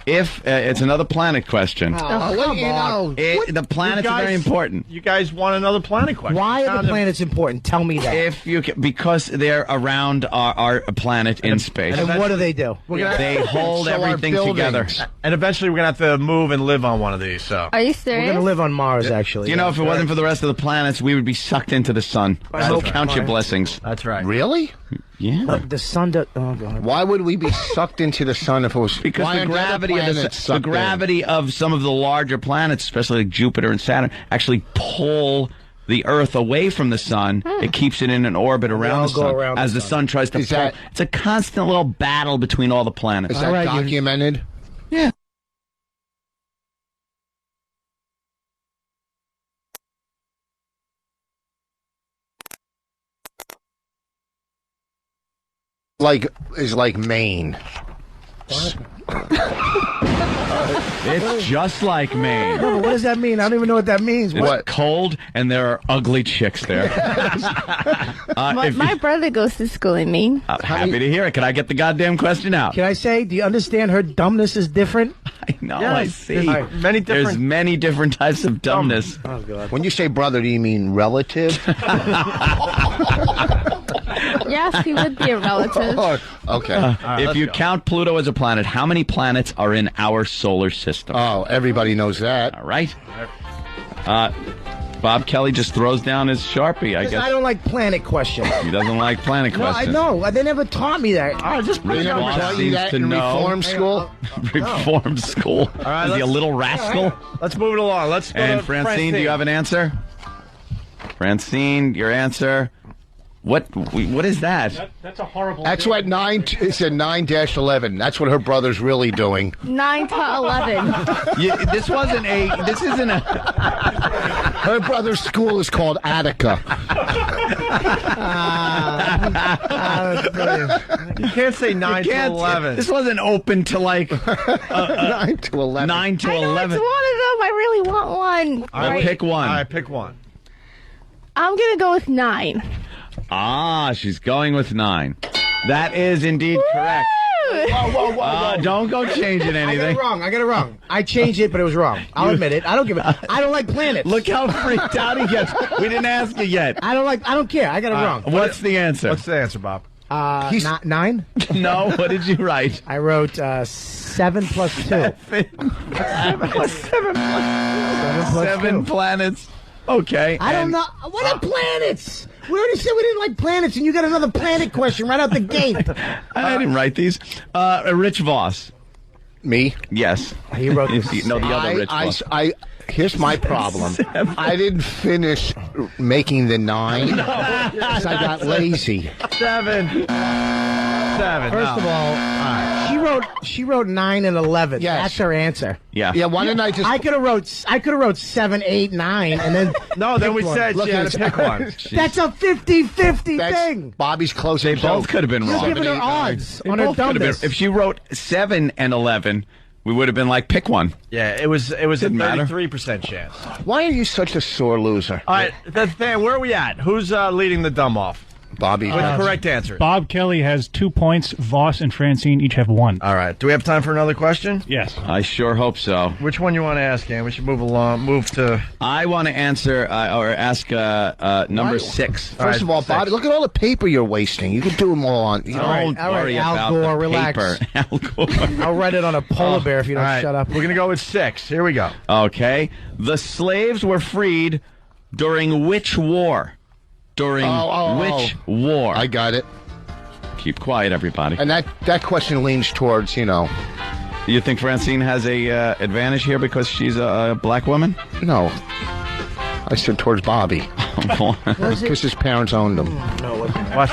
If it's another planet question. The planets are very important. You guys want another planet question? Why are the planets important? Tell me that. If you because they're around our planet in space. And what do they do? They hold everything together. And eventually we're going to have to move and live on one of these. So are you serious? We're going to live on Mars, actually. You know, if it wasn't for the rest of the planets, we would be sucked into the sun. So count your blessings. That's right. Really? Yeah. The sun does. Oh, God. Why would we be sucked into the sun if it was? Because the gravity of some of the larger planets, especially like Jupiter and Saturn, actually pull the Earth away from the sun. It keeps it in an orbit around the sun as the sun tries to pull. It's a constant little battle between all the planets. Is that documented? Yeah. Is like Maine. What? It's just like Maine. No, but what does that mean? I don't even know what that means. It's cold, and there are ugly chicks there. My brother goes to school in Maine. Happy to hear it. Can I get the goddamn question out? Can I say, do you understand her dumbness is different? I know, Yes. I see. There's There's many different types of dumbness. Oh, God. When you say brother, do you mean relative? Yes, he would be a relative. Okay. If you count Pluto as a planet, how many planets are in our solar system? Oh, everybody knows that. All right. Bob Kelly just throws down his Sharpie, I guess. I don't like planet questions. He doesn't like planet No, I questions. know. They never taught me that. They never taught you that in reform school? Reform school. All right, Is he a little rascal? Let's move it along. Let's go And to Francine, do you have an answer? Francine, your answer. What is that? That's a horrible. That's what it said 9-11. That's what her brother's really doing. 9 to 11. This isn't a... Her brother's school is called Attica. You can't say 9 to 11. This wasn't open to 9 to 11. 9 to I know 11. it's one of them. I really want one. All right, pick one. All right, pick one. I'm going to go with 9. She's going with 9. That is indeed correct. Whoa. Don't go changing anything. I got it wrong. I changed it, but it was wrong. I'll admit it. I don't give a... I don't like planets. Look how freaked out he gets. We didn't ask you yet. I don't care. I got it wrong. What's the answer? What's the answer, Bob? 9? No, what did you write? I wrote 7 plus 2. 7 planets. Okay. I don't know. What are planets? We already said we didn't like planets, and you got another planet question right out the gate. I didn't write these. Rich Voss. Me? Yes. He wrote this. No, the other Rich Voss. Here's my problem. I didn't finish making the 9 because I got lazy. 7. First of all, she wrote 9 and 11. Yes. That's her answer. Yeah. Yeah. Why didn't I just? I could have wrote 7, 8, 9, and then No, then we picked one. said she had to pick one. That's a 50-50 thing. Bobby's close. They both could have been You're wrong. giving her odds They on her both could have been. dumbness. If she wrote 7 and 11, we would have been like, pick one. Yeah, it was a Didn't matter. 33% chance. Why are you such a sore loser? All right, where are we at? Who's leading the dumb off? Bobby. With the correct answer. Bob Kelly has 2 points. Voss and Francine each have 1. All right. Do we have time for another question? Yes. I sure hope so. Which one you want to ask, Ann? We should move along. Move to... I want to answer or ask number 6. First of all, Bobby, look at all the paper you're wasting. You could do them all on. You know, Don't worry Al about Gore, the relax. paper. Al Gore. I'll write it on a polar bear if you don't All right, shut up. We're going to go with 6. Here we go. Okay. The slaves were freed during which war? During which war? I got it. Keep quiet, everybody. And that question leans towards, You think Francine has a advantage here because she's a black woman? No. I said towards Bobby. Because his parents owned him. No, What?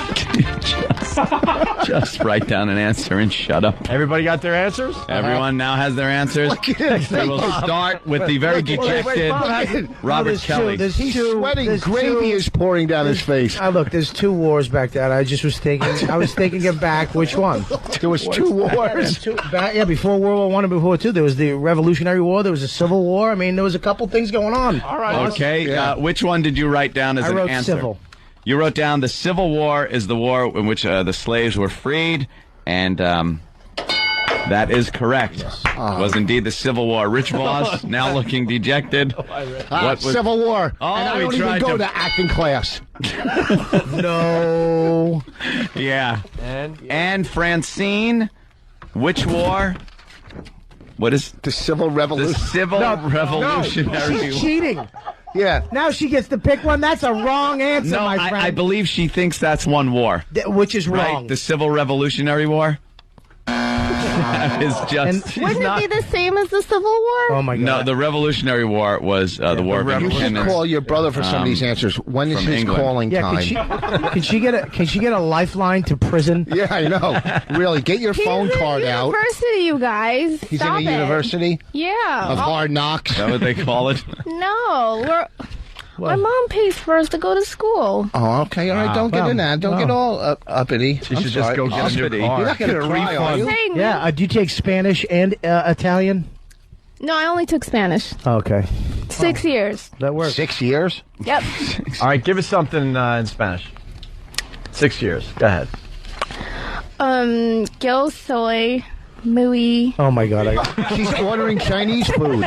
Just write down an answer and shut up. Everybody got their answers? Everyone now has their answers. We will start with the very dejected Robert Kelly. He's sweating. Gravy is pouring down his face. Look, there's 2 wars back then. I was thinking of back. Which one? There was 2 wars. Before World War I and before II. There was the Revolutionary War. There was the Civil War. I mean, there was a couple things going on. All right. Okay. Which one did you write down as I wrote an answer? Civil. You wrote down the Civil War is the war in which the slaves were freed, and that is correct. Yes. Was indeed the Civil War. Rich Voss, now looking dejected. Civil War. Oh, and I don't even go to acting class. No. Yeah. And Francine, which war? What is the Civil Revolution? The Civil Revolutionary War. She's cheating. Yeah. Now she gets to pick one. That's a wrong answer, No, my friend. I believe she thinks that's one war. Which is wrong. Right? The Civil Revolutionary War? That is just. Wouldn't it be the same as the Civil War? Oh my God! No, the Revolutionary War was the War of You Independence. should call your brother for some of these answers. When is from his England. calling time? Can she get a lifeline to prison? Yeah, I know. Really, get your phone card out. University, you guys. He's Stop in a it. university Yeah. of hard knocks. Is that what they call it? No, my mom pays for us to go to school. Oh, okay. All right. Don't get in that. Don't get all uppity. She should just go get a new car. You're not going to cry, are you? Yeah. Do you take Spanish and Italian? No, I only took Spanish. Okay. 6 years. That works. 6 years? Yep. All right, give us something in Spanish. 6 years. Go ahead. Yo soy muy... Oh my God! She's ordering Chinese food.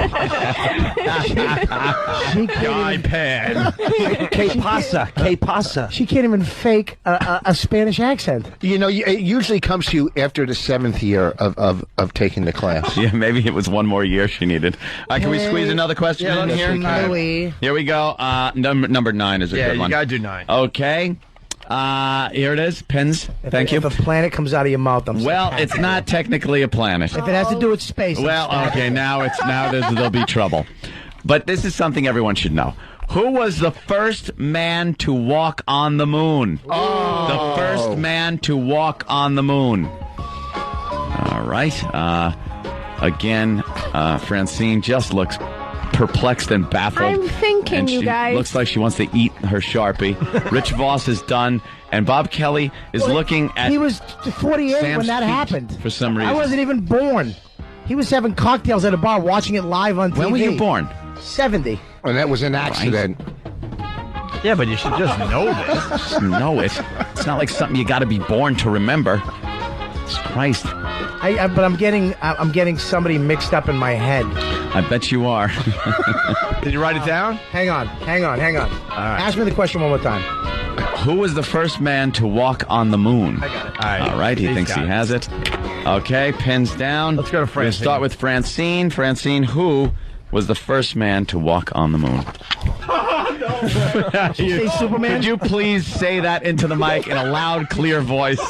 iPad. Que pasa? Que pasa? She can't even fake a Spanish accent. You know, it usually comes to you after the 7th year of taking the class. Yeah, maybe it was one more year she needed. Can we squeeze another question in let's here? see. Here we go. Number 9 is a good one. you gotta do 9. Okay. Here it is. Pins. Thank you. If a planet comes out of your mouth, I'm Well, it's not technically a planet. If it has to do with space. Well, okay, now there'll be trouble. But this is something everyone should know. Who was the first man to walk on the moon? The first man to walk on the moon. All right. Again, Francine just looks perplexed and baffled. I'm thinking, and you she guys. looks like she wants to eat her Sharpie. Rich Voss is done, and Bob Kelly is looking at. He was 48 Sam's when that feet happened. for some reason. I wasn't even born. He was having cocktails at a bar, watching it live on TV. When were you born? 70. And that was an accident. Yeah, but you should just know this. Just know it. It's not like something you got to be born to remember. Jesus Christ. But I'm getting somebody mixed up in my head. I bet you are. Did you write it down? Hang on. All right. Ask me the question one more time. Who was the first man to walk on the moon? I got it. All right, he thinks he has it. Okay, pins down. Let's go to Francine. We'll start with Francine. Francine, who was the first man to walk on the moon? Did she say Superman? Could you please say that into the mic in a loud, clear voice?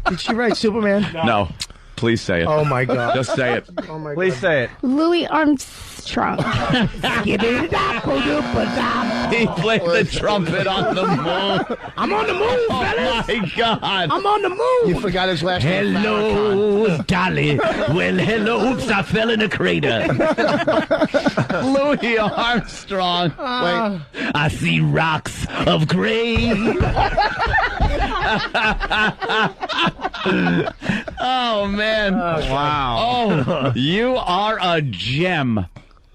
Did she write Superman? No. Please say it. Oh, my God. Just say it. Oh my Please say it. Louis Armstrong. He played the trumpet on the moon. I'm on the moon, Oh, fellas. my God. I'm on the moon. You forgot his last name. Hello, Dolly. Well, hello. Oops, I fell in a crater. Louis Armstrong. Wait. I see rocks of gray. Oh, man. Wow. Oh, you are a gem.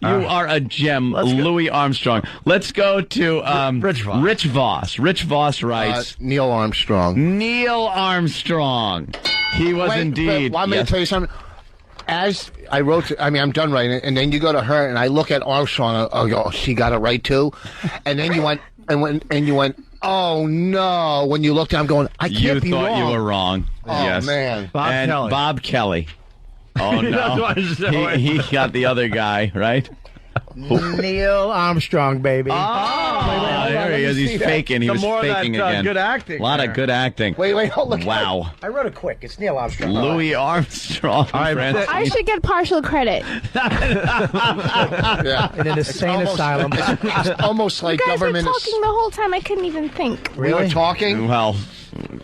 You are a gem, Louis Armstrong. Let's go to Rich Voss. Rich Voss. Rich Voss writes Neil Armstrong. Neil Armstrong. He was indeed. Want me to tell you something? As I wrote, I'm done writing it, and then you go to her, and I look at Armstrong. Oh, she got it right too. And then you went, and you went. Oh no! When you looked, I'm going. I can't be wrong. You thought you were wrong. Oh yes. man, Bob Kelly. Oh no! he got the other guy right. Neil Armstrong, baby. Oh, there he is. He's faking. He was faking again. Good acting. A lot of good acting. Wait, hold on. Wow. I wrote it quick. It's Neil Armstrong. Louis Armstrong. I should get partial credit. Yeah. In an insane asylum. It's almost like You guys were government. talking the whole time. I couldn't even think. We were talking. Well,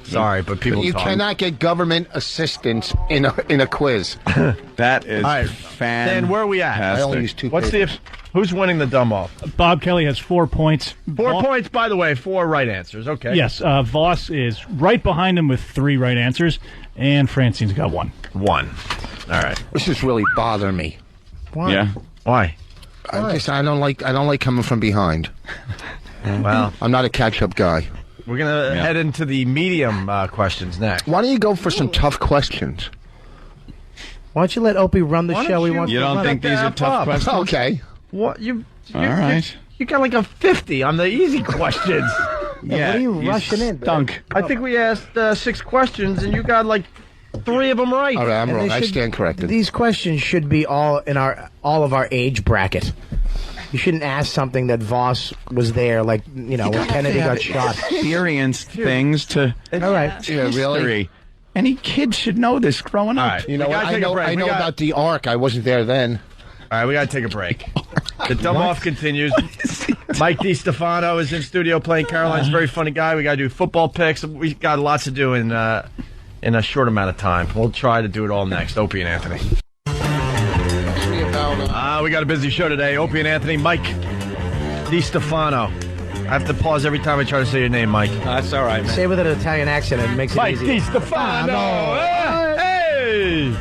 sorry, but people You talk. cannot get government assistance in a quiz. That is All right. fantastic. Dan, where are we at? I only use two. What's who's winning the dumb off? Bob Kelly has 4 points. 4 points, by the way. 4 right answers. Okay. Yes, Voss is right behind him with 3 right answers, and Francine's got 1. 1. All right. This is really bothering me. Why? Yeah. Why? I don't like coming from behind. Well, I'm not a catch-up guy. we're gonna head into the medium questions next. Why don't you go for some tough questions? Why don't you let Opie run the show he wants You to don't run? think these are tough questions? Okay. What you? All right. You got like a 50 on the easy questions. Yeah, what are you rushing in? Stunk. I think we asked 6 questions and you got like 3 of them right. All right, I'm And wrong. they I should- stand corrected. These questions should be all of our age bracket. You shouldn't ask something that Voss was there, like, when Kennedy got shot. Experienced things to. All right. Yeah, really? Any kid should know this growing up. right. You know, We gotta I take a know, break. I We know got- about the Ark. I wasn't there then. All right, we got to take a break. The dumb off continues. Mike DiStefano is in studio playing Caroline's very funny guy. We got to do football picks. We got lots to do in a short amount of time. We'll try to do it all next. Opie and Anthony. We got a busy show today. Opie and Anthony. Mike DiStefano. I have to pause every time I try to say your name, Mike. That's all right, man. Say it with an Italian accent. It makes it Mike easy. DiStefano. Hey!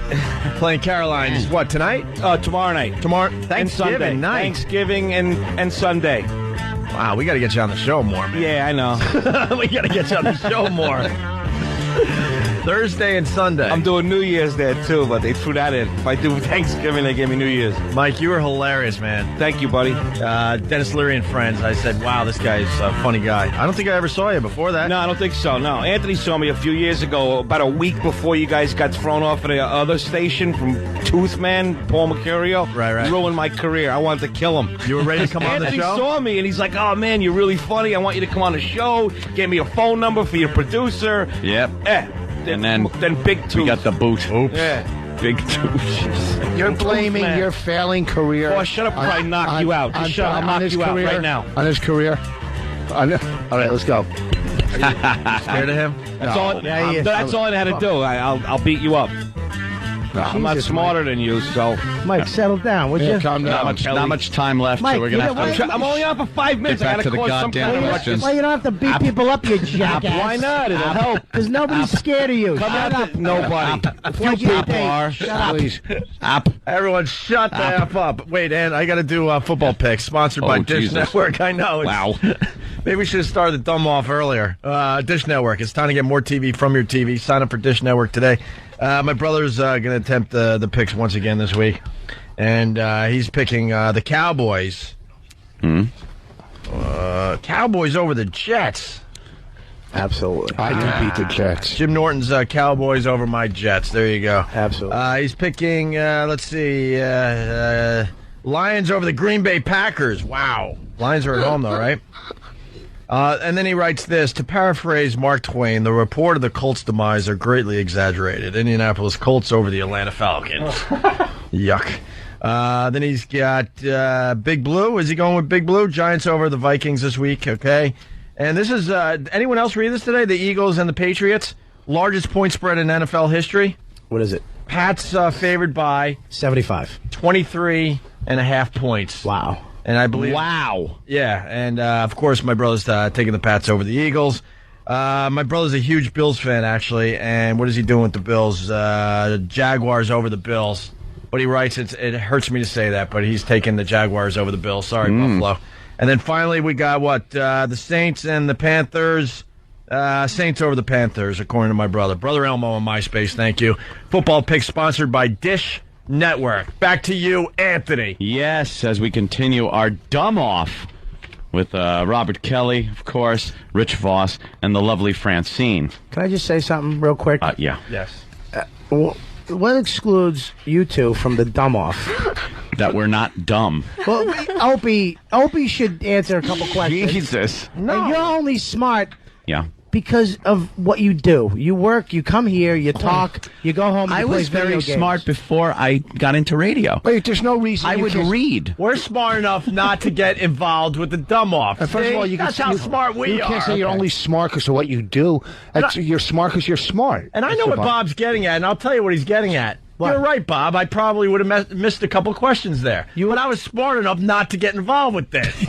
Playing Caroline's what, tonight? Tomorrow night. Tomorrow? And Thanksgiving Sunday. night. Thanksgiving and Sunday. Wow, we got to get you on the show more, man. Yeah, I know. We got to get you on the show more. Thursday and Sunday. I'm doing New Year's there, too, but they threw that in. If I do Thanksgiving, they give me New Year's. Mike, you were hilarious, man. Thank you, buddy. Dennis Leary and friends. I said, wow, this guy's a funny guy. I don't think I ever saw you before that. No, I don't think so, no. Anthony saw me a few years ago, about a week before you guys got thrown off at the other station from Toothman, Paul Mercurio. Right. Ruined my career. I wanted to kill him. You were ready to come on the Anthony show? saw me, and he's like, oh, man, you're really funny. I want you to come on the show. Gave me a phone number for your producer. Yep. And then Big Tooth. we got the boot. Oops. Yeah. Big Tooth. You're blaming man. your failing career. Oh, shut up before I knock you out. Just shut up. I'll knock his you out career, right now. On his career. All right, let's go. Scared of him? That's all. Yeah, he is. That's all I had to do. I'll beat you up. I'm not Jesus, smarter than you, so. Mike, settle down, would you? Calm down. Not much time left, Mike, so we're going to you have know to I'm only on for 5 minutes. get I back got to the cause some goddamn kind of questions. Well, you don't have to beat people up, you jackass. Why not? It'll help. Because nobody's scared of you. Come Shut on, up. nobody. A few people are. Shut up. Please. Everyone, shut the F up. Wait, and I got to do football picks sponsored by Dish Jesus. Network. I know. Wow. Maybe we should have started the dumb off earlier. Dish Network. It's time to get more TV from your TV. Sign up for Dish Network today. My brother's going to attempt the picks once again this week. And he's picking the Cowboys. Cowboys over the Jets. Absolutely. I can beat the Jets. Jim Norton's Cowboys over my Jets. There you go. Absolutely. He's picking, let's see, Lions over the Green Bay Packers. Wow. Lions are at home, though, right? And then he writes this, to paraphrase Mark Twain, the report of the Colts' demise are greatly exaggerated. Indianapolis Colts over the Atlanta Falcons. Yuck. Then he's got Big Blue. Is he going with Big Blue? Giants over the Vikings this week, okay. And this is, anyone else read this today? The Eagles and the Patriots, largest point spread in NFL history. What is it? Pats favored by 75. 23.5 points. Wow. And I believe... Wow. Yeah, and of course my brother's taking the Pats over the Eagles. My brother's a huge Bills fan, actually, and what is he doing with the Bills? Jaguars over the Bills. But he writes, it hurts me to say that, but he's taking the Jaguars over the Bills. Sorry, Buffalo. And then finally we got, the Saints and the Panthers. Saints over the Panthers, according to my brother. Brother Elmo on MySpace, thank you. Football picks sponsored by Dish Network. Back to you, Anthony. Yes, as we continue our dumb off with Robert Kelly, of course, Rich Voss, and the lovely Francine. Can I just say something real quick? Yeah. Yes. What excludes you two from the dumb off? That we're not dumb. Well, Opie should answer a couple questions. Jesus. No. And you're only smart Yeah. because of what you do. You work, you come here, you talk, you go home, and I you play was very video games. smart before I got into radio. Wait, there's no reason I you would can't- read. We're smart enough not to get involved with the dumb off. First of all, that's how smart we are. You can't say you're only smart because of what you do. You're smart because you're smart. And I know what Bob's getting at, and I'll tell you what he's getting at. You're right, Bob. I probably would have missed a couple questions there. But I was smart enough not to get involved with this.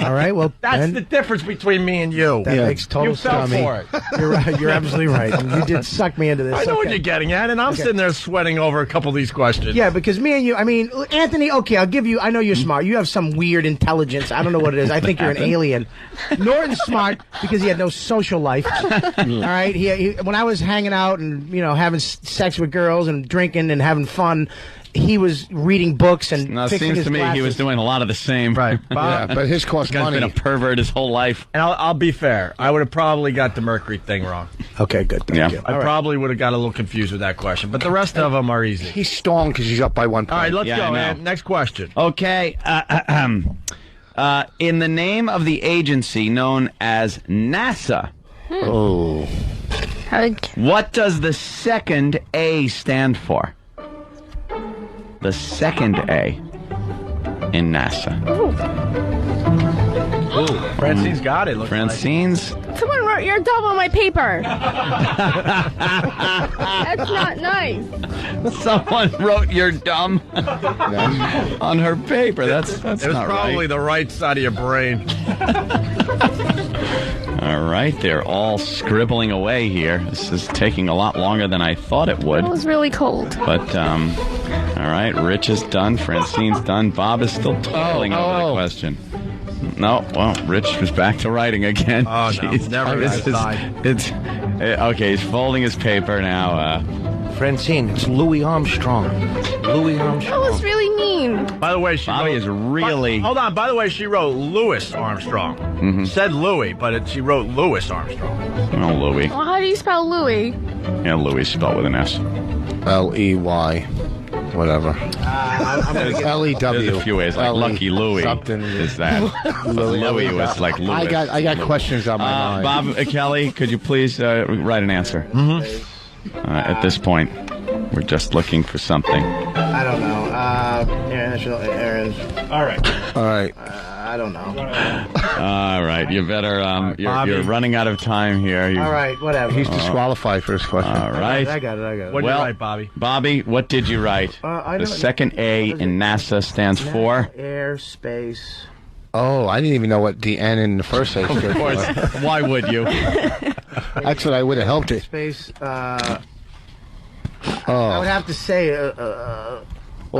All right, well, that's the difference between me and you. That makes total You fell sense. for it. You're right. You're absolutely right. You did suck me into this. I know what Okay. you're getting at, and I'm Okay. sitting there sweating over a couple of these questions. Yeah, because me and you, I mean, Anthony, okay, I'll give you, I know you're smart. You have some weird intelligence. I don't know what it is. I think you're an alien. Norton's smart because he had no social life. All right? He, when I was hanging out and, having sex with girls and drinking and having fun, he was reading books and No, it fixing seems his to me he glasses. was doing a lot of the same. Right. Yeah, but his cost Guy's money. been a pervert his whole life. And I'll be fair. I would have probably got the Mercury thing wrong. Okay, good. Thank you. I probably would have got a little confused with that question, but the rest of them are easy. He's stoned because he's up by 1 point. All right, let's Yeah, I go, know. man. Next question. Okay. In the name of the agency known as NASA. Oh. What does the second A stand for? The second A in NASA. Ooh, Francine's got it. Francine's. Someone wrote your dumb on my paper. That's not nice. Someone wrote your dumb on her paper. That's It was not probably right. the right side of your brain. All right, they're all scribbling away here. This is taking a lot longer than I thought it would. It was really cold. But, all right, Rich is done. Francine's done. Bob is still toiling over the question. No, well, Rich was back to writing again. Oh, no, never This is- it's okay, he's folding his paper now. Francine, it's Louis Armstrong. Louis That Armstrong. was really mean. By the way, she Bobby wrote, is really... Hold on. By the way, she wrote Louis Armstrong. Said Louis, but she wrote Louis Armstrong. Oh, Louis. Well, how do you spell Louis? Yeah, Louis spelled with an S. L-E-Y. Whatever. L-E-W. There's a few ways, like Lucky Louis something. is that. Louis was like Louis. I got questions on my mind. Bob Kelly, could you please write an answer? At this point, we're just looking for something. I don't know. International errands. All right. I don't know. All right, you better. You're running out of time here. All right, whatever. He's disqualified for his question. All right. I got it. What did you write, Bobby? Bobby, what did you write? The second A in NASA stands for? Airspace. Oh, I didn't even know what the N in the first place stood Of course. for. Why would you? That's what I would have helped it. Space. I Oh. would have to say. Well,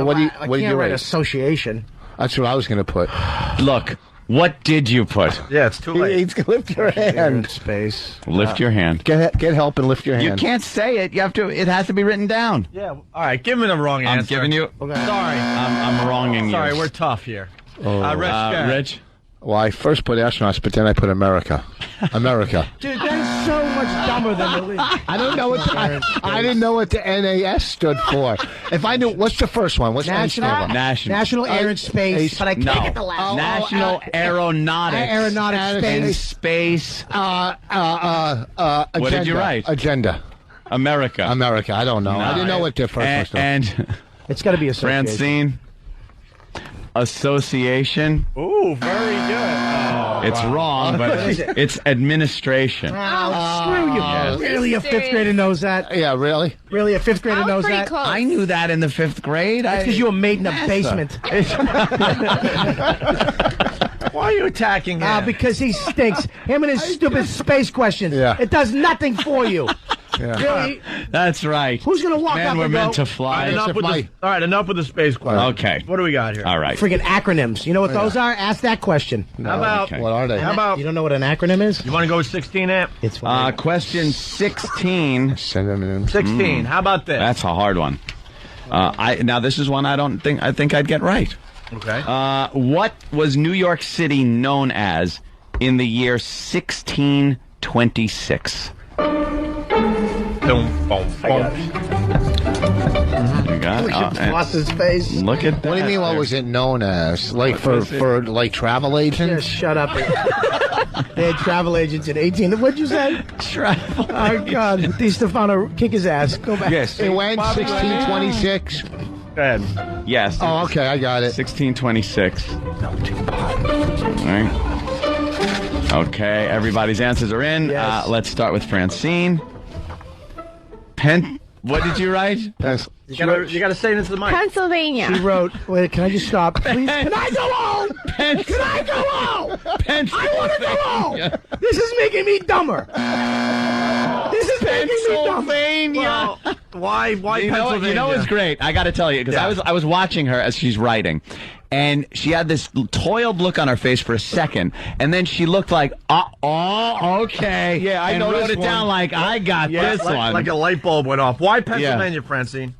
what do you I write? can't write association. That's what I was going to put. Look, what did you put? Yeah, it's too late. He's lift your hand. Space. Lift your hand. Get help and lift your hand. You can't say it. You have to. It has to be written down. Yeah. All right. Give me the wrong answer. I'm giving you. Sorry. I'm wronging you. Sorry, we're tough here. Rich. Rich. Well, I first put astronauts, but then I put America. America. Dude, that's so much dumber than the league. I don't know what I didn't know what the NAS stood for. If I knew, what's the first one? What's National Air and Space, but I can't get the last one. National Aeronautics. Aeronautics and Space. Agenda. What did you write? Agenda. America. America. I don't know. I didn't know what the first one stood. And it's got to be association. Francine. Association. Ooh, very good. Oh, it's wrong, but it's administration. Oh, screw you. Really, a fifth grader knows that? Yeah, really? Really, a fifth grader knows that? Close. I knew that in the 5th grade. That's because you were made in a basement. Why are you attacking him? Because he stinks. Him and his stupid space questions. Yeah. It does nothing for you. Yeah. Really? That's right. Who's going to walk Man, up we're and meant go, to fly. All right, enough with the space question. Okay. What do we got here? All right. friggin' acronyms. You know what those are? Ask that question. How about Okay. What are they? How about You don't know what an acronym is? you want to go with 16 amp? It's fine. Question 16. Send them in. 16. How about this? That's a hard one. Now this is one I think I'd get right. Okay. What was New York City known as in the year 1626? Boom, boom, boom. You got it. Lost his face. Look at that. What do you mean? What was it known as? Like for like travel agents? Just shut up. They had travel agents in 18. What'd you say? Travel. Oh, God. Di Stefano, kick his ass. Go back. Yes. It went 1626. Go ahead. Yes. Oh, okay, I got it. 1626. All right. Okay, everybody's answers are in. Yes. Let's start with Francine. What did you write? You gotta say this to the mic. Pennsylvania. She wrote, wait, can I just stop? Please. Can I go home? Can I go home? I want to go home. This is making me dumber. This is making me dumber. Pennsylvania. Why Pennsylvania? You know what's great? I got to tell you, because I was watching her as she's writing, and she had this toiled look on her face for a second, and then she looked like, okay. Yeah, I and know wrote this it down one. like, I got this one. Like a light bulb went off. Why Pennsylvania, Francine?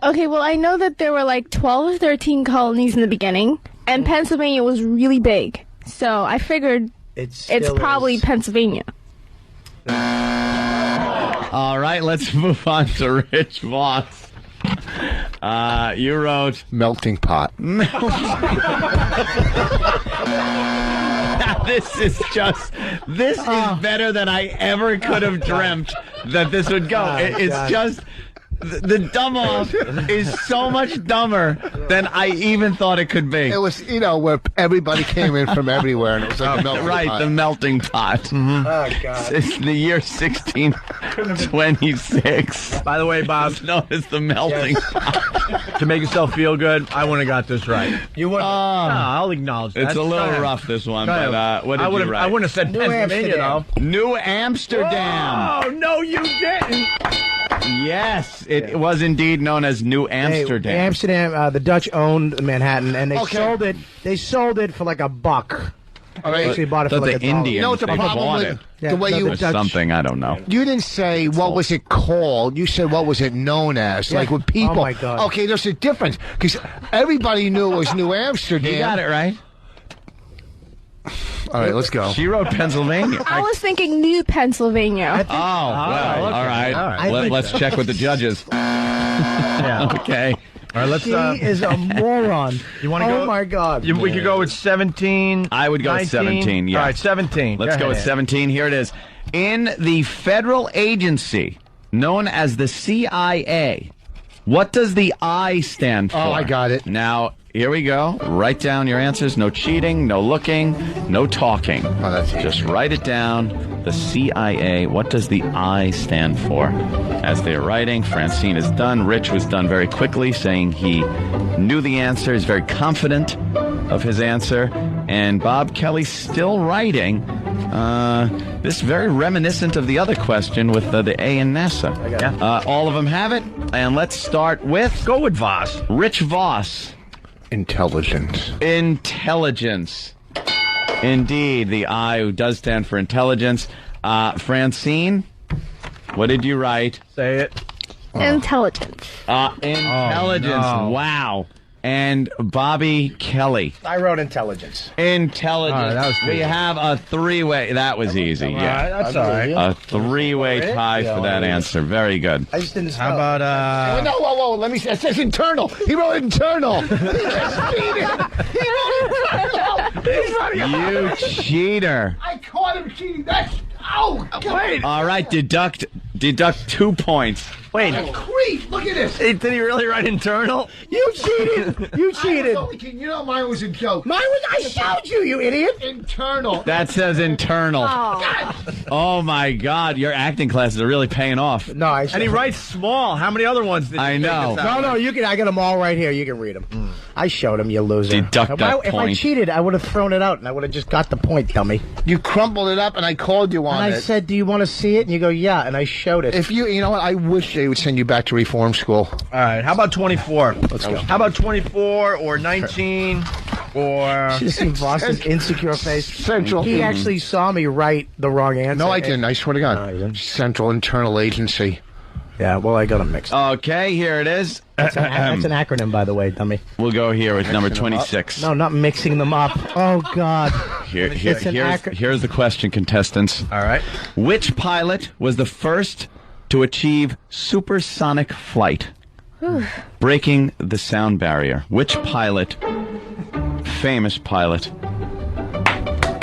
Okay, well, I know that there were like 12 or 13 colonies in the beginning, and Pennsylvania was really big. So I figured it's probably Pennsylvania. All right, let's move on to Rich Voss. You wrote melting pot. This is better than I ever could have dreamt that this would go. It's just the dumb off is so much dumber than I even thought it could be. It was, where everybody came in from everywhere, and it was like a melting pot. The melting pot. Mm-hmm. Oh, God. It's the year 1626. By the way, Bob, it's known as the melting pot. To make yourself feel good, I wouldn't have got this right. You wouldn't? I'll acknowledge that. It's a little rough, this one, but what did you write? I wouldn't have said Pennsylvania, though. New Amsterdam. Oh, no, you didn't. Yes, it was indeed known as New Amsterdam. Hey, Amsterdam, the Dutch owned Manhattan, and they sold it. They sold it for like $1. All right. Actually bought it for like $1. Indians, You know what the problem with the way you something I don't know. You didn't say what was it called. You said what was it known as. Yeah. Like with people. Oh my God. Okay, there's a difference because everybody knew it was New Amsterdam. You got it right. All right, let's go. She wrote Pennsylvania. I was thinking New Pennsylvania. All right. Let's check with the judges. Okay. All right, let's. She is a moron. You want to go? Oh my God. We could go with 17. I would go 19. with 17. Yeah. All right, 17. Let's go with 17. Here it is. In the federal agency known as the CIA, what does the I stand for? Oh, I got it. Now, here we go. Write down your answers. No cheating, no looking, no talking. Oh, that's easy. Just write it down. The CIA, what does the I stand for? As they're writing, Francine is done. Rich was done very quickly, saying he knew the answer. He's very confident of his answer. And Bob Kelly's still writing. This is very reminiscent of the other question with the A in NASA. All of them have it. And let's start with... Go with Voss. Rich Voss. Intelligence. Intelligence. Indeed, the I does stand for intelligence. Francine, what did you write? Say it. Intelligence. Intelligence. Oh, no. Wow. And Bobby Kelly. I wrote intelligence. Intelligence. That was we have a three-way. That was easy. Yeah, that's all right. A three-way tie for that answer. Very good. I just didn't spell. How about No, whoa! Let me see. It says internal. He wrote internal. He wrote internal. You cheater. I caught him cheating. That's Wait. All right, deduct 2 points. Wait. Creep. Look at this. Did he really write internal? You cheated. You cheated. You know mine was a joke. Mine was. I showed you, you idiot. Internal. That says internal. Oh my God, your acting classes are really paying off. No, I. And he writes small. How many other ones did you I know. No, you can. I got them all right here. You can read them. I showed them. You loser. Deduct that If I point. cheated, I would have thrown it out, and I would have just got the point, dummy. You crumpled it up, and I called you on And it. I said, "Do you want to see it?" And you go, "Yeah," and I showed it. If you know what, I wish they would send you back to reform school. All right. How about 24? Let's go. How about 24 or 19 or... Should have seen Boston's insecure face. Central. He actually saw me write the wrong answer. No, I didn't. I swear to God. No, you didn't. Central Internal Agency. Yeah, well, I got them mixed. Okay, here it is. That's an acronym, by the way, dummy. We'll go here with number 26. No, not mixing them up. Oh, God. Here's the question, contestants. All right. Which pilot was the first to achieve supersonic flight, breaking the sound barrier? Which pilot, famous pilot,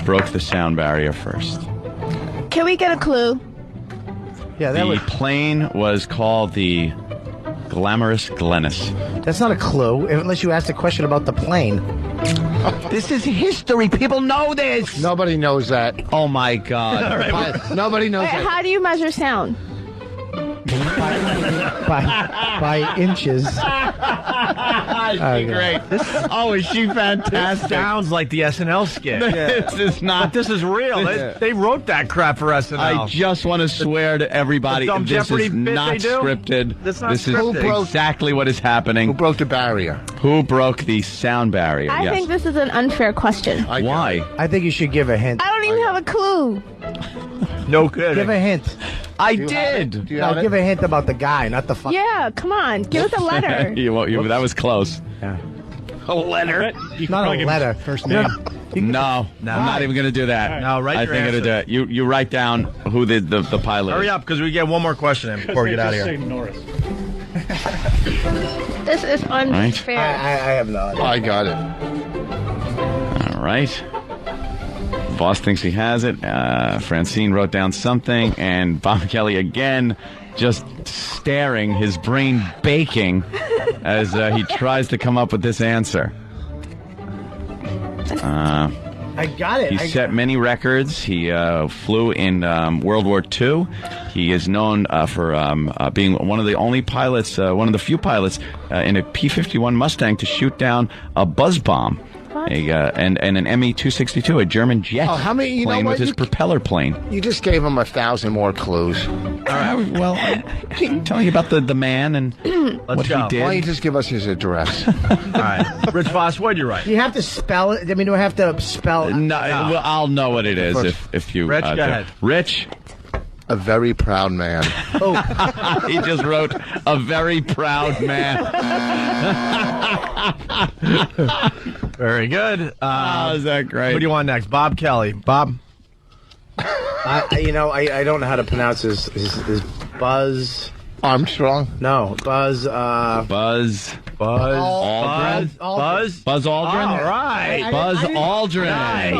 broke the sound barrier first? Can we get a clue? Yeah, The plane was called the Glamorous Glennis. That's not a clue, unless you asked a question about the plane. This is history. People know this. Nobody knows that. Oh, my God. Nobody knows Wait, that. how do you measure sound? by inches. Great. Is she fantastic? Sounds like the SNL skit. This is not. This is real. They wrote that crap for SNL. I just want to swear to everybody, the dumb this Jeopardy is bit not they do? scripted. That's not this scripted. is exactly what is happening. Who broke the barrier? Who broke the sound barrier? I Yes. think this is an unfair question. Why? I think you should give a hint. I don't even have a clue. No kidding. Give a hint. I did. No, give a hint about the guy, not the fuck. Yeah, come on. Give us a letter. That was close. Yeah. A letter? Not a letter. First name. No, I'm not even going to do that. No, write I your think I'm going to do it. You write down who the pilot Hurry is. up, because we get one more question in before we get out of here. This is unfair. I have no idea. I got it. All right. Boss thinks he has it. Francine wrote down something, and Bob Kelly again just staring, his brain baking as he tries to come up with this answer. I got it. He set many records. He flew in World War II. He is known for being one of the only pilots, one of the few pilots in a P-51 Mustang to shoot down a buzz bomb. And an ME-262, a German jet plane with his propeller plane. You just gave him 1,000 more clues. All right, well, I'm telling you about the man and what he did. Why don't you just give us his address? All right. Rich Voss, what'd you write? Do you have to spell it? I mean, do I have to spell it? No, well, I'll know what it is if you... Rich, go ahead. Rich? A very proud man. Oh. He just wrote, a very proud man. Very good. Oh, is that great? Who do you want next? Bob Kelly. Bob? I don't know how to pronounce his Buzz... Armstrong? No, Buzz Aldrin? Buzz Aldrin? All right. Buzz Aldrin.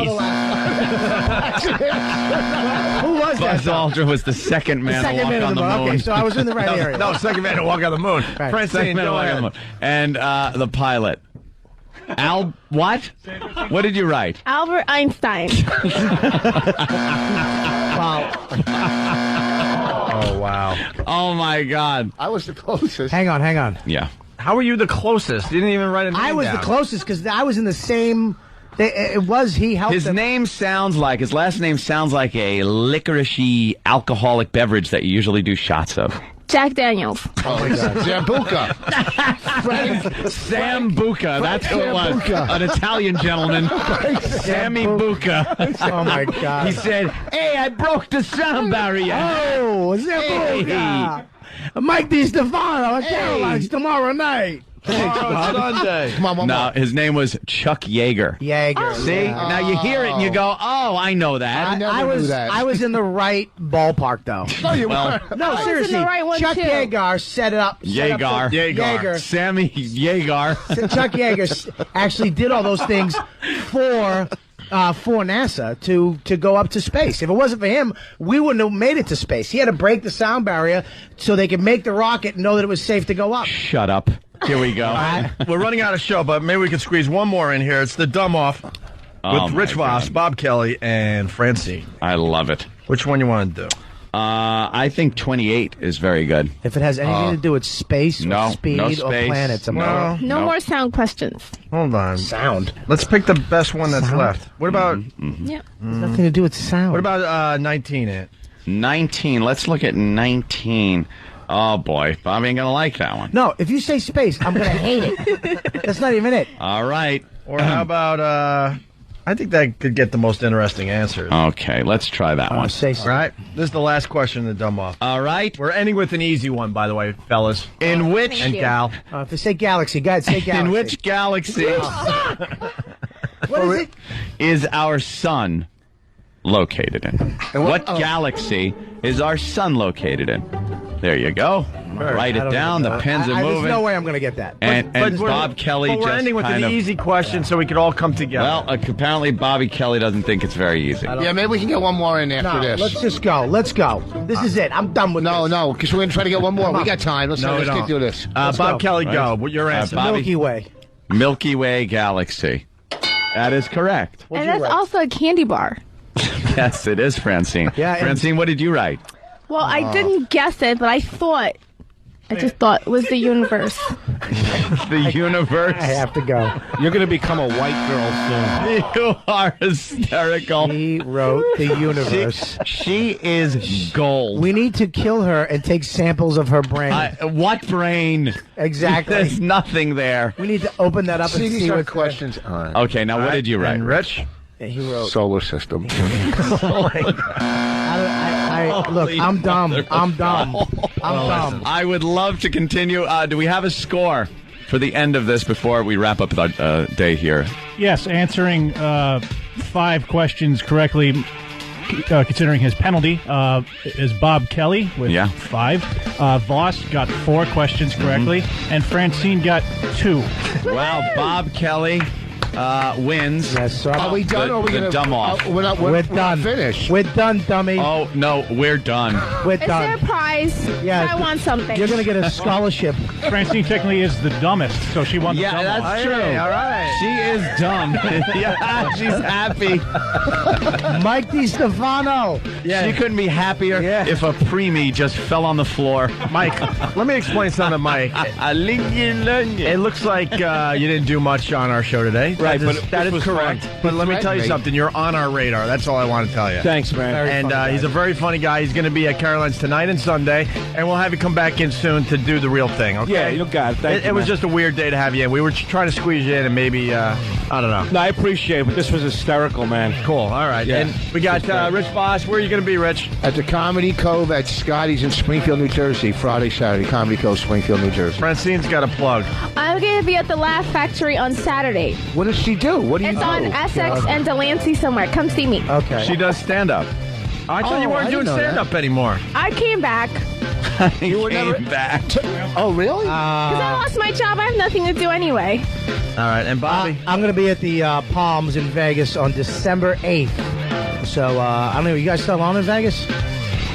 Who was that? Buzz Aldrin was the second man to walk on the moon. Okay, so I was in the right area. No, second man to walk on the moon. Right. Francine, go ahead. And the pilot. What? What did you write? Albert Einstein. Oh, wow. Oh, my God. I was the closest. Hang on. Yeah. How were you the closest? You didn't even write a name I was down. the closest because I was in the same... he helped His them. his last name sounds like a licorice-y alcoholic beverage that you usually do shots of. Jack Daniels. Oh, my God. Sambuca. Sambuca. That's who it was. An Italian gentleman. Sammy Buca. Oh, my God. He said, hey, I broke the sound barrier. Oh, Sambuca. Mike DiStefano at Caroline's tomorrow night. Sunday. Come on. No, his name was Chuck Yeager. See? Yeah. Now you hear it and you go, oh, I know that. I never knew that. I was in the right ballpark, though. No, you weren't. No, I was seriously. in the right one, Chuck too. Yeager set it up. Yeager. Sammy Yeager. Chuck Yeager actually did all those things for NASA to go up to space. If it wasn't for him, we wouldn't have made it to space. He had to break the sound barrier so they could make the rocket and know that it was safe to go up. Shut up. Here we go. We're running out of show, but maybe we could squeeze one more in here. It's the Dumb Off with Rich Voss, Bob Kelly, and Francine. I love it. Which one you want to do? I think 28 is very good. If it has anything to do with space or speed or planets, I'm No more sound questions. Hold on. Sound. Let's pick the best one that's left. What about... Yep. Nothing to do with sound. What about 19, Ant? 19. Let's look at 19. Oh, boy. Bob ain't going to like that one. No, if you say space, I'm going to hate it. That's not even it. All right. Or how about... I think that could get the most interesting answers. Okay, let's try that one. Say so. All right. This is the last question in the Dumb Off. All right. We're ending with an easy one, by the way, fellas. In which... And gal. If you say galaxy, guys, say galaxy. In which galaxy... What is it? Is our sun located in? What galaxy is our sun located in? There you go. Write it down. The pens are moving. There's no way I'm going to get that. And Bob Kelly but we're ending with an easy question so we could all come together. Well, apparently Bobby Kelly doesn't think it's very easy. Yeah, maybe we can get one more in after this. Let's just go. Let's go. This is it. I'm done with this. No, because we're going to try to get one more. We got time. Let's get through this. Bob Kelly, go. What your answer? Milky Way. Milky Way galaxy. That is correct. And that's also a candy bar. Yes, it is, Francine. Yeah, Francine, what did you write? Well, I didn't guess it, but I just thought it was the universe. The universe. I have to go. You're going to become a white girl soon. You are hysterical. He wrote the universe. She is gold. We need to kill her and take samples of her brain. What brain? Exactly. There's nothing there. We need to open that up and see what questions. Okay, now what did you write? And Rich? He wrote solar system. Oh my God. Look, I'm dumb. I'm dumb. I'm dumb. I would love to continue. Do we have a score for the end of this before we wrap up our day here? Yes, answering 5 questions correctly, considering his penalty, is Bob Kelly with 5. Voss got 4 questions correctly, and Francine got 2. Wow, Bob Kelly wins. Yes, sir. Are we done? Or are we the gonna dumb off? We're done. Finished. We're done, dummy. Oh no, we're done. We're Is there done. a prize? Yeah, I want something. You're going to get a scholarship. Francine technically is the dumbest, so she won the dumb that's off. true. All right. She is dumb. Yeah, she's happy. Mike DiStefano. Yeah. She couldn't be happier if a preemie just fell on the floor. Mike, let me explain something to Mike. It looks like you didn't do much on our show today. Right, That is correct. But let me tell you something. You're on our radar. That's all I want to tell you. Thanks, man. And he's a very funny guy. He's going to be at Caroline's tonight and Sunday, and we'll have you come back in soon to do the real thing, okay? Yeah, you got it. Thank you, It was man. just a weird day to have you in. We were trying to squeeze you in, and maybe, I don't know. No, I appreciate it, but this was hysterical, man. Cool. All right. Yeah. And we got Rich Voss. Where are you going to be, Rich? At the Comedy Cove at Scotty's in Springfield, New Jersey. Friday, Saturday. Comedy Cove, Springfield, New Jersey. Francine's got a plug. I'm going to be at the Laugh Factory on Saturday. What does she do? What do you It's do? on Essex and Delancey somewhere. Come see me. Okay. She does stand-up. I thought you weren't I doing didn't know stand-up anymore. I came back You were came back. Oh, really? because I lost my job. I have nothing to do anyway. All right. And Bobby? I'm going to be at the Palms in Vegas on December 8th. So, I don't know. You guys still on in Vegas?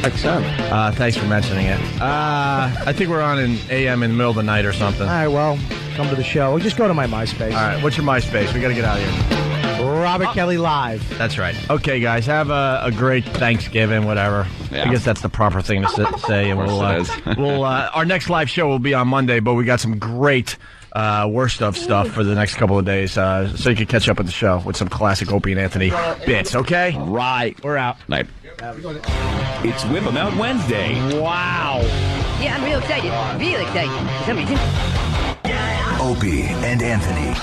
XM. Thanks for mentioning it. I think we're on in AM in the middle of the night or something. All right, well, come to the show. Or just go to my MySpace. All right. What's your MySpace? We got to get out of here. Robert Kelly Live. That's right. Okay, guys, have a great Thanksgiving, whatever. Yeah. I guess that's the proper thing to say. And we'll our next live show will be on Monday, but we got some great worst of stuff for the next couple of days, so you can catch up with the show with some classic Opie and Anthony bits. Okay, Right. we're out. Night. It's Whip 'em Out Wednesday. Wow. Yeah, I'm real excited. Real excited. For some reason. Opie and Anthony.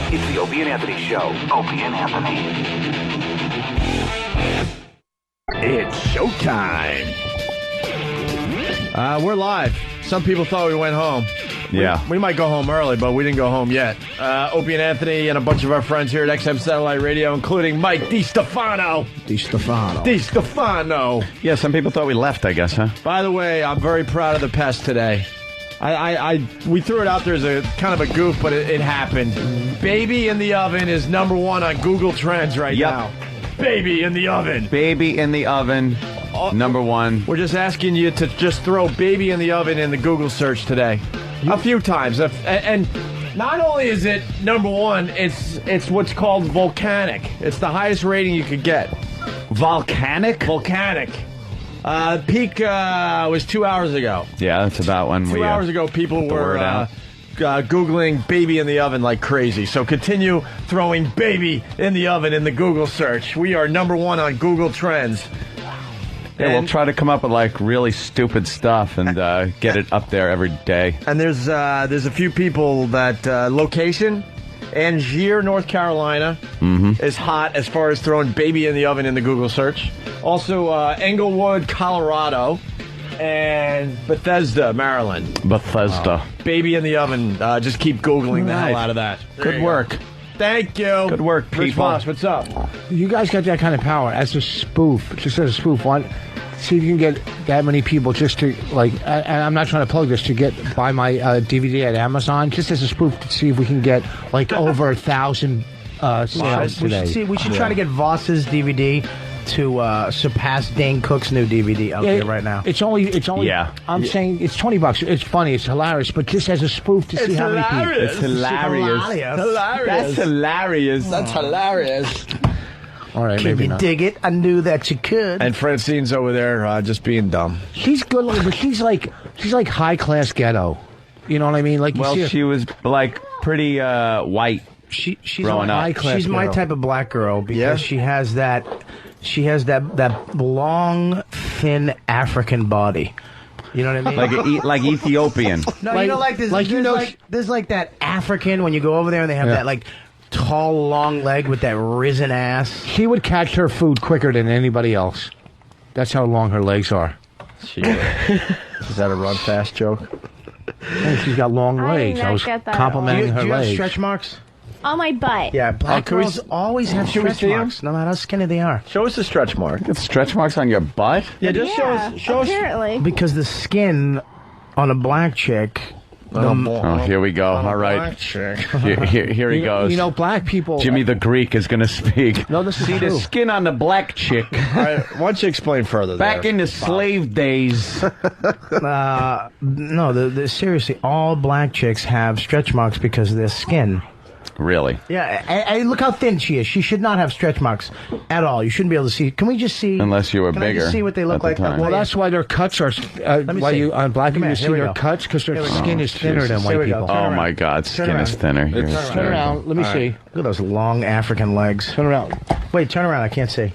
It's the Opie and Anthony Show. Opie and Anthony. It's showtime. We're live. Some people thought we went home. Yeah. We might go home early, but we didn't go home yet. Opie and Anthony and a bunch of our friends here at XM Satellite Radio, including Mike DiStefano. DiStefano. Yeah, some people thought we left, I guess, huh? By the way, I'm very proud of the pest today. We threw it out there as a kind of a goof, but it happened. Baby in the oven is #1 on Google Trends right now. Baby in the oven. Baby in the oven, #1. We're just asking you to just throw baby in the oven in the Google search today. A few times. And not only is it #1, it's what's called volcanic. It's the highest rating you could get. Volcanic? Volcanic. Peak was 2 hours ago. Yeah, that's about when 2 hours ago, people were Googling baby in the oven like crazy. So continue throwing baby in the oven in the Google search. We are #1 on Google Trends. Yeah, we'll try to come up with like really stupid stuff and get it up there every day. And there's a few people that location, Angier, North Carolina, is hot as far as throwing baby in the oven in the Google search. Also, Englewood, Colorado, and Bethesda, Maryland. Bethesda. Baby in the oven. Just keep Googling the hell out of that. Good work. Thank you. Good work, Rich people. Voss, what's up? You guys got that kind of power as a spoof. Just as a spoof. See if you can get that many people just to, like, and I'm not trying to plug this, to buy my DVD at Amazon, just as a spoof to see if we can get, like, over 1,000 sales today. We should try to get Voss's DVD to surpass Dane Cook's new DVD out there right now. It's only. Yeah. I'm saying it's $20. It's funny. It's hilarious. But just as a spoof to see how many people. It's hilarious. That's hilarious. That's hilarious. All right, Can maybe you not. dig it? I knew that you could. And Francine's over there just being dumb. She's good looking, but she's like high class ghetto. You know what I mean? Like, Well, she was like pretty white. She's growing up. high class. She's my type of black girl because she has that long, thin African body. You know what I mean? Like Ethiopian. No, like- you know, like there's like that African when you go over there and they have that like tall, long leg with that risen ass. She would catch her food quicker than anybody else. That's how long her legs are. Is that a run fast joke? And she's got long I did legs. not I was get that at complimenting Do her you have legs. stretch marks? On my butt. Yeah, black can we girls always have should we stretch see 'em? marks, no matter how skinny they are. Show us the stretch mark. Got stretch marks on your butt? Yeah, just show us. Apparently. Because the skin on a black chick Oh, here we go. All right. Here he goes. You know, black people. Jimmy the Greek is going to speak. No, this is See true. the skin on the black chick. All right, why don't you explain further? Back there, in the Bob? slave days. No, seriously, all black chicks have stretch marks because of their skin. Really? Yeah, and look how thin she is. She should not have stretch marks at all. You shouldn't be able to see. Can we just see? Unless you were can bigger. I just see what they look like? time. Well, that's why their cuts are. Why see. you on black people Come see here, here we their go. cuts because their skin is thinner than Jesus. white Here we go. people. Turn Oh around. my God, skin around. is thinner. You're Turn hysterical. around. Let me see. Look at those long African legs. Turn around. Wait, turn around. I can't see.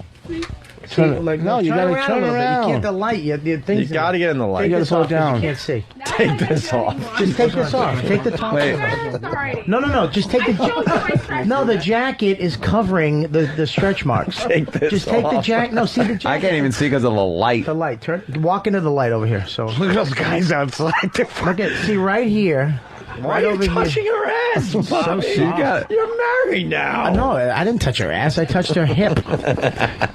No, you gotta around turn a little bit. around. You can't. The light. You got to get in the light. You gotta slow it down. You can't see. Take this off. Just take this off. Take the top. Wait. No. Just take the. No, the jacket is covering the stretch marks. Take this Just take the off. jacket. No, see the jacket. I can't even see because of the light. The light. Walk into the light over here. So Look at those guys outside. look at. See right here. Why are you touching her ass, Bobby? soft. You're married now. No, I didn't touch her ass. I touched her hip.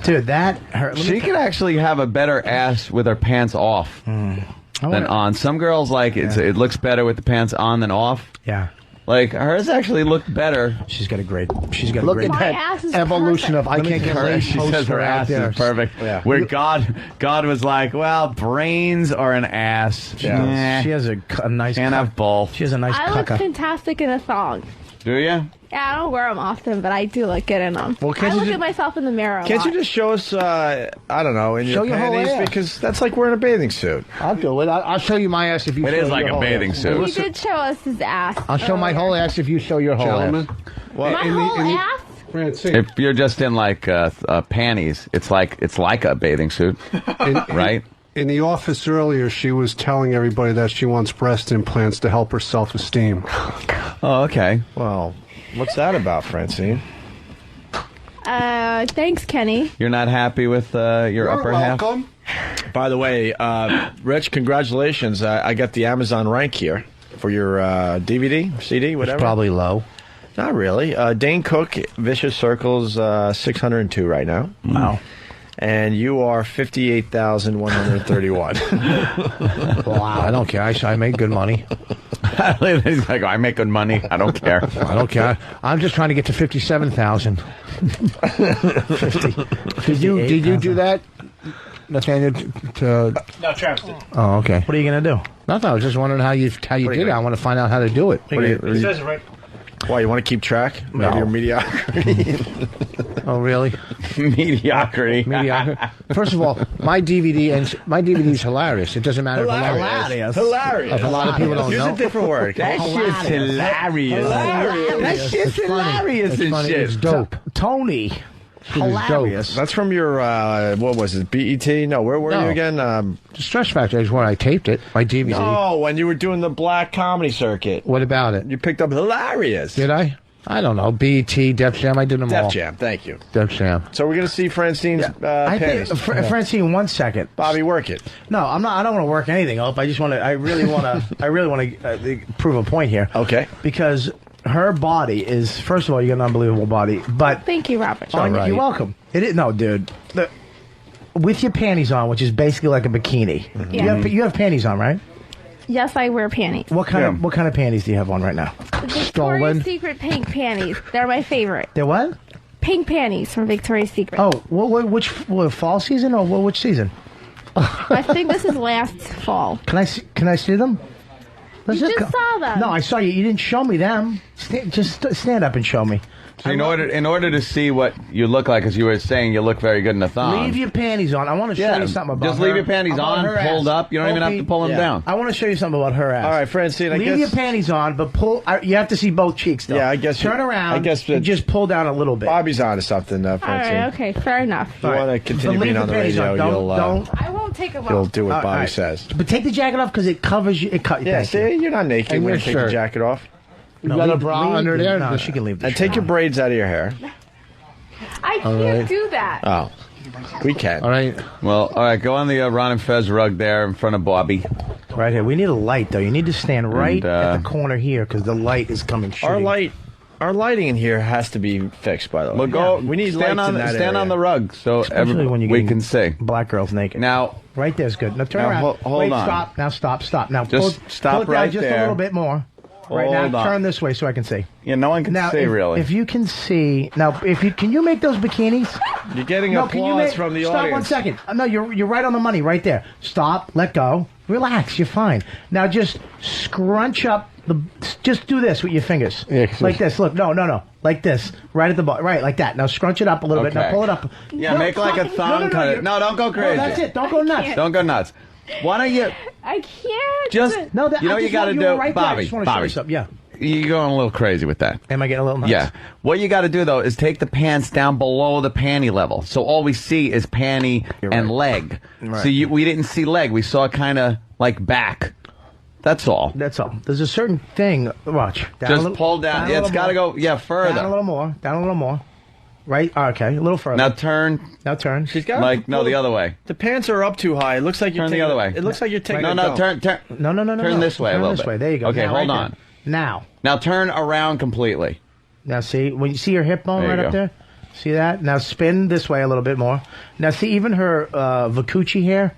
Dude, that hurt. She could actually have a better ass with her pants off than on. Some girls it looks better with the pants on than off. Yeah. Like hers actually looked better. She's got a great. Look at My that ass is evolution perfect. of I can't get laid. She says her ass is perfect. Yeah. Where God was like, well, brains or an ass. Yeah. She has a nice. Can't have both. She has a nice I look cucka. fantastic in a thong. Do you? Yeah, I don't wear them often, but I do look good in them. Well, I can't you look ju- at myself in the mirror a Can't you lot. just show us, I don't know, in Show your your whole panties? ass. Because that's like wearing a bathing suit. I'll do it. I'll show you my ass if you. It show is like your a whole bathing ass. suit. He did show us his ass. I'll show my whole ass if you show your whole Gentlemen, ass. My whole ass? Francine, If you're just in like panties, it's like a bathing suit, right? In the office earlier, she was telling everybody that she wants breast implants to help her self-esteem. Oh, okay. Well, what's that about, Francine? Thanks, Kenny. You're not happy with your upper half? By the way, Rich, congratulations. I got the Amazon rank here for your DVD, CD, whatever. It's probably low. Not really. Dane Cook, Vicious Circles, 602 right now. Wow. And you are 58,131. Wow, I don't care. I make good money. He's like, I make good money. I don't care. I don't care. I'm just trying to get to 57,000. Did you do that, Nathaniel? No, Travis did. Oh, okay. What are you gonna do? Nothing. I was just wondering how you did it. I want to find out how to do it. It says it right. Why, you want to keep track of your mediocrity? Oh, really? Mediocrity. Mediocre. First of all, my DVD is hilarious. It doesn't matter if Hilarious. a lot of people don't Use know. a different word. That shit's hilarious. That shit's hilarious It's and funny. shit. It's dope. Tony. Hilarious. That's from your, what was it, BET? No, where were you again? Stress Factor is where I taped it. My DVD. No, when you were doing the black comedy circuit. What about it? You picked up hilarious. Did I? I don't know. BET, Def Jam. I did them all. Def Jam, thank you. Def Jam. So we're going to see Francine's I panties. think, Francine, 1 second. Bobby, work it. No, I'm not. I don't want to work anything up. I just want to. I really want to prove a point here. Okay. Because her body is, first of all, you got an unbelievable body. But Thank you, Robert. you're welcome. It is no, dude. With your panties on, which is basically like a bikini. Yeah. You have panties on, right? Yes, I wear panties. What kind of panties do you have on right now? Victoria's Secret pink panties. They're my favorite. They're what? Pink panties from Victoria's Secret. Oh, which fall season or which season? I think this is last fall. Can I see them? You just saw them. No, I saw you. You didn't show me them. Just stand up and show me. So in order to see what you look like, as you were saying, you look very good in a thong. Leave your panties on. I want to show you something about just her. leave your panties About on, her ass. pulled up. You don't even have to pull them down. I want to show you something about her ass. All right, Francine, I Leave guess... your panties on, but pull. You have to see both cheeks, though. Yeah, I guess... Turn around. I guess and just pull down a little bit. Bobby's on to something, All Francine. right, okay, fair enough. If you want to continue But being leave on the the panties radio, on. Don't. I won't take them you'll off. do what All Bobby right. says. But take the jacket off because it covers you. Yeah, see, you're not naked And when your you take the shirt. jacket off. You got a bra under there? No, she can leave the And take your braids out of your hair. I can't do that. Oh, we can. All right. Well, all right. Go on the Ron and Fez rug there in front of Bobby. Right here. We need a light, though. You need to stand right And, at the corner here because the light is coming straight. Our light Our lighting in here has to be fixed, by the way. Well, go. We need stand lights on in that stand area. on the rug so Especially when you we get can see. Black girls naked. Now, right there's good. Now turn now, around. hold Wait, on. stop. Now stop. Now Just stop pull it down right just there. a little bit more. Right Hold now, on. turn this way so I can see. Yeah, no one can Now, see really. If you can see, now, can you make those bikinis? You're getting No, can you applause make- from the stop audience. 1 second. No, you're right on the money right there. Stop. Let go. Relax. You're fine. Now just scrunch up the. Just do this with your fingers. Yeah, 'cause like this. Look. No. Like this. Right at the bottom. Right like that. Now scrunch it up a little bit. Now Okay. pull it up. Yeah, make like a thumb cut it. No, don't go crazy. No, that's it. Don't go nuts. Don't go nuts. Why don't you I can't. just? No, that, you know I what you just got to want- do, were right there. I Bobby. just want to show you Bobby, something. Yeah. you're going a little crazy with that. Am I getting a little nuts? Yeah. What you got to do though is take the pants down below the panty level, so all we see is panty and leg. Right. So we didn't see leg. We saw kind of like back. That's all. That's all. There's a certain thing. Watch. Down Just a little, pull down. a Yeah, it's little got to more. go. Further. Down a little more. Down a little more. Right. Okay. A little further. Now turn. Now turn. She's got The other way. The pants are up too high. It looks like you're Turn the taking other way. It looks like you're taking. No, a no, dump. turn. No. Turn this way a Turn little this bit. way. There you go. Okay, Now, hold right on. there. Now turn around completely. Now see when you see your hip bone There you right up go. there. See that? Now spin this way a little bit more. Now see even her Vacucci hair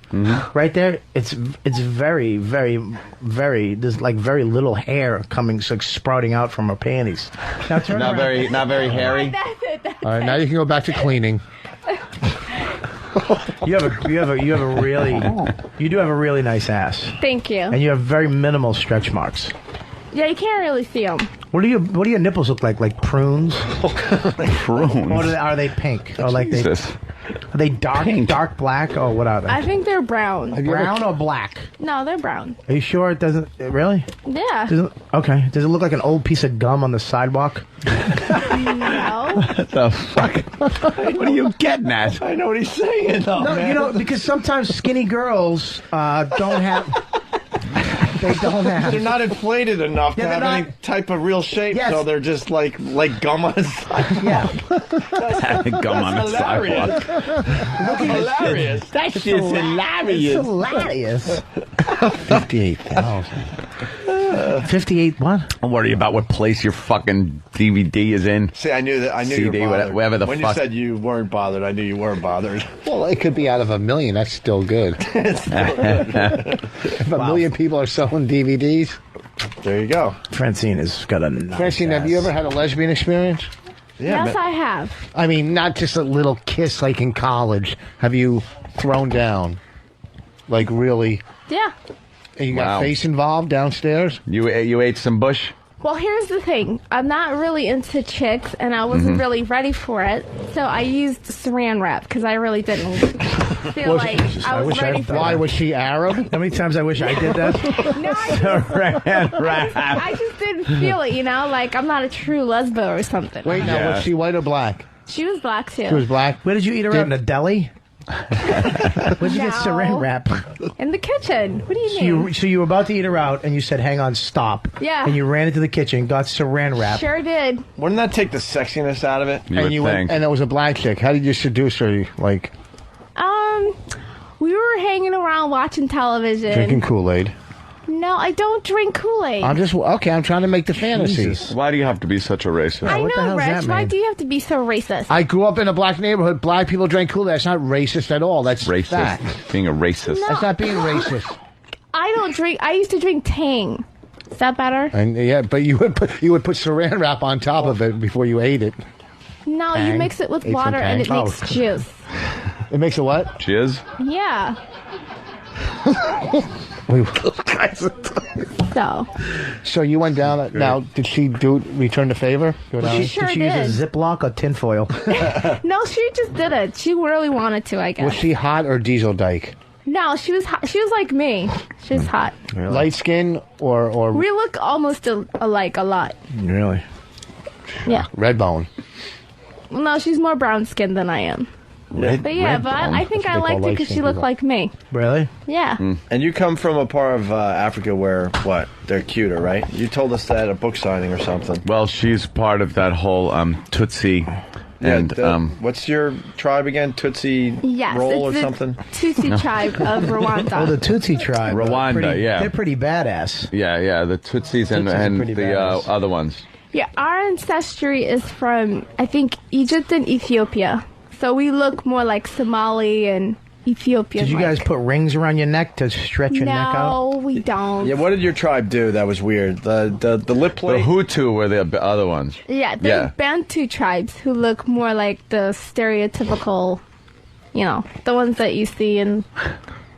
right there. It's very very. There's like very little hair coming, like sprouting out from her panties. Now turn Not around. not very hairy. All right, now you can go back to cleaning. You do have a really nice ass, Thank you. and you have very minimal stretch marks. Yeah, you can't really see them. What do your nipples look like? Like prunes? Prunes. Or are they pink? Or like Jesus. are they dark black? Or what are they? I think they're brown. Brown or black? No, they're brown. Are you sure it doesn't? Really? Yeah. Okay. Does it look like an old piece of gum on the sidewalk? No. What the fuck? What are you getting at? I know what he's saying, though. No, man. because sometimes skinny girls don't have. They don't have. They're not inflated enough to Yeah, have they're any not- type of real shape, Yes. so they're just like gum on the side. Yeah. Gum on the hilarious. sidewalk. Hilarious. That shit's hilarious. It's hilarious. 58,000. 58 what? Don't worry about what place your fucking DVD is in. See, I knew that. I knew you CD, were bothered. whatever the when fuck. you said you weren't bothered, I knew you weren't bothered. Well, it could be out of 1 million. That's still good. If 1 million people are selling DVDs. There you go. Francine has got a nice Francine, have you ass. ever had a lesbian experience? Yes, I have. I mean, not just a little kiss like in college. Have you thrown down? Like really? Yeah. And you Wow. got face involved downstairs? You ate some bush? Well, here's the thing. I'm not really into chicks, and I wasn't really ready for it. So I used saran wrap because I really didn't feel like I was ready for Why it. was she Arab? How many times I wish I did that? No, Saran wrap. I just didn't feel it, like I'm not a true lesbo or something. Wait, now was she white or black? She was black too. She was black. Where did you eat her out? In a deli? Where'd you get saran wrap? In the kitchen. What do you mean? So you were about to eat her out, and you said, "Hang on, stop." Yeah. And you ran into the kitchen, got saran wrap. Sure did. Wouldn't that take the sexiness out of it? And went, and it was a black chick. How did you seduce her? Like We were hanging around watching television. drinking Kool-Aid? No, I don't drink Kool-Aid. I'm trying to make the fantasy. Why do you have to be such a racist? I what the know, hell's that, Rich. Why man? do you have to be so racist? I grew up in a black neighborhood. Black people drank Kool-Aid. That's not racist at all. That's Racist. fact. Being a racist. That's not being racist. I don't drink. I used to drink Tang. Is that better? And yeah, but you would put saran wrap on top of it before you ate it. No, you Tang? mix it with Ate some water and it Tang? makes Oh. juice. It makes a what? Jizz? Yeah. So you went down. Now, did she return the favor? Go down? She sure did she use did. a Ziploc or tinfoil? No, she just did it. She really wanted to, I guess. Was she hot or diesel dyke? No, she was hot. She was like me. She was hot. Light skin or We look almost alike a lot. really Yeah. red bone? No, she's more brown skinned than I am. But yeah, but I think I liked it because she looked like me. Really? Yeah. And you come from a part of Africa where, they're cuter, right? You told us that at a book signing or something. Well, she's part of that whole Tutsi. And what's your tribe again? Tutsi Yes, roll or it's the something? Tutsi tribe of Rwanda. Oh, the Tutsi tribe. Rwanda, Pretty- yeah. They're pretty badass. Yeah, the Tutsis and Tutsis are pretty the badass. other ones. Yeah, our ancestry is from, I think, Egypt and Ethiopia. So we look more like Somali and Ethiopian. Did you guys put rings around your neck to stretch your neck out? No, we don't. Yeah, what did your tribe do that was weird? The lip plate? The Hutu were the other ones. Yeah, they're Bantu tribes who look more like the stereotypical, the ones that you see in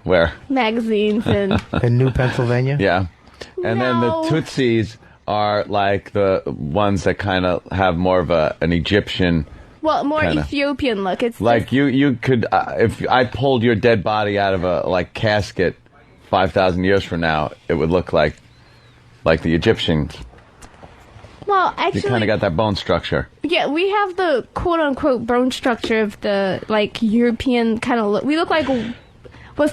Where? magazines and... In New Pennsylvania? Yeah. And then the Tutsis are like the ones that kind of have more of an Egyptian... Well, more kinda. Ethiopian look. It's Like you could, if I pulled your dead body out of a casket 5,000 years from now, it would look like the Egyptians. Well, actually, You kind of got that bone structure. yeah, we have the quote-unquote bone structure of the European kind of look. We look like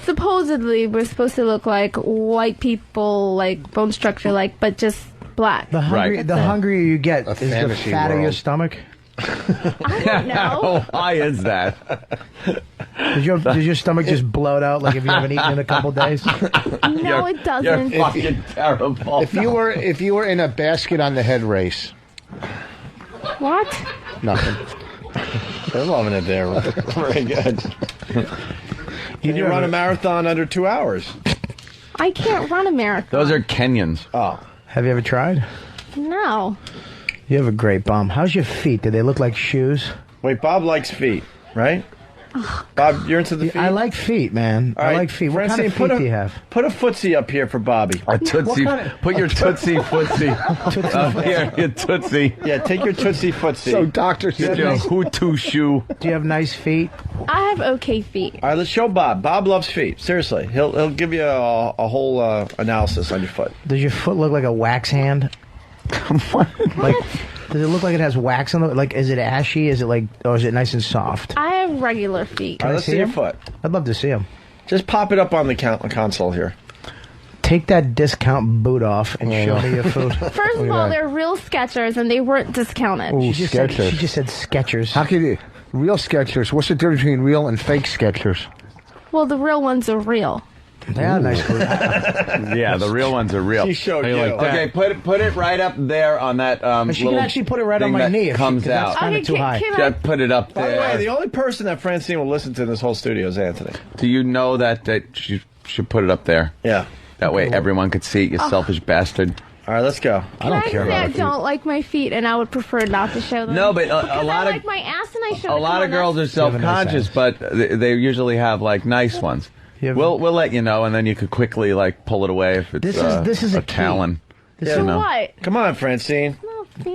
supposedly we're supposed to look like white people, like bone structure, but just black. The hungrier you get, is the fantasy fatter your world. stomach? I don't know. Why is that? Does your stomach just bloat out like if you haven't eaten in a couple days? No, it doesn't. You're fucking terrible. If you were in a basket on the head race, What? nothing. They're loving it there. Very good. Can you run a marathon under 2 hours? I can't run a marathon. Those are Kenyans. Oh. Have you ever tried? No. You have a great bum. How's your feet? Do they look like shoes? Wait, Bob likes feet, right? Bob, you're into the feet? I like feet, man. All I right, like feet. What kind Francine, of feet do you have? Put a footsie up here for Bobby. A Tootsie. Put your Tootsie footsie up here. Your Tootsie. Yeah, take your Tootsie footsie. So doctor Get said, your Hutu shoe. Do you have nice feet? I have okay feet. All right, let's show Bob. Bob loves feet. Seriously, he'll give you a whole analysis on your foot. Does your foot look like a wax hand? Like, does it look like it has wax on it? Like, is it ashy? Is it or is it nice and soft? I have regular feet. All right, let's see your foot. I'd love to see them. Just pop it up on the console here. Take that discount boot off and show me your foot. First of all, they're real Skechers, and they weren't discounted. Ooh, She Skechers. just said Skechers. How can you? Real Skechers. What's the difference between real and fake Skechers? Well, the real ones are real. They are nice foot. Yeah, the real ones are real. She showed How you you. like that? Okay, put it right up there on that She can little actually put it right on thing my that knee if comes she, 'cause that's out. kind of too high. Just put it up By the way, there. the only person that Francine will listen to in this whole studio is Anthony. Do you know that you should put it up there? Yeah. That way everyone could see it, you selfish bastard. All right, let's go. Can I say I don't like my feet, and I would prefer not to show them? No, but because a lot I of like my ass, and I show a lot of girls are self-conscious, but they usually have nice ones. We'll let you know, and then you could quickly pull it away if it's this is a a key. talon. So You know. what? Come on, Francine.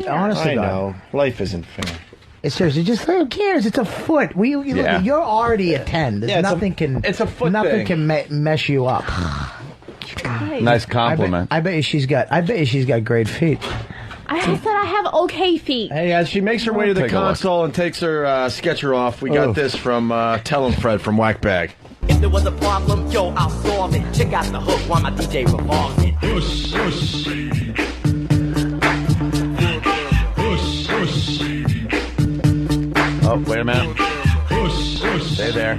Honestly, I God. know. Life isn't fair. It's seriously just who cares? It's a foot. Yeah. You're already a 10. There's Yeah, it's a foot nothing thing. can mess you up. Nice compliment. I bet you she's got great feet. I said I have okay feet. Hey, as she makes her way to the Take a look. console and takes her Sketcher off, we got this from Tell 'em Fred from Whackbag. If there was a problem, yo, I'll solve it. Check out the hook while my DJ revolves it. Oh, wait a minute. Stay there.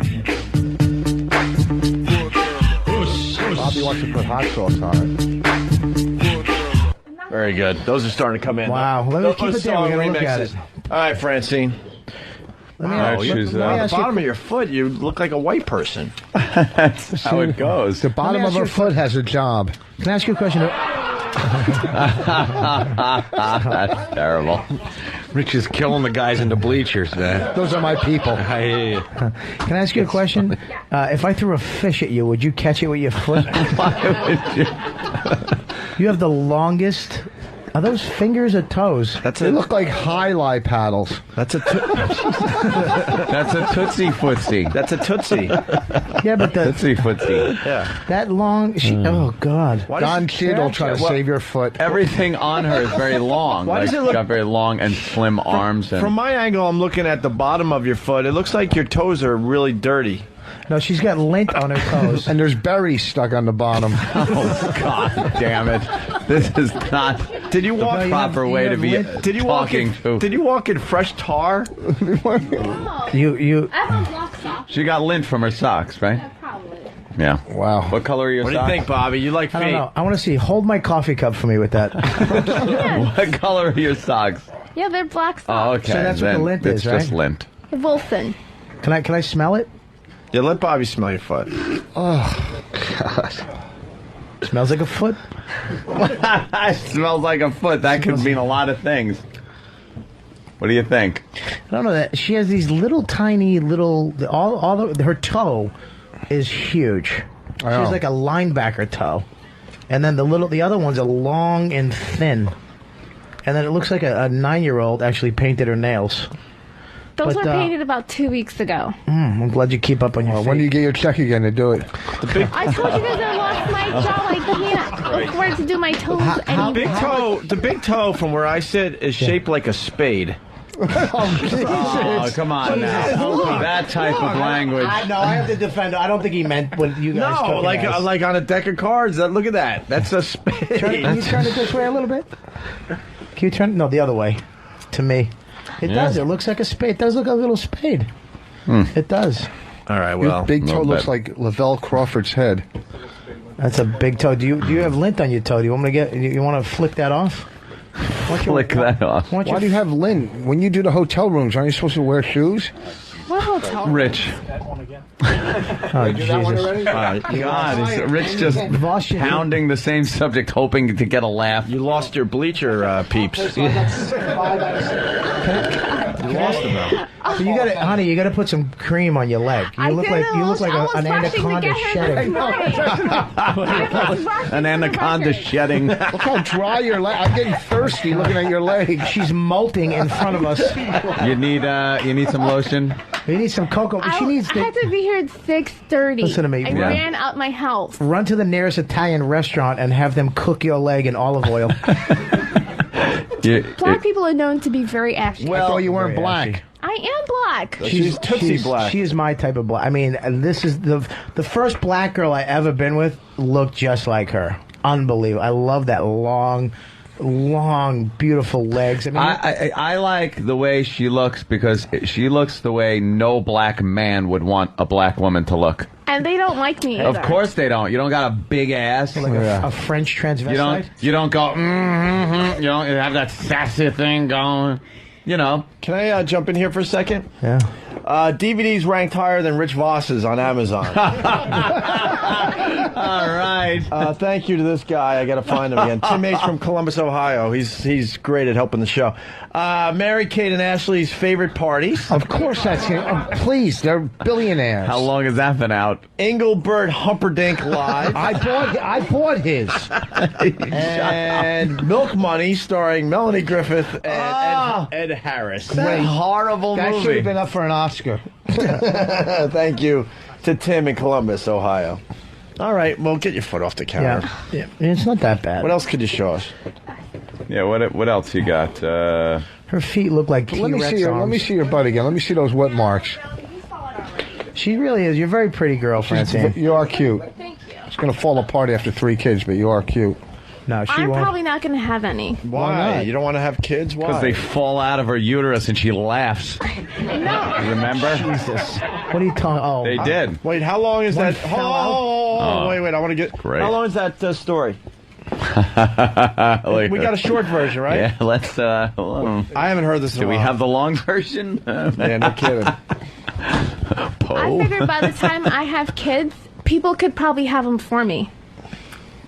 Bobby wants to put hot sauce on it. Very good. Those are starting to come in. Wow. Let me Those keep it there. song We're gonna look at remixes. it. All right, Francine. Let me Wow, ask you, you- on let me the ask you- bottom of your foot, you look like a white person. That's how it goes. The bottom of her foot has a job. Can I ask you a question? That's terrible. Rich is killing the guys in the bleachers, man. Those are my people. I hear you. Can I ask you a question? If I threw a fish at you, would you catch it with your foot? Why would you? You have the longest. Are those fingers or toes? They look like highlight paddles. That's a That's a Tootsie Footsie. That's a Tootsie. Yeah, but the Tootsie Footsie. Yeah. that long. Oh God. Don Cheadle trying to save your foot. Everything on her is very long. Why does it She's look- got very long and slim arms. And From my angle, I'm looking at the bottom of your foot. It looks like your toes are really dirty. No, she's got lint on her toes. And there's berries stuck on the bottom. oh God damn it! This is not. Did you walk the proper way to be Did you walk talking in? to? Did you walk in fresh tar? You. I have a block sock. She got lint from her socks, right? Probably. Yeah. Wow. What color are your What do you socks? think, Bobby? You like I don't feet? know. I want to see. Hold my coffee cup for me with that. What color are your socks? Yeah, they're black socks. Oh, okay. So that's what the Then lint it's is, right? just lint. Wilson. Can I smell it? Yeah, let Bobby smell your foot. Oh, God. Smells like a foot. It smells like a foot. That could mean a lot of things. What do you think? I don't know that she has these little tiny her toe is huge. She has like a linebacker toe, and then the other ones are long and thin, and then it looks like a 9-year-old actually painted her nails. Those But, were painted about 2 weeks ago. I'm glad you keep up on your feet. When do you get your check again to do it? I told you guys I lost my jaw. I can't afford to do my toes anymore. The big toe from where I sit is shaped like a spade. Oh, come on now. That type of language. I have to defend. I don't think he meant what you guys. No, took it as. like on a deck of cards. Look at that. That's a spade. Can you turn it this way a little bit? Can you turn? No, the other way. To me, it does. It looks like a spade. It does look like a little spade. It does. All right. Your big toe looks like Lavelle Crawford's head. That's a big toe. Do you have lint on your toe? Do you want me to get? You want to flick that off? Flick that off. Why do you have lint? When you do the hotel rooms, aren't you supposed to wear shoes? What hotel? Rich. Oh, Jesus. God, is Rich just pounding the same subject, hoping to get a laugh? You lost your bleacher peeps. You lost them, though. So you got to, honey. You got to put some cream on your leg. You look like an anaconda shedding. An anaconda shedding. Look how dry your leg. I'm getting thirsty looking at your leg. She's molting in front of us. You need some lotion. You need some cocoa. She needs. I had to be here at 6:30. Listen to me. I ran out my house. Run to the nearest Italian restaurant and have them cook your leg in olive oil. Black people are known to be very ashy. I thought you weren't black. I am black. She's Tootsie Black. She is my type of black. I mean, this is the first black girl I ever been with looked just like her. Unbelievable. I love that long, beautiful legs. I mean, I like the way she looks because she looks the way no black man would want a black woman to look. And they don't like me either. Of course they don't. You don't got a big ass. like a French transvestite. You don't go. You don't have that sassy thing going. You know. Can I jump in here for a second? Yeah. DVDs ranked higher than Rich Voss's on Amazon. All right. Thank you to this guy. I got to find him again. Tim H. from Columbus, Ohio. He's great at helping the show. Mary Kate and Ashley's favorite parties. Of course that's him. Oh, please, they're billionaires. How long has that been out? Engelbert Humperdinck Live. I bought his. And Milk Money, starring Melanie Griffith and Ed Harris. That horrible That movie. should have been up for an Oscar. Thank you to Tim in Columbus, Ohio. All right, well, get your foot off the counter. Yeah. It's not that bad. What else could you show us? Yeah, what else you got? Her feet look like T-Rex Let me see your butt again. Let me see those wet marks. She really is. You're a very pretty girl, Francine. You are cute. Thank you. It's going to fall apart after 3 kids, but you are cute. No, she I'm won't. probably not going to have any. Why? You don't want to have kids? Why? Because they fall out of her uterus and she laughs. No. Remember? Jesus. What are you talking? Oh, They did. Wait, how long is that? fell out? Oh, wait, I want to get. Great. How long is that story? Like, We got a short version, right? Yeah, let's. Hold on. I haven't heard this in Do a we while. have the long version? Yeah, no kidding. I figured by the time I have kids, people could probably have them for me.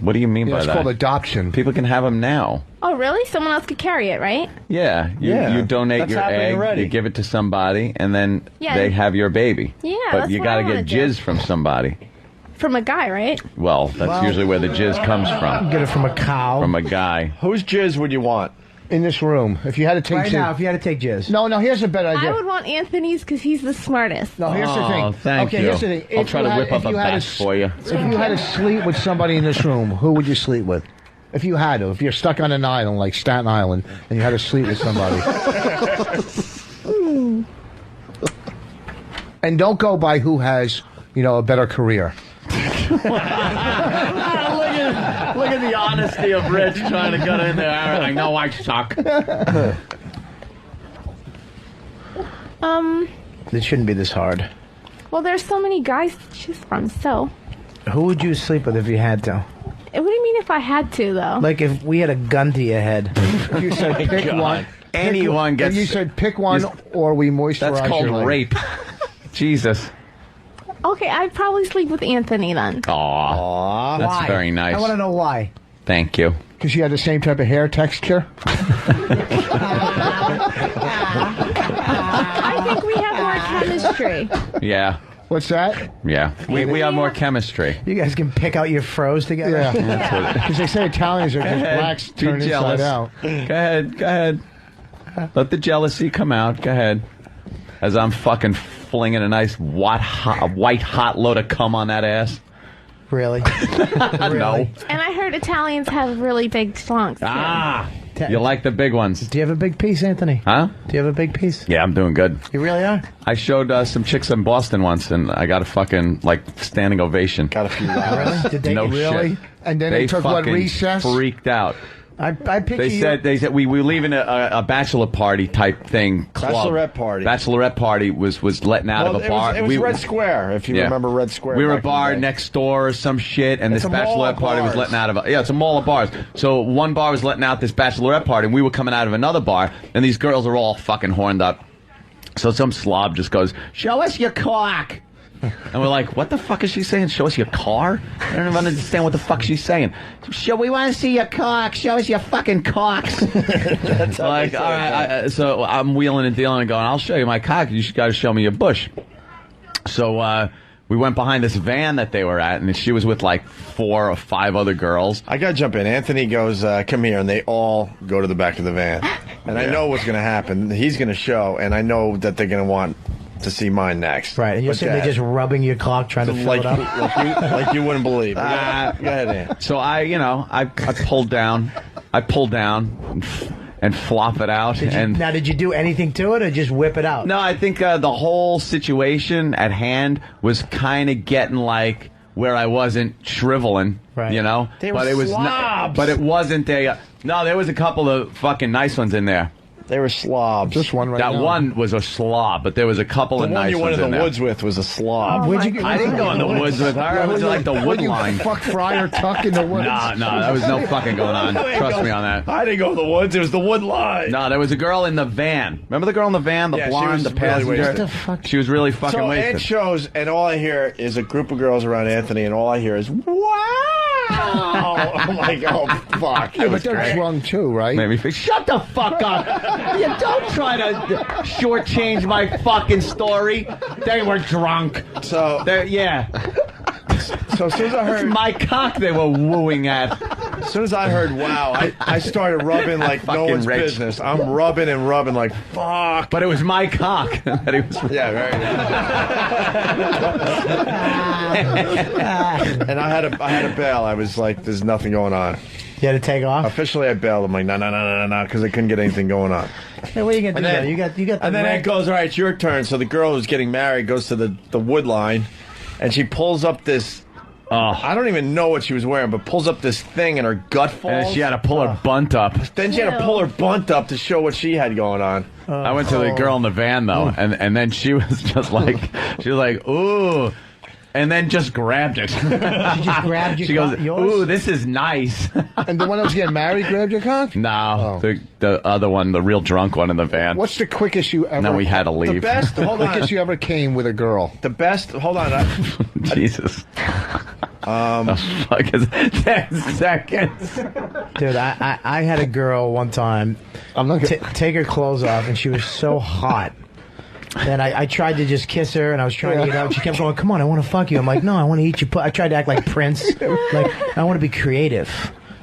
What do you mean by It's that? called adoption. People can have them now. Oh, really? Someone else could carry it, right? Yeah, you donate That's your happening egg, already. you give it to somebody, and then Yeah. they have your baby. Yeah, but that's you what got I to wanna get do. jizz from somebody. From a guy, right? Well, that's usually where the jizz comes from. Get it from a cow. From a guy. Whose jizz would you want? In this room. If you had to take Right now, if you had to take jizz. No, here's a better idea. I would want Anthony's because he's the smartest. No, here's the thing. Oh, thank okay, you. here's the thing. I'll If try you to had- whip up if a you had batch for you. If you had to sleep with somebody in this room, who would you sleep with? If you had to. If you're stuck on an island like Staten Island and you had to sleep with somebody. And don't go by who has, a better career. Look at the honesty of Rich trying to get in there. I know I suck. It shouldn't be this hard. Well, there's so many guys to choose from, so. Who would you sleep with if you had to? What do you mean if I had to, though? Like if we had a gun to your head. If you said pick one. Anyone gets. If you said pick one, or we moisturize. That's called your leg. rape. Jesus. Okay, I'd probably sleep with Anthony then. Aw, that's Why? very nice. I want to know why. Thank you. Because you had the same type of hair texture. I think we have more chemistry. Yeah. What's that? Yeah. We have more chemistry. You guys can pick out your froze together. Yeah. Because they say Italians are just blacks Be turned jealous. inside out. Go ahead. Let the jealousy come out. Go ahead. As I'm fucking flinging a nice white hot load of cum on that ass. Really? No. And I heard Italians have really big schlonks. You like the big ones. Do you have a big piece, Anthony? Huh? Do you have a big piece? Yeah, I'm doing good. You really are? I showed some chicks in Boston once, and I got a fucking, standing ovation. Got a few Really? Did they No really? shit. And then they took what, fucking recess? freaked out. I picture They said we were leaving a bachelor party type thing. Club. Bachelorette party was letting out of a bar. It was Red Square, if you remember Red Square. We were a bar next door or some shit, and It's this a mall bachelorette of party was bars. letting out of it's a mall of bars. So one bar was letting out this bachelorette party, and we were coming out of another bar, and these girls are all fucking horned up. So some slob just goes, "Show us your cock." And we're like, what the fuck is she saying? Show us your car? I don't even understand what the fuck she's saying. We want to see your cock. Show us your fucking cocks. That's how Like, they all say right. So I'm wheeling and dealing and going, I'll show you my cock. You got to show me your bush. So we went behind this van that they were at, and she was with like 4 or 5 other girls. I got to jump in. Anthony goes, come here, and they all go to the back of the van. And I know what's going to happen. He's going to show, and I know that they're going to want to see mine next. Right, and you're But sitting there just rubbing your cock trying to fill like, it up. like you wouldn't believe. Go ahead, Ann. So I pulled down and flop it out. Now, did you do anything to it or just whip it out? No, I think the whole situation at hand was kind of getting like where I wasn't shriveling, Right. you know? They were but it was slobs. but it wasn't a no, there was a couple of fucking nice ones in there. They were slobs. Just one right That now. one was a slob, but there was a couple The of one nice you went ones in in the there. woods with was a slob. Where'd you get- I didn't go in the woods with her. I was like the wood You line. fuck Friar Tuck in the woods. No, there was no fucking going on. Trust me on that. I didn't go in the woods. It was the wood line. No, there was a girl in the van. Remember the girl in the van, the Yeah, she blonde, was the really passenger? wasted. What the fuck? She was really fucking So wasted. Ant shows, and all I hear is a group of girls around Anthony, and all I hear is, wow! I'm like, oh, fuck. Yeah, but they're drunk too, right? Maybe shut the fuck up. You don't try to shortchange my fucking story. They were drunk. So, Yeah. so as soon as I It's heard, my cock they were wooing at. as soon as I heard, wow, I started rubbing like no Fucking one's rich. business. I'm rubbing and rubbing like, fuck. But it was my cock that he was. Yeah, very nice. And I had a bail. I was like, there's nothing going on. You had to take off? Officially, I bailed. I'm like, no, because I couldn't get anything going on. Hey, what are you going to do? And then- though? You got the And then red- it goes, all right, it's your turn. So the girl who's getting married goes to the wood line, and she pulls up this. I don't even know what she was wearing, but pulls up this thing, and her gut falls. And she had to pull her bunt up. Then she had to pull her bunt up to show what she had going on. I went to the girl in the van though, and then she was just like, ooh. And then just grabbed it. She just grabbed your She goes, cock- yours? ooh, this is nice. And the one that was getting married grabbed your cock? No, the other one, the real drunk one in the van. What's the quickest you ever... And then we had to leave. The best, hold on. quickest you ever came with a girl? The best, hold on. Jesus. The fuck is 10 seconds? Dude, I had a girl one time take her clothes off, and she was so hot. And I tried to just kiss her, and I was trying to eat out. She kept going, come on, I want to fuck you. I'm like, no, I want to eat you. I tried to act like Prince. Like, I want to be creative.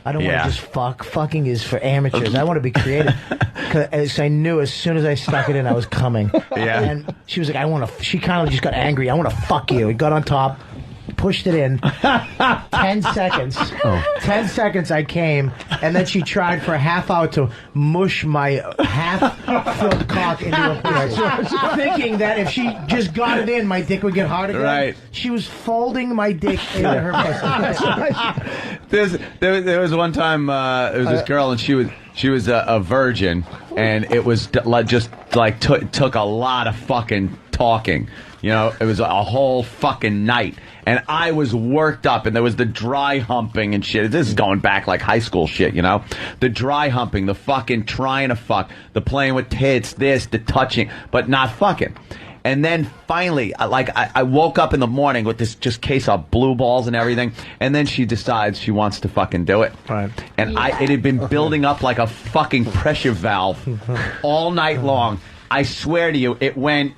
I don't want to just fuck. Fucking is for amateurs. I want to be creative. Because I knew as soon as I stuck it in, I was coming. Yeah. And she was like, she kind of just got angry. I want to fuck you. It got on top. Pushed it in. 10 seconds. 10 seconds I came, and then she tried for a half hour to mush my half-filled cock into a penis, thinking that if she just got it in, my dick would get hard again. Right. She was folding my dick into her pussy. There was one time there was this girl, and she was a virgin, and it was took a lot of fucking talking. You know, it was a whole fucking night. And I was worked up, and there was the dry humping and shit. This is going back like high school shit, you know? The dry humping, the fucking trying to fuck, the playing with tits, this, the touching, but not fucking. And then finally, I woke up in the morning with this just case of blue balls and everything, and then she decides she wants to fucking do it. Right. And it had been building up like a fucking pressure valve all night long. I swear to you, it went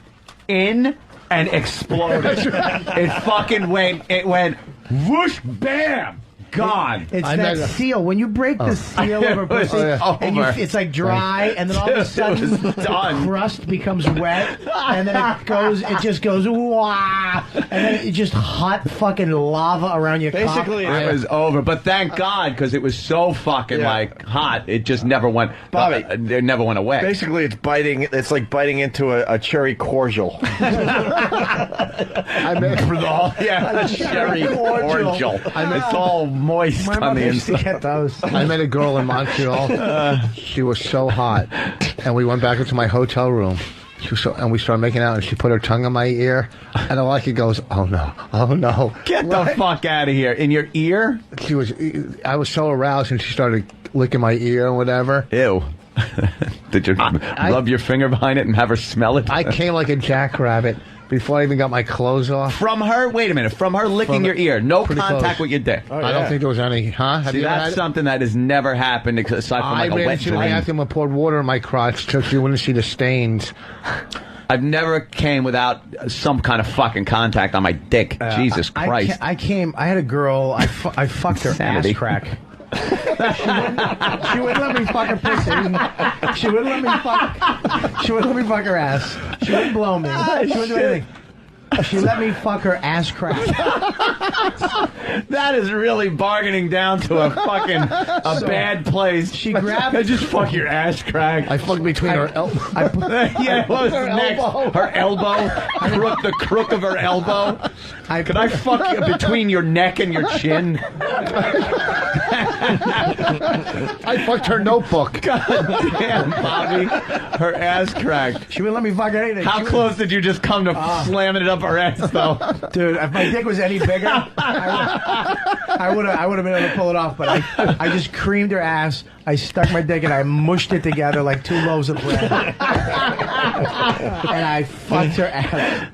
in and exploded. It went whoosh, bam, gone. It's that seal. When you break the seal of a pussy, and it's like dry, and then all of a sudden the crust becomes wet, and then it just goes, wah, and then it's just hot fucking lava around your cock. Basically, it was over. But thank God, because it was so fucking hot, it just never went. Bobby, it never went away. Basically, it's biting. It's like biting into a cherry cordial. I met a cherry cordial. It's all moist on the inside. I met a girl in Montreal. She was so hot, and we went back into my hotel room. And we started making out, and she put her tongue in my ear, and all I could go was, "Oh no, oh no!" Get the fuck out of here! In your ear? I was so aroused, and she started licking my ear and whatever. Ew. Did you rub your finger behind it and have her smell it? I came like a jackrabbit before I even got my clothes off. From her? Wait a minute. From her licking your ear. No contact with your dick. I don't think there was any, huh? See, that's something that has never happened aside from like a wet I ran to the bathroom and poured water in my crotch so you wouldn't see the stains. I've never came without some kind of fucking contact on my dick. Jesus Christ. I had a girl, I fucked her ass crack. She wouldn't let me fuck her pussy. She wouldn't let me fuck her ass. She wouldn't blow me. She wouldn't do anything. She let me fuck her ass crack. That is really bargaining down to a fucking bad place. She grabbed. I just fuck your ass crack. I fucked between her elbow. What was next? Her elbow. The crook of her elbow. Could I fuck you between your neck and your chin? I fucked her notebook. God damn, Bobby. Her ass cracked. She wouldn't let me fuck anything. How close did you just come to slamming it up her ass, though? Dude, if my dick was any bigger, I would have been able to pull it off, but I just creamed her ass. I stuck my dick and I mushed it together like 2 loaves of bread. And I fucked her ass.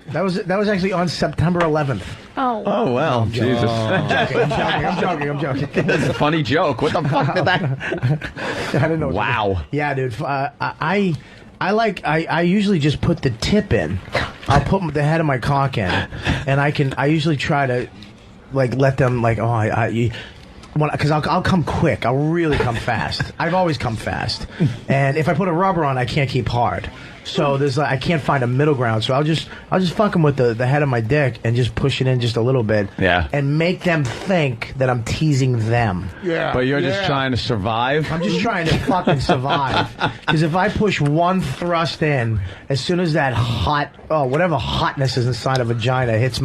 That was actually on September 11th. Oh, well, Jesus. I'm joking. That's a funny joke. What the fuck did that? I didn't know. Wow. Yeah, dude. I usually just put the tip in. I'll put the head of my cock in, and I usually try to like let them like because I'll come quick. I'll really come fast. I've always come fast, and if I put a rubber on, I can't keep hard. So I can't find a middle ground. So I'll just fuck them with the head of my dick and just push it in just a little bit. Yeah. And make them think that I'm teasing them. Yeah. But you're just trying to survive? I'm just trying to fucking survive. Because if I push one thrust in, as soon as that whatever hotness is inside a vagina hits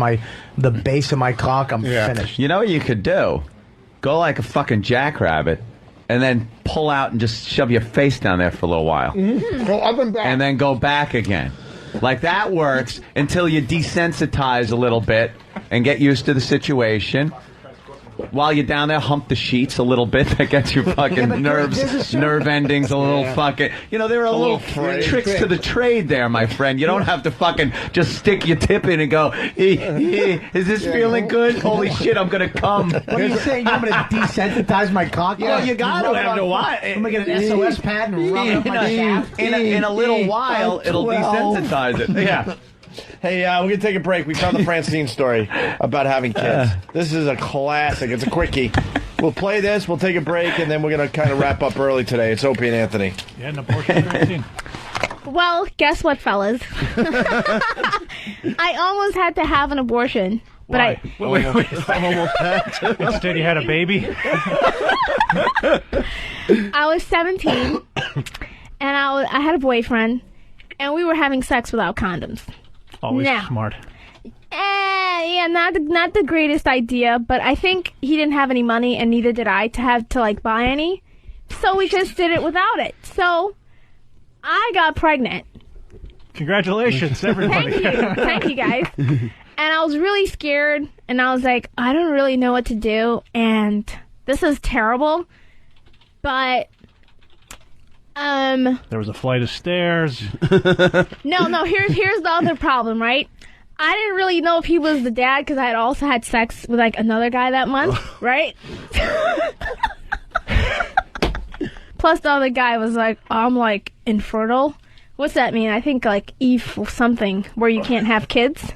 the base of my cock, I'm finished. You know what you could do? Go like a fucking jackrabbit. And then pull out and just shove your face down there for a little while. Mm-hmm. Well, up and back. And then go back again. Like that works until you desensitize a little bit and get used to the situation. While you're down there, hump the sheets a little bit. That gets your fucking nerve endings a little fucking... You know, there are little tricks to the trade there, my friend. You don't have to fucking just stick your tip in and go, is this feeling good? Holy shit, I'm going to come. What are you saying? You're going to desensitize my cock? Well, you got to have to watch. I'm going to get an SOS pad and rub it up my shaft. In a little while, it'll desensitize it. Yeah. Hey, we're going to take a break. We found the Francine story about having kids. This is a classic. It's a quickie. We'll play this, we'll take a break, and then we're going to kind of wrap up early today. It's Opie and Anthony. Yeah, an abortion Francine. Well, guess what, fellas? I almost had to have an abortion. But Wait. Instead, you had a baby? I was 17, and I had a boyfriend, and we were having sex without condoms. Always smart. Yeah, not the greatest idea, but I think he didn't have any money, and neither did I, to buy any. So we just did it without it. So I got pregnant. Congratulations, everybody. Thank you, guys. And I was really scared, and I was like, I don't really know what to do, and this is terrible. But, there was a flight of stairs. No, here's the other problem, right? I didn't really know if he was the dad because I had also had sex with, like, another guy that month, right? Plus, the other guy was like, I'm, like, infertile. What's that mean? I think, like, something where you can't have kids.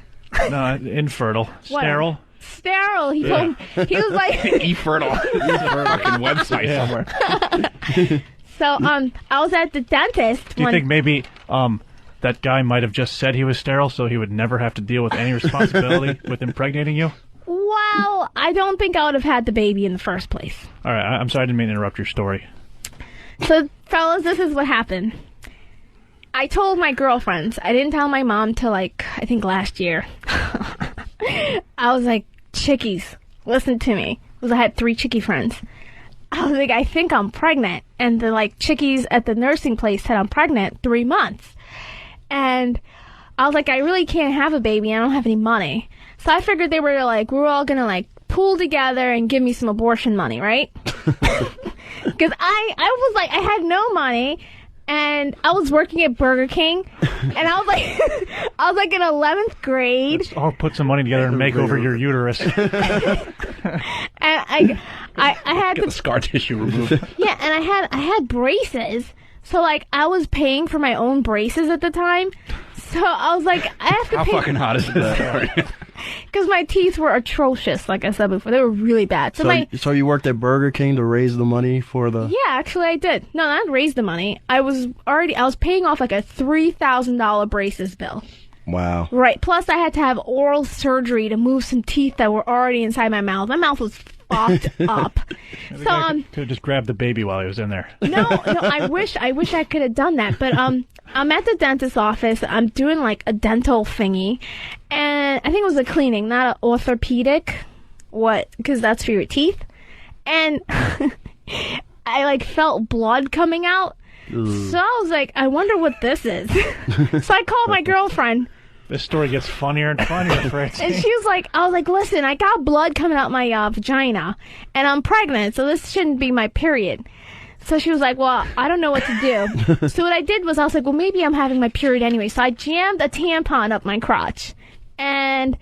No, infertile. Sterile. Sterile. He told me, he was like... Efertile. Fucking website somewhere. So, I was at the dentist. Do you think maybe that guy might have just said he was sterile so he would never have to deal with any responsibility with impregnating you? Well, I don't think I would have had the baby in the first place. All right, I'm sorry, I didn't mean to interrupt your story. So, fellas, this is what happened. I told my girlfriends. I didn't tell my mom till, like, I think last year. I was like, chickies, listen to me. Because I had 3 chickie friends. I was like, I think I'm pregnant. And the, like, chickies at the nursing place said I'm pregnant 3 months. And I was like, I really can't have a baby. I don't have any money. So I figured they were like, we're all going to, like, pool together and give me some abortion money, right? Because I was like, I had no money. And I was working at Burger King, and I was like, in 11th grade. Let's all put some money together and make over your uterus. And I had Get the scar tissue removed. Yeah, and I had braces, so like I was paying for my own braces at the time. So I was like, I have to How pay. fucking hot is that? Because my teeth were atrocious, like I said before. They were really bad. So you worked at Burger King to raise the money for the... Yeah, actually I did. No, not raise the money. I was paying off like a $3,000 braces bill. Wow. Right. Plus I had to have oral surgery to move some teeth that were already inside my mouth. My mouth was fucked up. So could have just grabbed the baby while he was in there. No, I wish I could have done that. But I'm at the dentist's office. I'm doing like a dental thingy, and I think it was a cleaning, not an orthopedic. What? Because that's for your teeth. And I like felt blood coming out. Ugh. So I was like, I wonder what this is. So I called my girlfriend. This story gets funnier and funnier, Francine. And she was like, I was like, listen, I got blood coming out my vagina, and I'm pregnant, so this shouldn't be my period. So she was like, well, I don't know what to do. So what I did was I was like, well, maybe I'm having my period anyway. So I jammed a tampon up my crotch, and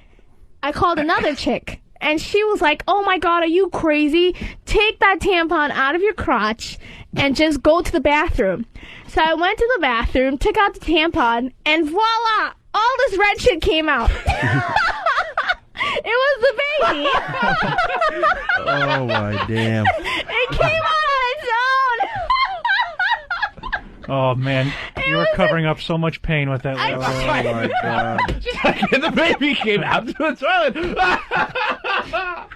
I called another chick. And she was like, oh, my God, are you crazy? Take that tampon out of your crotch and just go to the bathroom. So I went to the bathroom, took out the tampon, and voila, all this red shit came out. It was the baby. Oh, my damn. It came out on its own. Oh, man. You were covering up so much pain with that. I Oh, tried. my God. The baby came out to the toilet.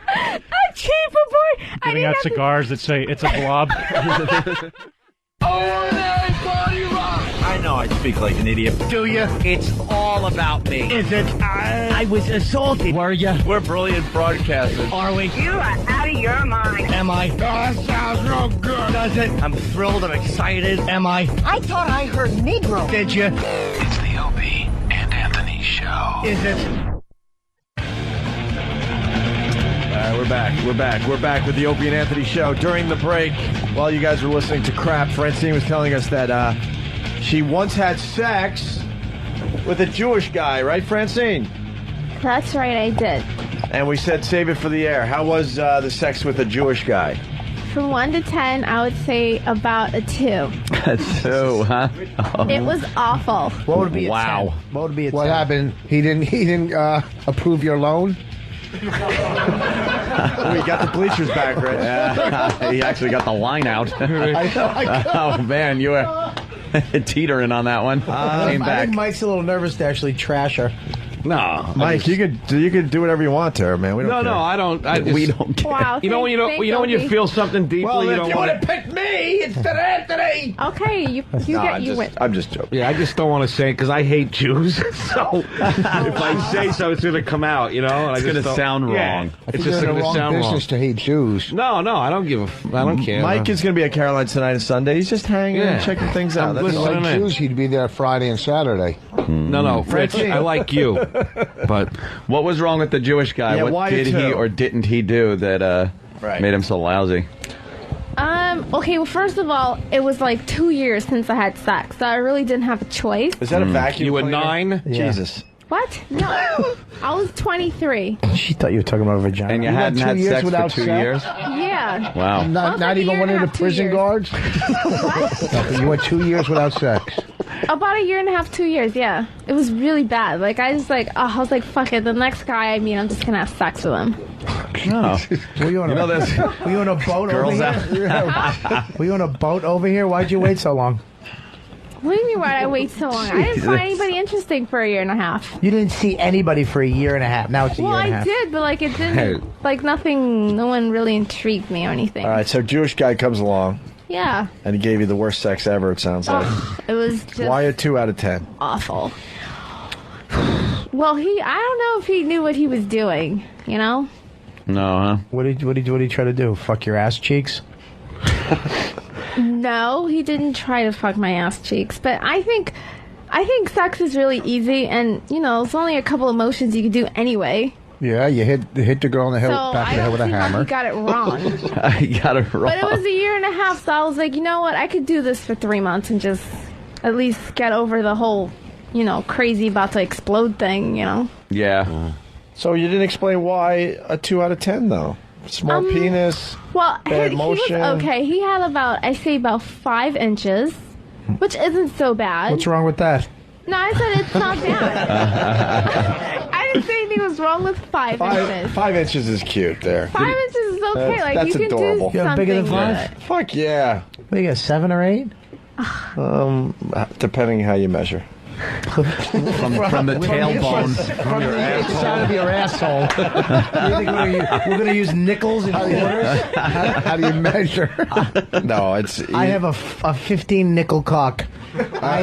A cheaper boy. Giving out cigars that say, it's a blob. I know I speak like an idiot. Do you? It's all about me. Is it? I was assaulted. Were you? We're brilliant broadcasters. Are we? You are out of your mind. Am I? Oh, that sounds real good. Does it? I'm thrilled and excited. Am I? I thought I heard Negro. Did you? It's the Opie and Anthony Show. Is it? We're back with the Opie and Anthony Show. During the break, while you guys were listening to crap, Francine was telling us that she once had sex with a Jewish guy, right, Francine? That's right, I did. And we said save it for the air. How was the sex with a Jewish guy? From 1 to 10, I would say about a 2. A 2, huh? Oh. It was awful. What would be a 10? Wow. What would be a 10? What happened? He didn't approve your loan? We got the bleachers back, right? Yeah, he actually got the line out. Oh, man, you were teetering on that one. Came I back. think Mike's a little nervous to actually trash her. No, Mike, you could do whatever you want to her, man. We don't care. No, I don't. We don't care. Wow, you know when you feel something deeply. Well, you if don't you want would have picked me instead of Anthony. Okay, you win. I'm just joking. Yeah, I just don't want to say it because I hate Jews. So if I say so, it's going to come out. You know, and It's going to sound wrong. It's just going to sound wrong. Business to hate Jews. No, I don't I don't care. Mike is going to be at Caroline's tonight and Sunday. He's just hanging and checking things out. If he liked Jews, he'd be there Friday and Saturday. No, Rich, I like you. But what was wrong with the Jewish guy? Yeah, what did he or didn't he do that made him so lousy? Okay, well, first of all, it was like 2 years since I had sex, so I really didn't have a choice. Is that a vacuum? You were cleaner? 9? Yeah. Jesus. What? No. I was 23. She thought you were talking about a vagina. And you hadn't had sex for 2 years? Yeah. Wow. Not even one of the prison guards? No, you went 2 years without sex. About a year and a half, 2 years, yeah. It was really bad. Like, I was like, fuck it. The next guy I meet, I'm just going to have sex with him. No. Were you on a boat Girls over here? Were you on a boat over here? Why'd you wait so long? What do you mean, why'd I wait so long? I didn't find anybody interesting for a year and a half. You didn't see anybody for a year and a half. Now it's a year and a half. Well, I did, but, like, it didn't, like, no one really intrigued me or anything. All right, so Jewish guy comes along. Yeah. And he gave you the worst sex ever, it sounds like. It was just Why a 2 out of 10? awful. Well, I don't know if he knew what he was doing, you know? No, huh? What did he try to do? Fuck your ass cheeks? No, he didn't try to fuck my ass cheeks, but I think sex is really easy, and it's only a couple of motions you can do anyway. Yeah, you hit the girl in the back of the head with a hammer. He got it wrong. You got it wrong. But it was a year and a half, so I was like, you know what? I could do this for 3 months and just at least get over the whole, crazy about to explode thing, Yeah. So you didn't explain why a 2 out of 10, though? Small penis, well, bad motion. He was okay. He had about 5 inches, which isn't so bad. What's wrong with that? No, I said it's not bad. I didn't say anything was wrong with 5 inches. 5 inches is cute there. 5 inches is okay. That's you can adorable. do You have bigger than something 5? with it. Fuck yeah. What, you got 7 or 8? Depending how you measure. From the tailbone. From the inside of your asshole. You think we're going to use nickels and quarters? How do you measure? No, it's... I have a 15 nickel cock. I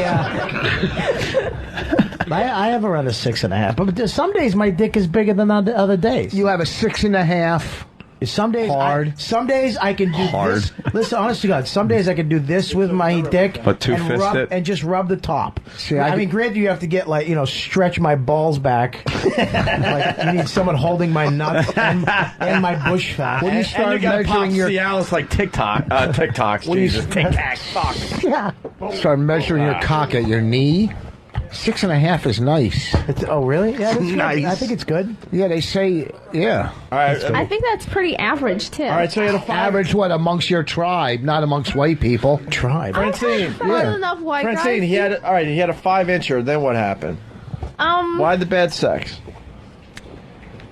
have around a 6.5. But some days my dick is bigger than other days. You have a 6.5. Some days hard. Some days I can do this. Listen, honest to God, some days I can do this with my dick But two-fist it? and just rub the top. See, I mean, granted, you have to get stretch my balls back. Like you need someone holding my nuts and my bush fat. When you start measuring your Cialis like TikToks. When you Jesus. Tic-tacs. Yeah. Start measuring your cock at your knee. 6.5 is nice. Oh, really? Yeah, that's nice. Good. I think it's good. Yeah, they say, yeah. All right. I think that's pretty average, too. All right, so you had a 5. Average what, amongst your tribe, not amongst white people. Tribe. Francine. There wasn't enough white Francine, guys. he had a 5-incher. Then what happened? Why the bad sex?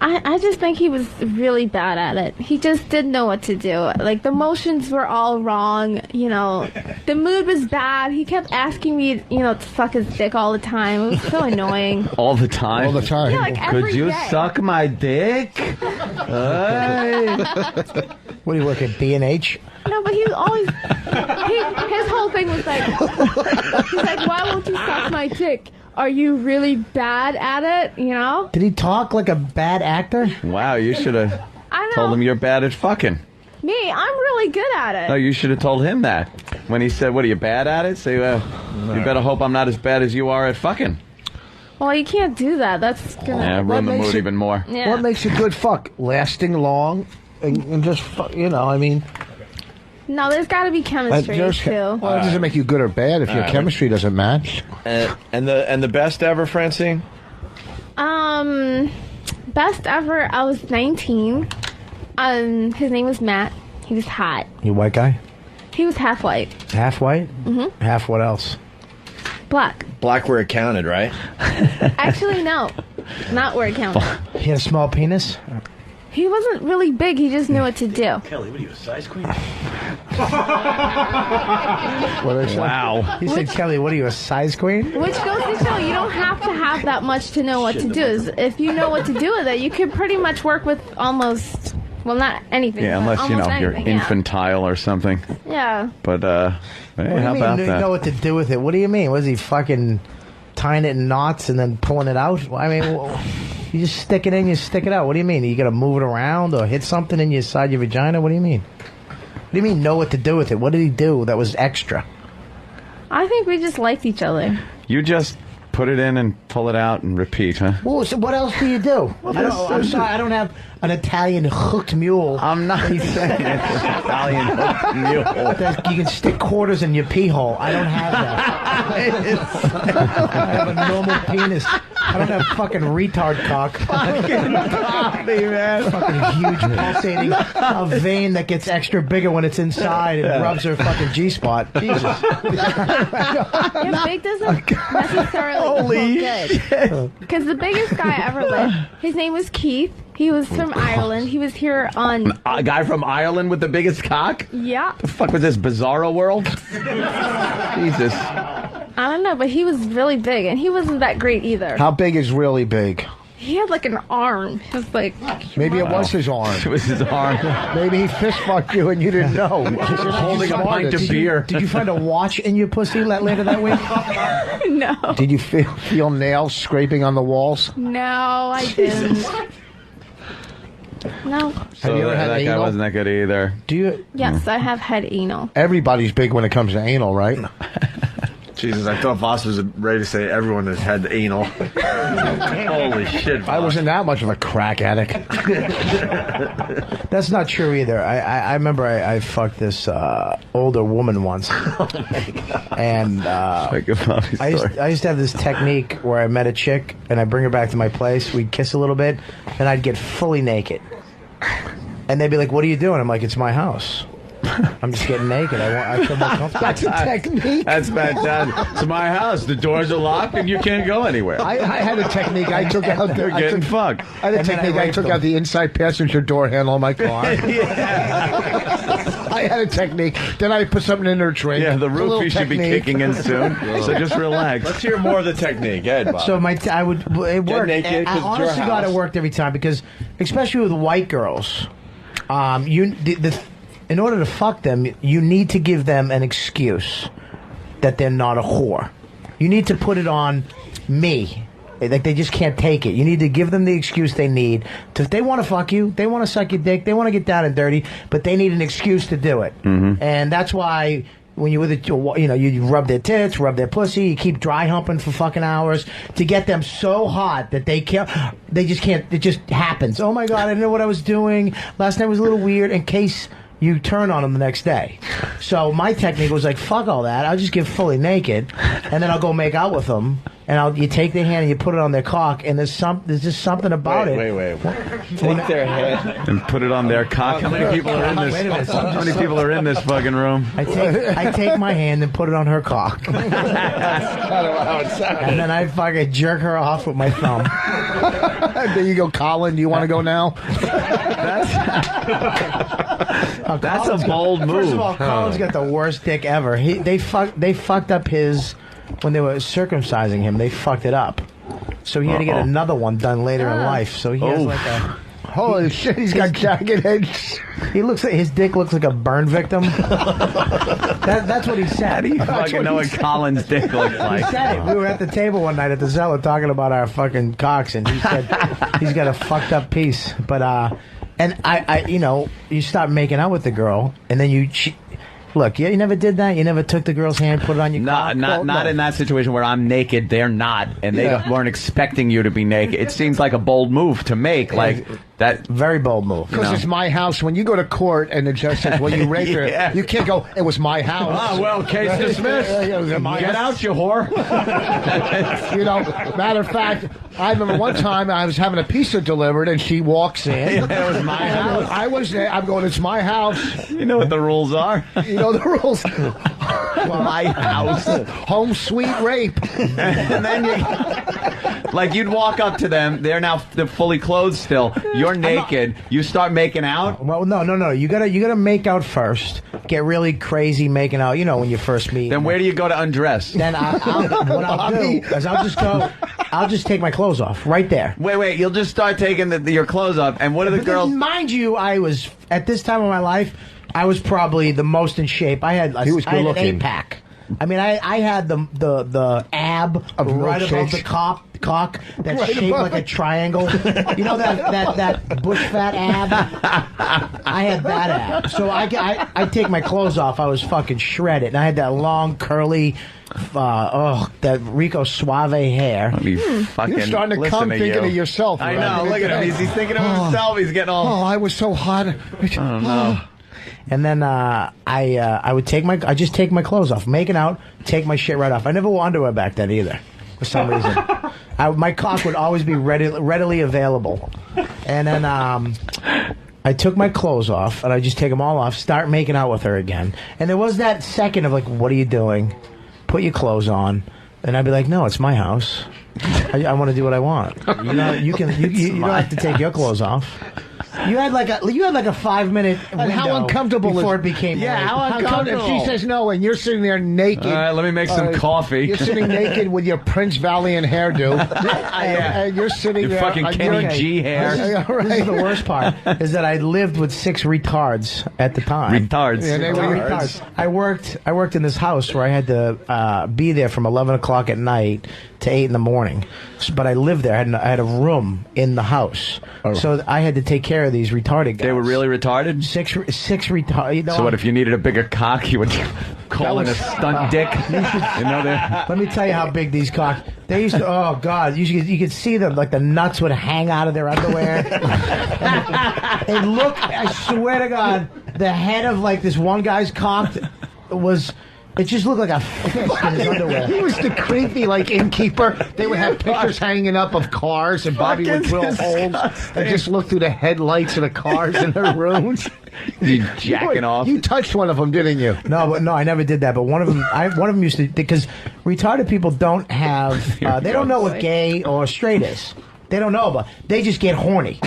I just think he was really bad at it. He just didn't know what to do. Like, the motions were all wrong, The mood was bad. He kept asking me, to suck his dick all the time. It was so annoying. All the time? All the time. Yeah, like every Could you day. suck my dick? Hey. What do you work at, B&H? No, but he was always... his whole thing was like... He's like, why won't you suck my dick? Are you really bad at it, Did he talk like a bad actor? Wow, you should have I know. told him you're bad at fucking. Me, I'm really good at it. No, you should have told him that. When he said, what, are you bad at it? Say, you better hope I'm not as bad as you are at fucking. Well, you can't do that. That's gonna... Yeah, ruin the mood even more. Yeah. What makes a good fuck? Lasting long and just, I mean... No, there's got to be chemistry, too. Well, it doesn't make you good or bad if your chemistry doesn't match. And the best ever, Francine? Best ever, I was 19. His name was Matt. He was hot. You white guy? He was half white. Half white? Mm-hmm. Half what else? Black. Black where it counted, right? Actually, no. Not where it counted. He had a small penis? He wasn't really big. He just knew what to do. Kelly, what are you, a size queen? Wow. He said, Kelly, what are you, a size queen? Which goes to show you don't have to have have that much to know what to do. If you know what to do with it, you can pretty much work with almost, well, not anything. Yeah, unless, you know, you're anything, infantile or something. Yeah. But, hey, how about You that? know what to do with it? What do you mean? Was he fucking tying it in knots and then pulling it out? I mean, you just stick it in, you stick it out. What do you mean? You got to move it around or hit something inside your vagina? What do you mean? What do you mean know what to do with it? What did he do that was extra? I think we just liked each other. You just put it in and pull it out and repeat, huh? Well, so what else do you do? I'm sorry, I don't have an Italian hooked mule. I'm not saying it's an Italian hooked mule. You can stick quarters in your pee hole. I don't have that. I have a normal penis. I don't have fucking retard cock. Fucking Bobby, man. Fucking huge pulsating a vein that gets extra bigger when it's inside and rubs her fucking G-spot. Jesus. Yeah, big doesn't necessarily equal good. Because the biggest guy I ever lived, his name was Keith. He was from Ireland. He was here on... A guy from Ireland with the biggest cock? Yeah. The fuck was this, Bizarro World? Jesus. I don't know, but he was really big, and he wasn't that great either. How big is really big? He had like an arm. It was like... Maybe it was his arm. It was his arm. Maybe he fist fucked you and you didn't know. Holding a pint of beer. Did you find a watch in your pussy later that week? No. Did you feel nails scraping on the walls? No, I didn't. No. So you ever had that guy anal? wasn't that good either. Do you? Yes, I have had anal. Everybody's big when it comes to anal, right? Jesus, I thought Voss was ready to say everyone has had anal. Holy shit, Voss. I wasn't that much of a crack addict. That's not true either. I remember I fucked this older woman once. And I used to have this technique where I met a chick and I bring her back to my place. We'd kiss a little bit and I'd get fully naked. And they'd be like, "What are you doing?" I'm like, "It's my house. I'm just getting naked. I feel more comfortable." That's a technique. That's fantastic. It's my house. The doors are locked and you can't go anywhere. I had a technique. I took out They're getting fucked. I had a technique. I took out the inside passenger door handle on my car. I had a technique. Then I put something in her drink. Yeah, the roofie should be kicking in soon. So just relax. Let's hear more of the technique. Go ahead, Bob. So it worked. naked, And 'cause it's your honest to God, house. it worked every time because, especially with white girls, in order to fuck them, you need to give them an excuse that they're not a whore. You need to put it on me. Like they just can't take it. You need to give them the excuse they need. If they want to fuck you, they want to suck your dick, they want to get down and dirty, but they need an excuse to do it. Mm-hmm. And that's why when you're with it, you rub their tits, rub their pussy, you keep dry humping for fucking hours to get them so hot that they just can't. It just happens. Oh my God, I didn't know what I was doing. Last night was a little weird. In case you turn on them the next day. So my technique was like, fuck all that. I'll just get fully naked, and then I'll go make out with them. And you take their hand and you put it on their cock, and there's just something about it. Wait. Take their hand and put it on their cock. How many people are in this? Wait a minute. How many people are in this fucking room? I take my hand and put it on her cock. That's kind of how it sounded. And then I fucking jerk her off with my thumb. There you go, Colin. Do you want to go now? That's a bold move. First of all, Colin's got the worst dick ever. They fucked up his when they were circumcising him. They fucked it up, so he had to get another one done later in life. So he has like a holy shit. He's got jagged edges. He looks like his dick looks like a burn victim. That's what he said. How do you fucking know what Colin's dick looks like? He said it. We were at the table one night at the Zeller talking about our fucking cocks, and he said he's got a fucked up piece. But and I you start making out with the girl, and then look, you never did that? You never took the girl's hand, put it on your cock? Not in that situation where I'm naked, they're not, and they weren't expecting you to be naked. It seems like a bold move to make, like that. Very bold move. Because it's my house. When you go to court and the judge says, well, you raped her, you can't go, it was my house. Ah, well, case dismissed. Get out, you whore. Matter of fact, I remember one time I was having a pizza delivered and she walks in. It was my house. I was there. I'm going, it's my house. You know what the rules are? You know the rules. My house. Home sweet rape. And then you'd walk up to them. They're fully clothed still. You're naked. You start making out. Well, no. You gotta make out first. Get really crazy making out. When you first meet. Then where do you go to undress? Then what I'll do is I'll just go. I'll just take my clothes off right there. Wait. You'll just start taking your clothes off, and what are the girls? Mind you, I was at this time of my life, I was probably the most in shape. I had He was good an looking. 8-pack. I mean, I had the ab right above the cock that's Right shaped above like a triangle. You know that bush fat ab? I had that ab. So I take my clothes off. I was fucking shredded, and I had that long curly, that Rico Suave hair. You're starting to come thinking of yourself. I know. Look at him. He's thinking of himself. He's getting all. Oh, I was so hot. Oh no. And then I would just take my clothes off, making out, take my shit right off. I never wore underwear back then either, for some reason. My cock would always be readily available. And then I took my clothes off, and I just take them all off, start making out with her again. And there was that second of like, what are you doing? Put your clothes on. And I'd be like, no, it's my house. I want to do what I want. You know, you don't have to take your clothes off. You had like a 5-minute window. And how uncomfortable before it became yeah, rape. how uncomfortable. If she says no, and you're sitting there naked. All right, let me make some coffee. You're sitting naked with your Prince Valiant hairdo. and you're sitting Your there. fucking Kenny G hair. This is the worst part, is that I lived with 6 retards at the time. Retards. Yeah, they were Retards. I worked in this house where I had to be there from 11 o'clock at night to 8 in the morning. But I lived there. I had a room in the house. So I had to take care of these retarded guys. They were really retarded? Six retarded. You know, So what, if you needed a bigger cock, you would call in a stunt dick? Let me tell you how big these cocks. They used to. Oh God, you could see them, like the nuts would hang out of their underwear. And look, I swear to God, the head of like this one guy's cock was. It just looked like a fist in his underwear. He was the creepy, like, innkeeper. They would have pictures hanging up of cars, and Bobby would drill holes and just look through the headlights of the cars in their rooms. You jacking off? You touched one of them, didn't you? No, I never did that. But one of them used to, because retarded people don't have, they don't know what gay or straight is. They don't know, but they just get horny.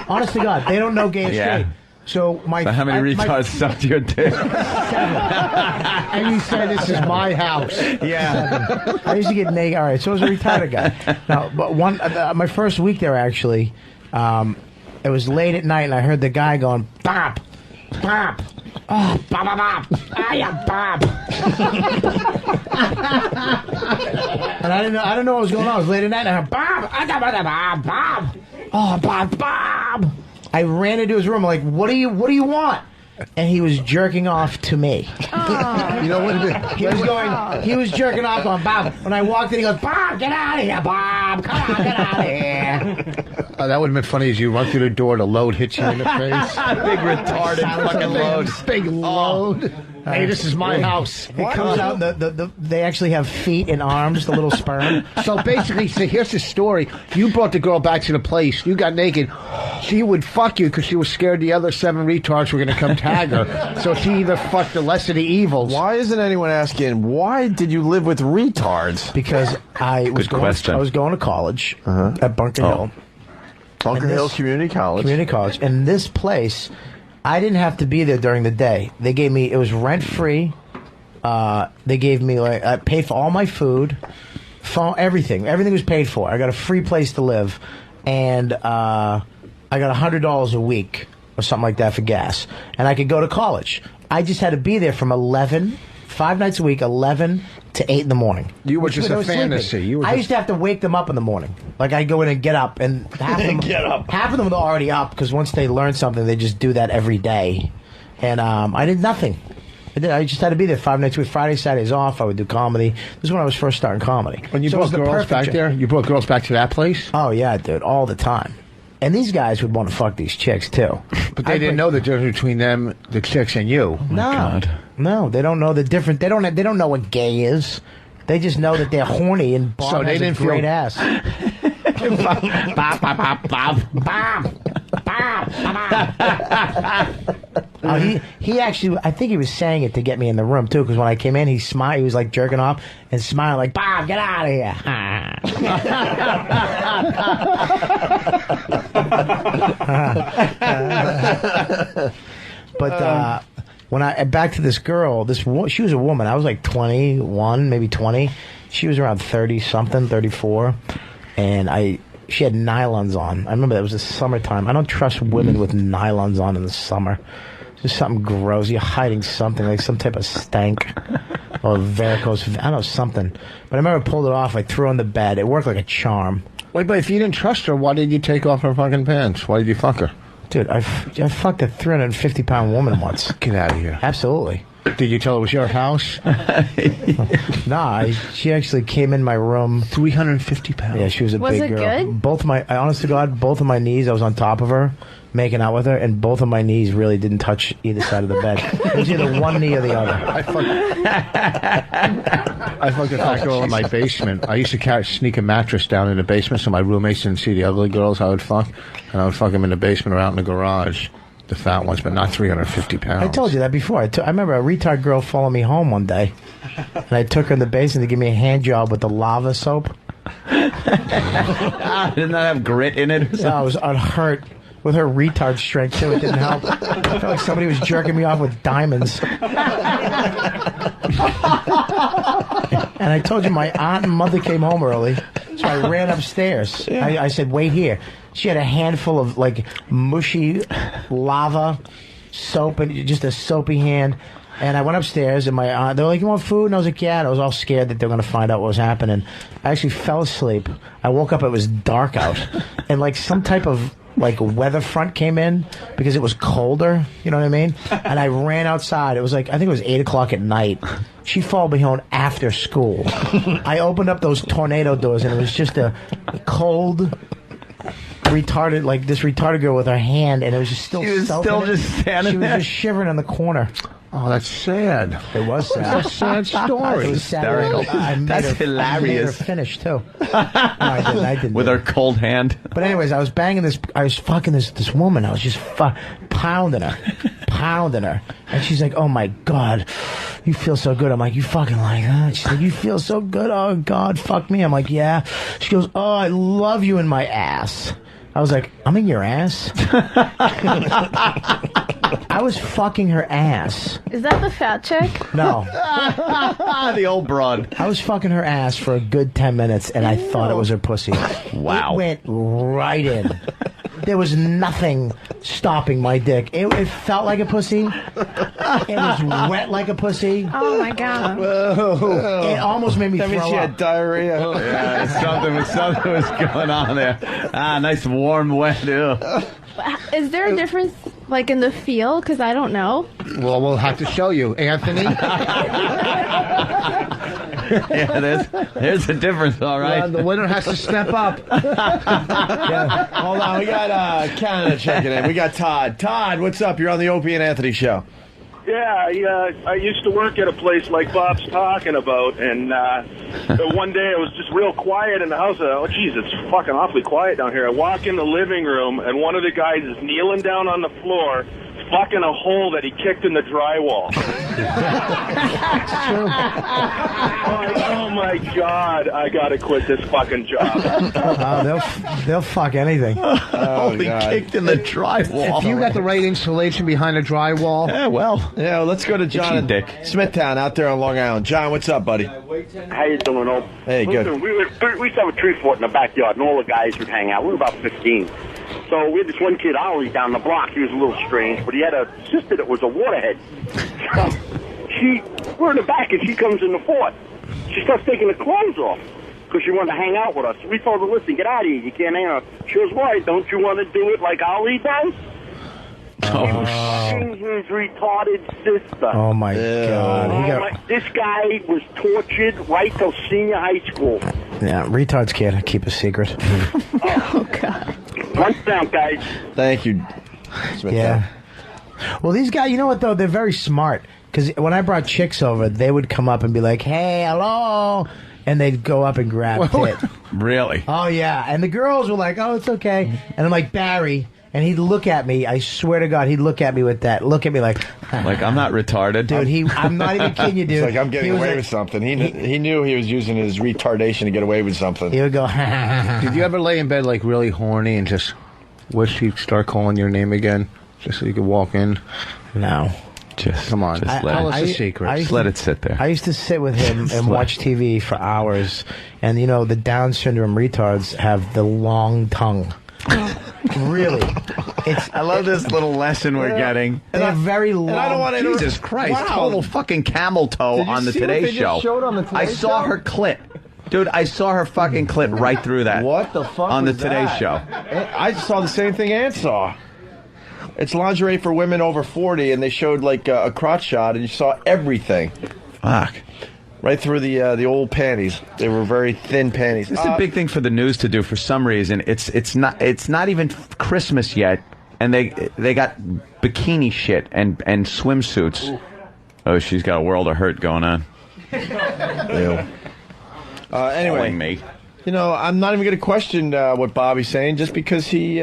Honest to God, they don't know gay or straight. So how many retards sucked your dick? And you said this is my house. Yeah. I used to get naked. All right, so it was a retarded guy. No, but my first week there actually, it was late at night, and I heard the guy going, "Bop, bop, oh, bop, bop, bop, ah, yeah, bop." And I didn't know what was going on. It was late at night, and I heard, "Bob, Bob, Bob, oh, Bob, Bob." I ran into his room. I'm like, what do you want? And he was jerking off to me. You know what? He was jerking off on Bob. When I walked in, he goes, "Bob, get out of here, Bob. Come on, get out of here." That would have been funny as you run through the door, the load hits you in the face. Big retarded fucking load. Big load. Hey, this is my house. It comes out, they actually have feet and arms, the little sperm. So basically, here's the story. You brought the girl back to the place. You got naked. She would fuck you because she was scared the other 7 retards were going to come tag her. So she either fucked the less of the evils. Why isn't anyone asking, why did you live with retards? Because I was going to college at Bunker Hill. Bunker Hill Community College. Community College. And this place, I didn't have to be there during the day. They gave me, it was rent free. They gave me, like, I paid for all my food, phone, everything. Everything was paid for. I got a free place to live. And I got $100 a week or something like that for gas. And I could go to college. I just had to be there from 5 nights a week, 11 to 8 in the morning. You were just a fantasy. I used to have to wake them up in the morning. Like, I'd go in and get up, and half of them, half of them were already up, because once they learn something, they just do that every day. And I did nothing. I just had to be there 5 nights a week. Friday, Saturdays off. I would do comedy. This is when I was first starting comedy. When you brought girls back there? You brought girls back to that place? Oh, yeah, dude, all the time. And these guys would want to fuck these chicks, too. But they didn't know the difference between them, the chicks, and you. Oh no. God. No, they don't know the difference. They don't know what gay is. They just know that they're horny and Bob so they has didn't a great feel... ass. Bob, Bob, Bob, Bob, Bob, Bob, Bob. He actually, I think he was saying it to get me in the room, too, because when I came in, he smiled. He was, like, jerking off and smiling like, "Bob, get out of here." But back to this girl, she was a woman. I was like 21, maybe 20. She was around 30-something, 34. And she had nylons on. I remember that was the summertime. I don't trust women with nylons on in the summer. Just something gross. You're hiding something, like some type of stank or varicose. I don't know, something. But I remember I pulled it off. I threw her on the bed. It worked like a charm. Wait, but if you didn't trust her, why did you take off her fucking pants? Why did you fuck her? Dude, I fucked a 350-pound woman once. Get out of here. Absolutely. Did you tell her it was your house? Nah, she actually came in my room. 350 pounds. Yeah, she was a Was big it girl. good? Honest to God, both of my knees, I was on top of her, making out with her, and both of my knees really didn't touch either side of the bed. It was either one knee or the other. I fucked a fat girl in my basement. I used to sneak a mattress down in the basement so my roommates didn't see the ugly girls I would fuck. And I would fuck them in the basement or out in the garage. The fat ones, but not 350 pounds. I told you that before. I remember a retard girl followed me home one day, and I took her in the basement to give me a hand job with the lava soap. Didn't that have grit in it? No, I was unhurt with her retard strength, too. It didn't help. I felt like somebody was jerking me off with diamonds. And I told you my aunt and mother came home early, so I ran upstairs. I said, wait here. She had a handful of, like, mushy lava soap and just a soapy hand. And I went upstairs, and my aunt, they were like, you want food? And I was like, yeah. And I was all scared that they were going to find out what was happening. I actually fell asleep. I woke up, it was dark out. And, like, some type of, like, weather front came in because it was colder. You know what I mean? And I ran outside. It was like, I think it was 8 o'clock at night. She followed me home after school. I opened up those tornado doors, and it was just a cold... retarded, like this retarded girl with her hand, and it was just still. She was still just standing She was there. just shivering in the corner. Oh, that's sad. It was sad. That's a sad story. It was sad. That's hilarious. I made her finish too. No, I didn't. With her cold hand. But anyways, I was fucking this woman. I was just pounding her, and she's like, "Oh my God, you feel so good." I'm like, "You fucking like that?" She's like, "You feel so good." Oh God, fuck me. I'm like, "Yeah." She goes, "Oh, I love you in my ass." I was like, I'm in your ass? I was fucking her ass. Is that the fat chick? No. The old broad. I was fucking her ass for a good 10 minutes, and I thought it was her pussy. Wow. It went right in. There was nothing stopping my dick. It felt like a pussy. It was wet like a pussy. Oh, my God. Whoa. It almost made me That throw means she up. had diarrhea. Yeah, something was going on there. Nice warm wet. Ew. Is there a difference, like, in the feel? Because I don't know. Well, we'll have to show you, Anthony. Yeah, there's a difference, all right. The winner has to step up. Yeah. Hold on, we got Canada checking in. We got Todd. Todd, what's up? You're on the Opie and Anthony show. Yeah, I used to work at a place like Bob's talking about, and one day it was just real quiet in the house. Oh, geez, it's fucking awfully quiet down here. I walk in the living room, and one of the guys is kneeling down on the floor, fucking a hole that he kicked in the drywall. Oh my God, I gotta quit this fucking job. They'll fuck anything. Holy kicked in the drywall. If you got the right insulation behind the drywall. Yeah, well, let's go to John in Smithtown out there on Long Island. John, what's up, buddy? How you doing, Ope? Hey, good. Listen, we used to have a tree fort in the backyard, and all the guys would hang out. We were about 15. So we had this one kid, Ollie, down the block. He was a little strange, but he had a sister that was a waterhead. So we're in the back, and she comes in the fort. She starts taking her clothes off because she wanted to hang out with us. We told her, listen, get out of here. You can't hang out. She goes, why? Don't you want to do it like Ollie does? He was fucking his retarded sister. Oh, my God. This guy was tortured right till senior high school. Yeah, retards can't keep a secret. Oh, God. One down, guys. Thank you, Smithtown. Yeah. Well, these guys, you know what, though? They're very smart. Because when I brought chicks over, they would come up and be like, hey, hello. And they'd go up and grab tit. Really? Oh, yeah. And the girls were like, oh, it's okay. And I'm like, Barry. And he'd look at me. I swear to God, he'd look at me with that. Look at me like... Like, I'm not retarded. Dude, I'm not even kidding you, dude. It's like, I'm getting away with something. He knew he was using his retardation to get away with something. He would go... Did you ever lay in bed, like, really horny and just wish he'd start calling your name again? Just so you could walk in? No. Come on. Just Tell us let a it. secret. Just let it sit there. I used to sit with him and watch TV for hours, and the Down syndrome retards have the long tongue. Really, I love this little lesson we're getting. They're very long. And I don't want to. Jesus Christ! Wow. Total fucking camel toe Did you on the see what Today they just Show. showed on the Today I saw Show? her clit. Dude, I saw her fucking clit right through that. What the fuck on the was Today that? Show. I saw the same thing Ant saw. It's lingerie for women over 40, and they showed like a crotch shot, and you saw everything. Fuck. Right through the old panties. They were very thin panties. It's a big thing for the news to do for some reason. It's not even Christmas yet, and they got bikini shit and swimsuits. Ooh. Oh, she's got a world of hurt going on. Anyway, Calling me. I'm not even going to question what Bobby's saying, just because he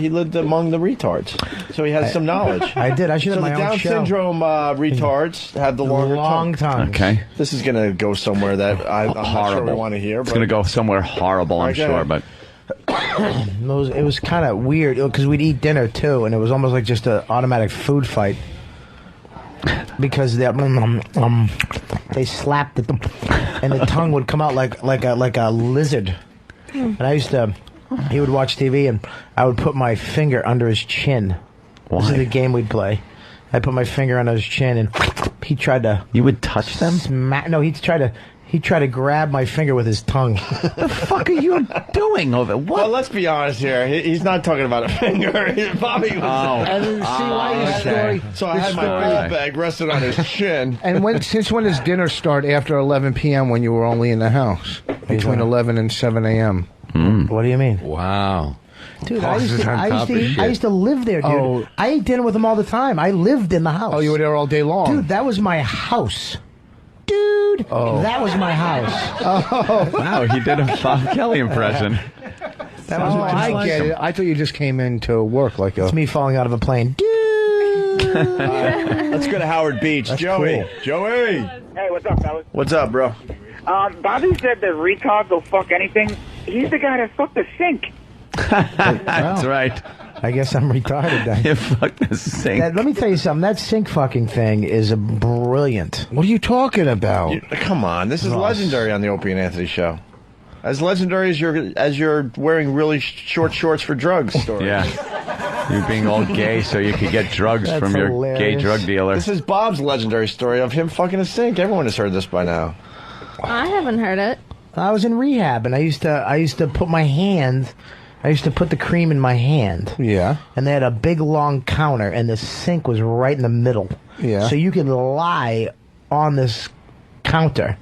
lived among the retards, so he has some knowledge. I did. I should have my the own Down show. syndrome retards have the longer tongue. Okay. This is going to go somewhere that I'm not sure we want to hear. It's going to go somewhere horrible, I'm sure, but. It was kind of weird because we'd eat dinner too, and it was almost like just an automatic food fight because they slapped it, and the tongue would come out like a lizard. And he would watch TV, and I would put my finger under his chin. Why? This is the game we'd play. I put my finger under his chin, and he tried to. You would touch them? No, he'd try to grab my finger with his tongue. The fuck are you doing over it? What? Well, let's be honest here. He's not talking about a finger. Bobby was. And then see why his story. So I had my ball bag rested on his chin. And since when does dinner start after 11 p.m. when you were only in the house? Between 11 and 7 a.m. What do you mean? Wow. Dude, I used to live there, dude. Oh. I ate dinner with him all the time. I lived in the house. Oh, you were there all day long? Dude, that was my house. Dude, that was my house. Oh. Wow, he did a Bob Kelly impression. That was I get it. I thought you just came in to work like a... It's me falling out of a plane. Dude. Let's go to Howard Beach. That's Joey. cool. Joey. Hey, what's up, fellas? What's up, bro? Bobby said that retards will fuck anything. He's the guy that fucked the sink. That's right. I guess I'm retarded then. You fuck the sink. Let me tell you something. That sink fucking thing is brilliant. What are you talking about? Come on, this is legendary on the Opie and Anthony show. As legendary as you're wearing really short shorts for drugs story. Yeah. You're being all gay so you could get drugs That's from your hilarious. gay drug dealer. This is Bob's legendary story of him fucking a sink. Everyone has heard this by now. I haven't heard it. I was in rehab, and I used to put my hand. I used to put the cream in my hand. Yeah. And they had a big long counter, and the sink was right in the middle. Yeah. So you could lie on this counter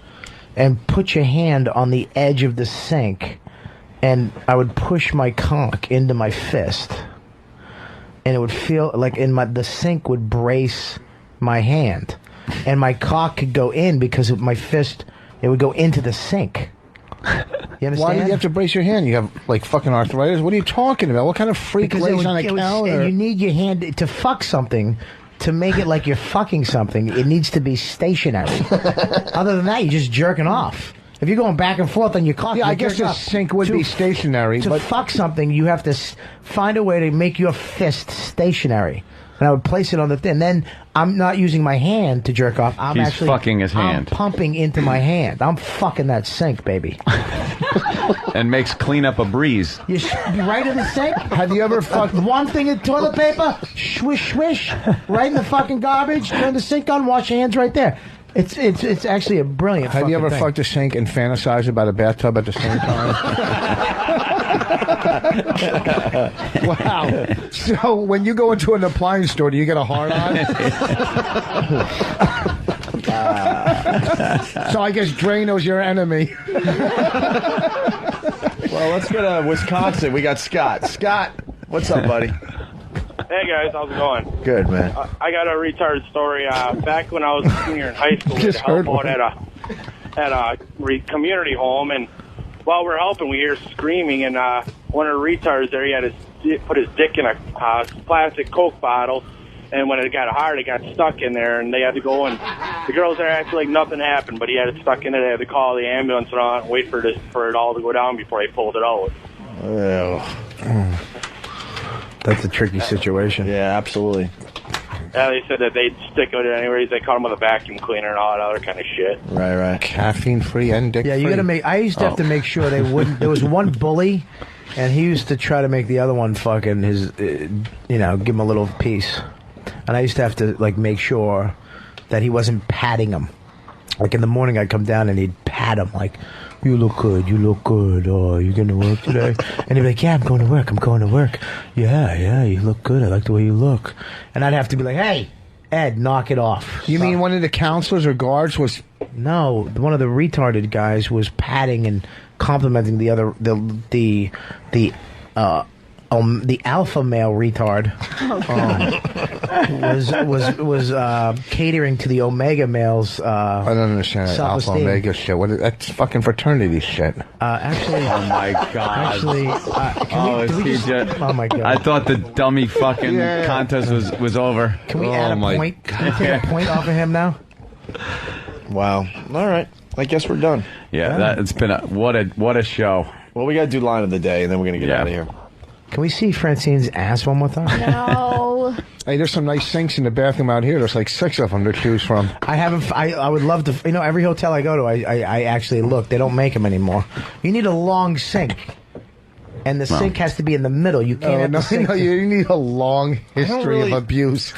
and put your hand on the edge of the sink, and I would push my cock into my fist, and it would feel like the sink would brace my hand, and my cock could go in because of my fist. It would go into the sink. You understand? Why do you have to brace your hand? You have, like, fucking arthritis? What are you talking about? What kind of freak lays on a counter? You need your hand to fuck something. To make it like you're fucking something, it needs to be stationary. Other than that, you're just jerking off. If you're going back and forth on your cock, Yeah, you're I guess jerking the off. sink would be stationary. To But fuck something, you have to find a way to make your fist stationary. And I would place it on the thing. Then I'm not using my hand to jerk off. He's actually fucking his hand. I'm pumping into my hand. I'm fucking that sink, baby. And makes cleanup a breeze. You right in the sink. Have you ever fucked one thing of toilet paper? Swish, swish, right in the fucking garbage. Turn the sink on. Wash your hands right there. It's actually a brilliant. have you ever thing. fucked a sink and fantasized about a bathtub at the same time? Wow. So when you go into an appliance store, do you get a hard on? So I guess Drano's your enemy. Well, let's go to Wisconsin. We got Scott. Scott, what's up, buddy? Hey guys, how's it going? Good, man. I got a retarded story. Back when I was a senior in high school, we had Just to help heard out at a community home, and while we're helping, we hear screaming, and one of the retards there, he had put his dick in a plastic Coke bottle, and when it got hard, it got stuck in there, and they had to go, and the girls there acted like nothing happened, but he had it stuck in there. They had to call the ambulance and wait for it all to go down before they pulled it out. That's a tricky situation. Yeah, absolutely. They said that they'd stick it anyways. They caught him with a vacuum cleaner and all that other kind of shit. Right. Caffeine free and dick Yeah, free. you got to make. I used to have to make sure they wouldn't. There was one bully, and he used to try to make the other one fucking his, give him a little piece. And I used to have to like make sure that he wasn't patting him. Like in the morning, I'd come down and he'd pat him like, "You look good. You look good. Oh, you going to work today?" And he'd be like, "Yeah, I'm going to work. I'm going to work." Yeah, you look good. I like the way you look. And I'd have to be like, "Hey, Ed, knock it off." You mean one of the counselors or guards was? No, one of the retarded guys was patting and complimenting the other the alpha male retard was catering to the omega males. I don't understand that alpha omega shit. That's fucking fraternity shit. Actually, oh my god. Actually, oh my god. I thought the dummy fucking contest was over. Can we add a point? Can we take a point off of him now? Wow. All right. I guess we're done. Yeah, it's been what a show. Well, we got to do line of the day, and then we're going to get out of here. Can we see Francine's ass one more time? No. Hey, there's some nice sinks in the bathroom out here. There's like 6 of them to choose from. I would love to. Every hotel I go to, I actually look. They don't make them anymore. You need a long sink. And the sink has to be in the middle. You can't have the sink. No, you need a long history of abuse.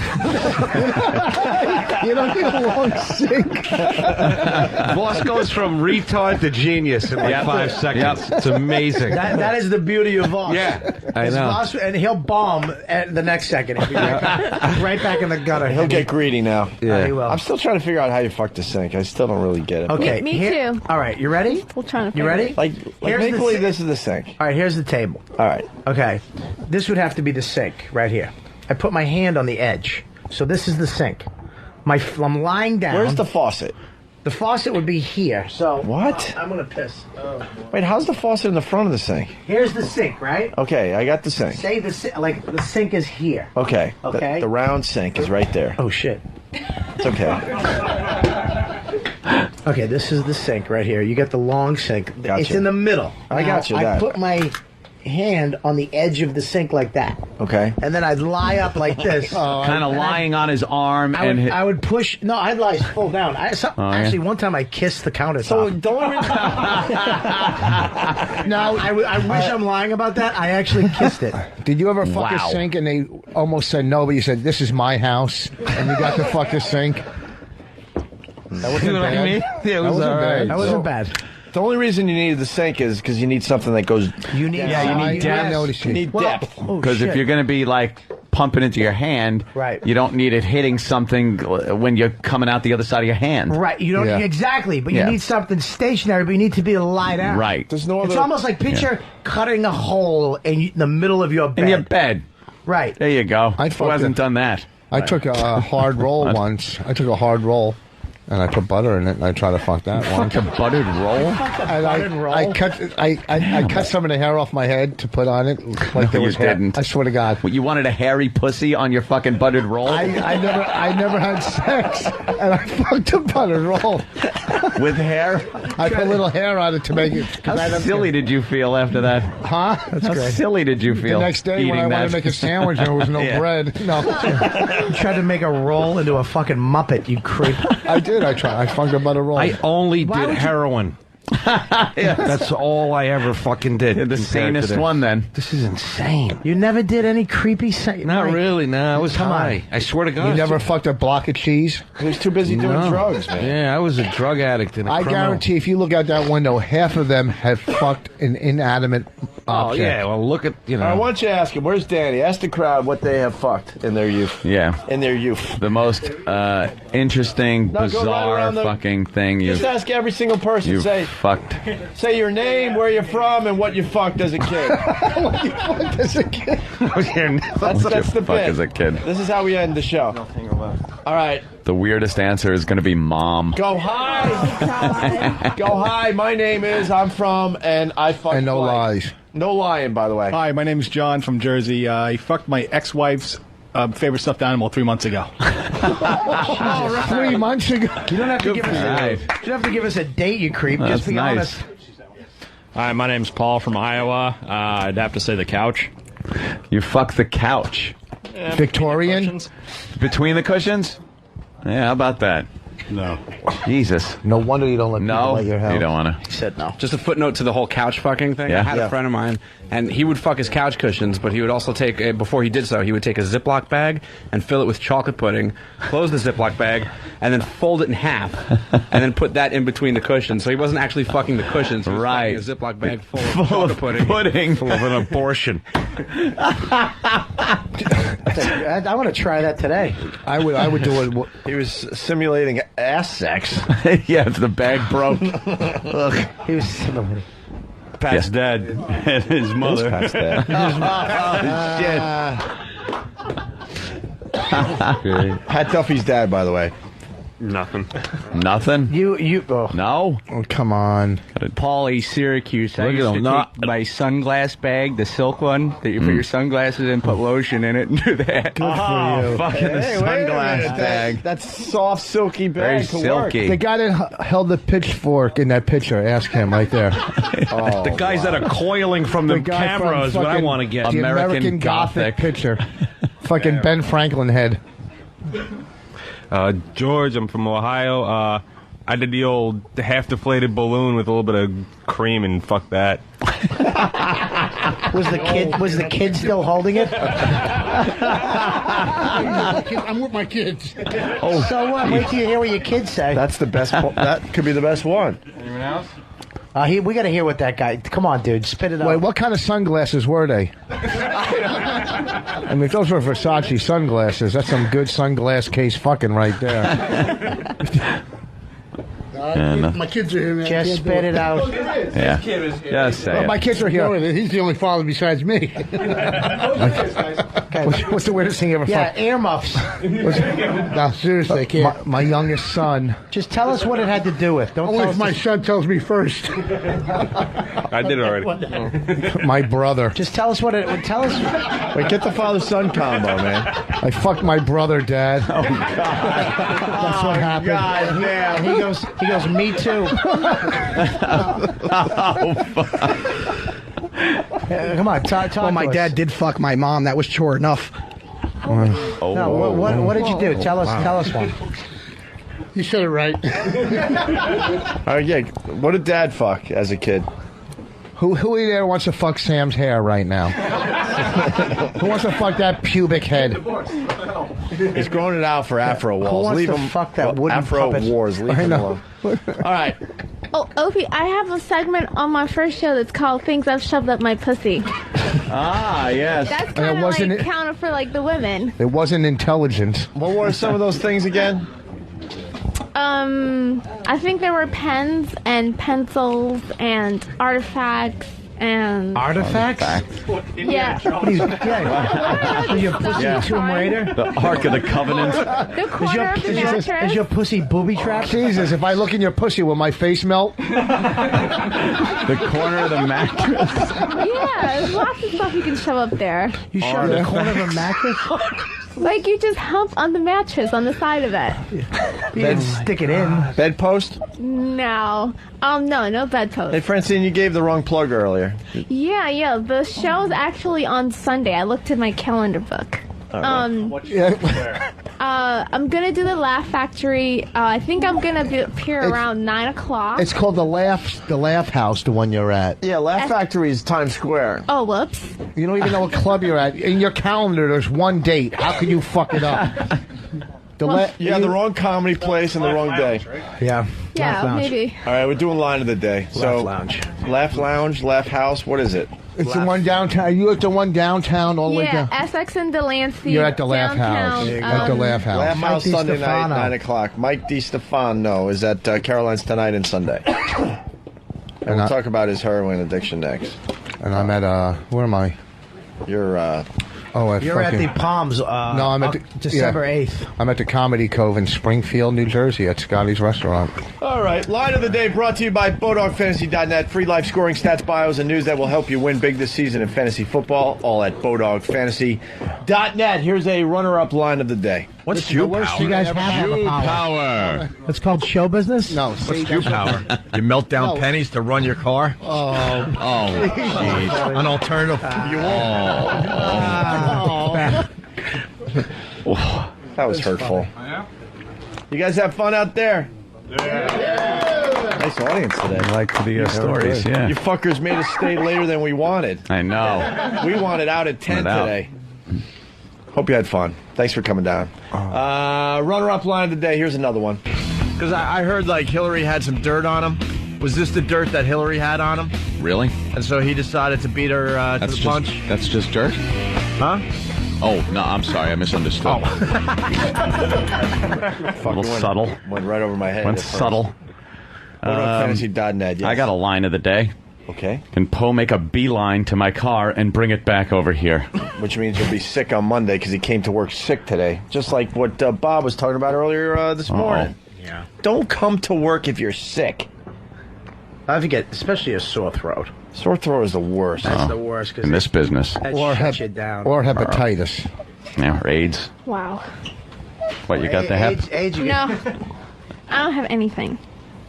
You don't need a long sink. Boss goes from retard to genius in like 5 seconds. It's amazing. That is the beauty of Voss. Yeah, I know. Voss, and he'll bomb at the next second. He'll be right back in the gutter. He'll get greedy now. Yeah. He will. I'm still trying to figure out how you fucked the sink. I still don't really get it. Okay. Me too. All right, you ready? We're trying to. You ready? Like make believe this is the sink. All right, here's the table. All right. Okay. This would have to be the sink right here. I put my hand on the edge. So this is the sink. I'm lying down. Where's the faucet? The faucet would be here. So what? I'm going to piss. Wait, how's the faucet in the front of the sink? Here's the sink, right? Okay, I got the sink. Say the sink is here. Okay. Okay. The round sink is right there. Oh shit. It's okay. Okay, this is the sink right here. You got the long sink. Gotcha. It's in the middle. I got you. I put my hand on the edge of the sink like that. Okay. And then I'd lie up like this. Kind of lying on his arm. I would push. No, I'd lie full down. Actually, one time I kissed the countertop. So don't. No, I wish I'm lying about that. I actually kissed it. Did you ever fuck a sink and they almost said no, but you said this is my house and you got to fuck the sink? That wasn't bad. I mean? Yeah, it was all right. That wasn't bad. The only reason you needed the sink is because you need something that goes. You need depth. You need depth. Because if you're going to be like pumping into your hand, right, you don't need it hitting something when you're coming out the other side of your hand. Right, you don't exactly, but you need something stationary. But you need to be able to lie down. Right. There's no other. It's almost like picture cutting a hole in the middle of your bed. In your bed. Right. There you go. Who hasn't done that? I took a hard roll once. I took a hard roll. And I put butter in it, and I try to fuck that one. Fuck a buttered roll? I cut some of the hair off my head to put on it. Like there was hair. Didn't. I swear to God. You wanted a hairy pussy on your fucking buttered roll? I never had sex, and I fucked a buttered roll. With hair? I put a little hair on it to make it. How silly did you feel after that? Huh? How silly did you feel? The next day when I wanted to make a sandwich and there was no bread. No. You tried to make a roll into a fucking Muppet, you creep. I did. I tried. I fucked a butter roll. I only did heroin. That's all I ever fucking did. You're the sanest one, then. This is insane. You never did any creepy sex? Not really, no. I was Come high. on. I swear to God. You never fucked a block of cheese? He was too busy doing drugs, man. Yeah, I was a drug addict and a criminal. Guarantee if you look out that window, half of them have fucked an inanimate object. Oh, yeah. Well, look at, All right, why don't you ask him? Where's Danny? Ask the crowd what they have fucked in their youth. Yeah. In their youth. The most interesting, Now go right bizarre around the- fucking thing Just ask every single person. you've Say fucked. your name, where you're from, and what you fucked as a kid. What you fucked as a kid? That's the fuck bit. as a kid. This is how we end the show. All right. The weirdest answer is going to be mom. Go hi. Go hi. My name is, I'm from, and I fucked. And no blank. lies. No lying, by the way. Hi, my name's John from Jersey. I fucked my ex-wife's favorite stuffed animal 3 months ago. 3 months ago. You don't have to give us a date, you creep. That's Just be nice. honest. Hi, my name's Paul from Iowa. I'd have to say the couch. You fucked the couch. Victorian? Between the cushions? Yeah, how about that? No. Jesus. No wonder you don't let people No, at your house. you don't want to. He said no. Just a footnote to the whole couch fucking thing. Yeah. I had Yeah. a friend of mine, and he would fuck his couch cushions, but he would also take, before he did so, he would take a Ziploc bag and fill it with chocolate pudding, close the Ziploc bag, and then fold it in half, and then put that in between the cushions. So he wasn't actually fucking the cushions. He was fucking a Ziploc bag full of chocolate pudding. Full of an abortion. I want to try that today. I would do it. He was simulating ass sex. Yeah, the bag broke. He was simulating. Pat's dad and his mother. Pat's dad. Pat Duffy's dad, by the way. Nothing. Nothing? Oh. No? Oh, come on. Paulie, Syracuse. I Look at used to him. No. take my sunglass bag, the silk one, that you put your sunglasses in, put lotion in it, and do that. Good for you. Fucking the Hey, wait a sunglass minute. bag. That's soft, silky bag Very to work. silky. The guy that held the pitchfork in that picture, ask him right there. The guys that are coiling from the guy from camera is what I fucking- want to get. The American Gothic picture. Fucking Ben Franklin head. George, I'm from Ohio. I did the old half-deflated balloon with a little bit of cream, and fuck that. Was the kid still holding it? I'm with my kids. So what? Wait till you hear what your kids say. That's the best. That could be the best one. Anyone else? We got to hear what that guy. Come on, dude, spit it out. Wait, what kind of sunglasses were they? I mean, if those were Versace sunglasses, that's some good sunglass case fucking right there. My kids are here. Man. Just spit it out. Yeah. Just say it. My kids are here. He's the only father besides me. What's the weirdest thing you ever Yeah, fucked? earmuffs. No, seriously, I can't. My youngest son. Just tell us what it had to do with. Don't Only tell if us my the- son tells me first. I did already. My brother. Just tell us what it. Tell us. Wait, get the father-son combo, man. I fucked my brother, Dad. Oh, God. That's what happened. God damn. And he goes, me too. Come on, talk Well, my to us. dad did fuck my mom. That was chore enough. No, what did you do? Tell us one. You said it right. Yeah. What did Dad fuck as a kid? Who in there wants to fuck Sam's hair right now? Who wants to fuck that pubic head? He's growing it out for Afro Walls. Who wants Leave to him. fuck that wooden Afro puppet? Wars. Leave I him know. alone. All right. Oh, Opie, I have a segment on my first show that's called Things I've Shoved Up My Pussy. Ah, yes. That's And kind it of wasn't like it- counter for like the women. It wasn't intelligent. What were some of those things again? I think there were pens and pencils and artifacts and Artifacts? yeah. What are you, is your pussy a Tomb Raider? The Ark of the Covenant. The corner of the mattress. Is your pussy booby trapped? Jesus, if I look in your pussy, will my face melt? The corner of the mattress. Yeah, there's lots of stuff you can shove up there. You shove the corner of a mattress? Like you just hump on the mattress on the side of it. You didn't stick it in. Bedpost? No. No bedpost. Hey, Francine, you gave the wrong plug earlier. Yeah. The show's actually on Sunday. I looked at my calendar book. I'm gonna do the Laugh Factory. I think I'm gonna appear around 9 o'clock. It's called the Laugh House, the one you're at. Yeah, Laugh Factory is Times Square. Oh, whoops. You don't even know what club you're at. In your calendar, there's one date. How can you fuck it up? You have the wrong comedy place and the wrong day. Yeah. Yeah, maybe. All right, we're doing line of the day. So, Lounge. Laugh Lounge, Laugh House. What is it? It's the one downtown. Are you at the one downtown all the way Yeah, down? Essex and Delancey. You're at the Laugh House. downtown, At the Laugh House. Laugh Mike House Sunday night, DiStefano. 9 o'clock. Mike DiStefano is at Caroline's tonight and Sunday. And we'll talk about his heroin addiction next. And I'm at, where am I? You're, You're at the Palms. No, I'm at December 8th. I'm at the Comedy Cove in Springfield, New Jersey, at Scotty's Restaurant. All right, line of the day brought to you by BodogFantasy.net. Free life scoring stats, bios, and news that will help you win big this season in fantasy football. All at BodogFantasy.net. Here's a runner-up line of the day. What's Jew power? You guys have Jew power. It's called show business? No. What's Jew power? You melt down No. pennies to run your car? Oh, jeez. An alternative fuel. That was hurtful. You guys have fun out there? Nice audience today. I like the stories, yeah. You fuckers made us stay later than we wanted. I know. We wanted out at 10 today. Hope you had fun. Thanks for coming down. Runner-up line of the day. Here's another one. Because I heard like Hillary had some dirt on him. Was this the dirt that Hillary had on him? Really? And so he decided to beat her to the punch? That's just dirt? Huh? Oh, no, I'm sorry. I misunderstood. Oh. A little subtle. Went right over my head. Went subtle. Fantasy.net, yes. I got a line of the day. Okay. Can Poe make a beeline to my car and bring it back over here? Which means you'll be sick on Monday because he came to work sick today. Just like what Bob was talking about earlier this morning. Yeah. Don't come to work if you're sick. I forget, especially a sore throat. Sore throat is the worst. That's the worst. In this business. Or you down. Or hepatitis. Yeah, or AIDS. Wow. What, you got the hep? AIDS, no. I don't have anything.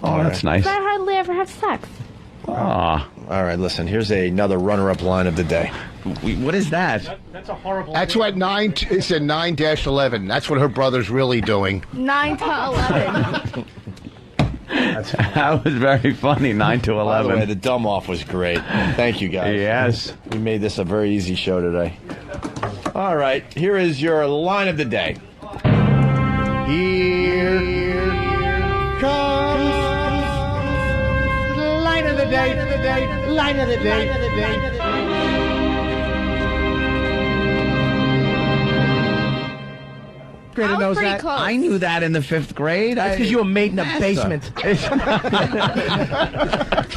Oh, that's nice. But I hardly ever have sex. Ah. All right, listen, here's another runner-up line of the day. What is that? That's a horrible. That's what it's a 9-11. That's what her brother's really doing. 9 to 11. That was very funny, 9 to 11. By the way, the dumb off was great. Thank you, guys. Yes. We made this a very easy show today. All right, here is your line of the day. Here comes the line of the day. Line of the day. Greta knows that. Close. I knew that in the 5th grade. That's because you were made in a NASA. basement.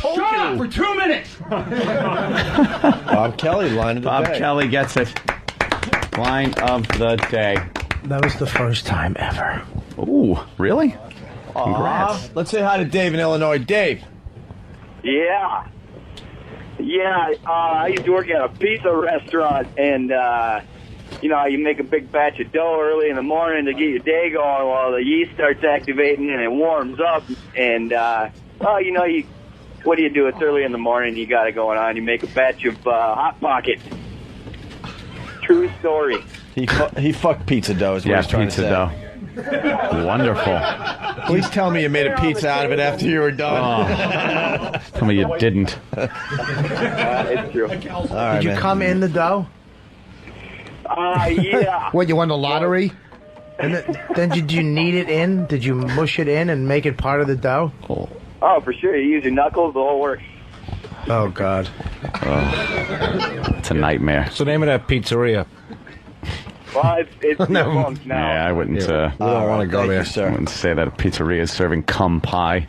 Shut up for 2 minutes. Bob Kelly, line of the day. Bob Kelly gets it. Line of the day. That was the first time ever. Ooh, really? Congrats. Let's say hi to Dave in Illinois. Dave. Yeah. Yeah, I used to work at a pizza restaurant, and, you make a big batch of dough early in the morning to get your day going while the yeast starts activating and it warms up. And, what do you do? It's early in the morning, you got it going on. You make a batch of Hot Pockets. True story. He fucked pizza dough is what he's trying to say. Dough. Wonderful. Please tell me you made a pizza out of it after you were done. Oh. Tell me you didn't. It's true. All right, Did you come in the dough? Yeah. What, you won the lottery? And then did you knead it in? Did you mush it in and make it part of the dough? Oh, for sure. You use your knuckles, the whole works. Oh, God. It's a nightmare. What's the name of that pizzeria? Well, it's now. Yeah, I wouldn't. We don't want to go there, I wouldn't say that a pizzeria is serving cum pie.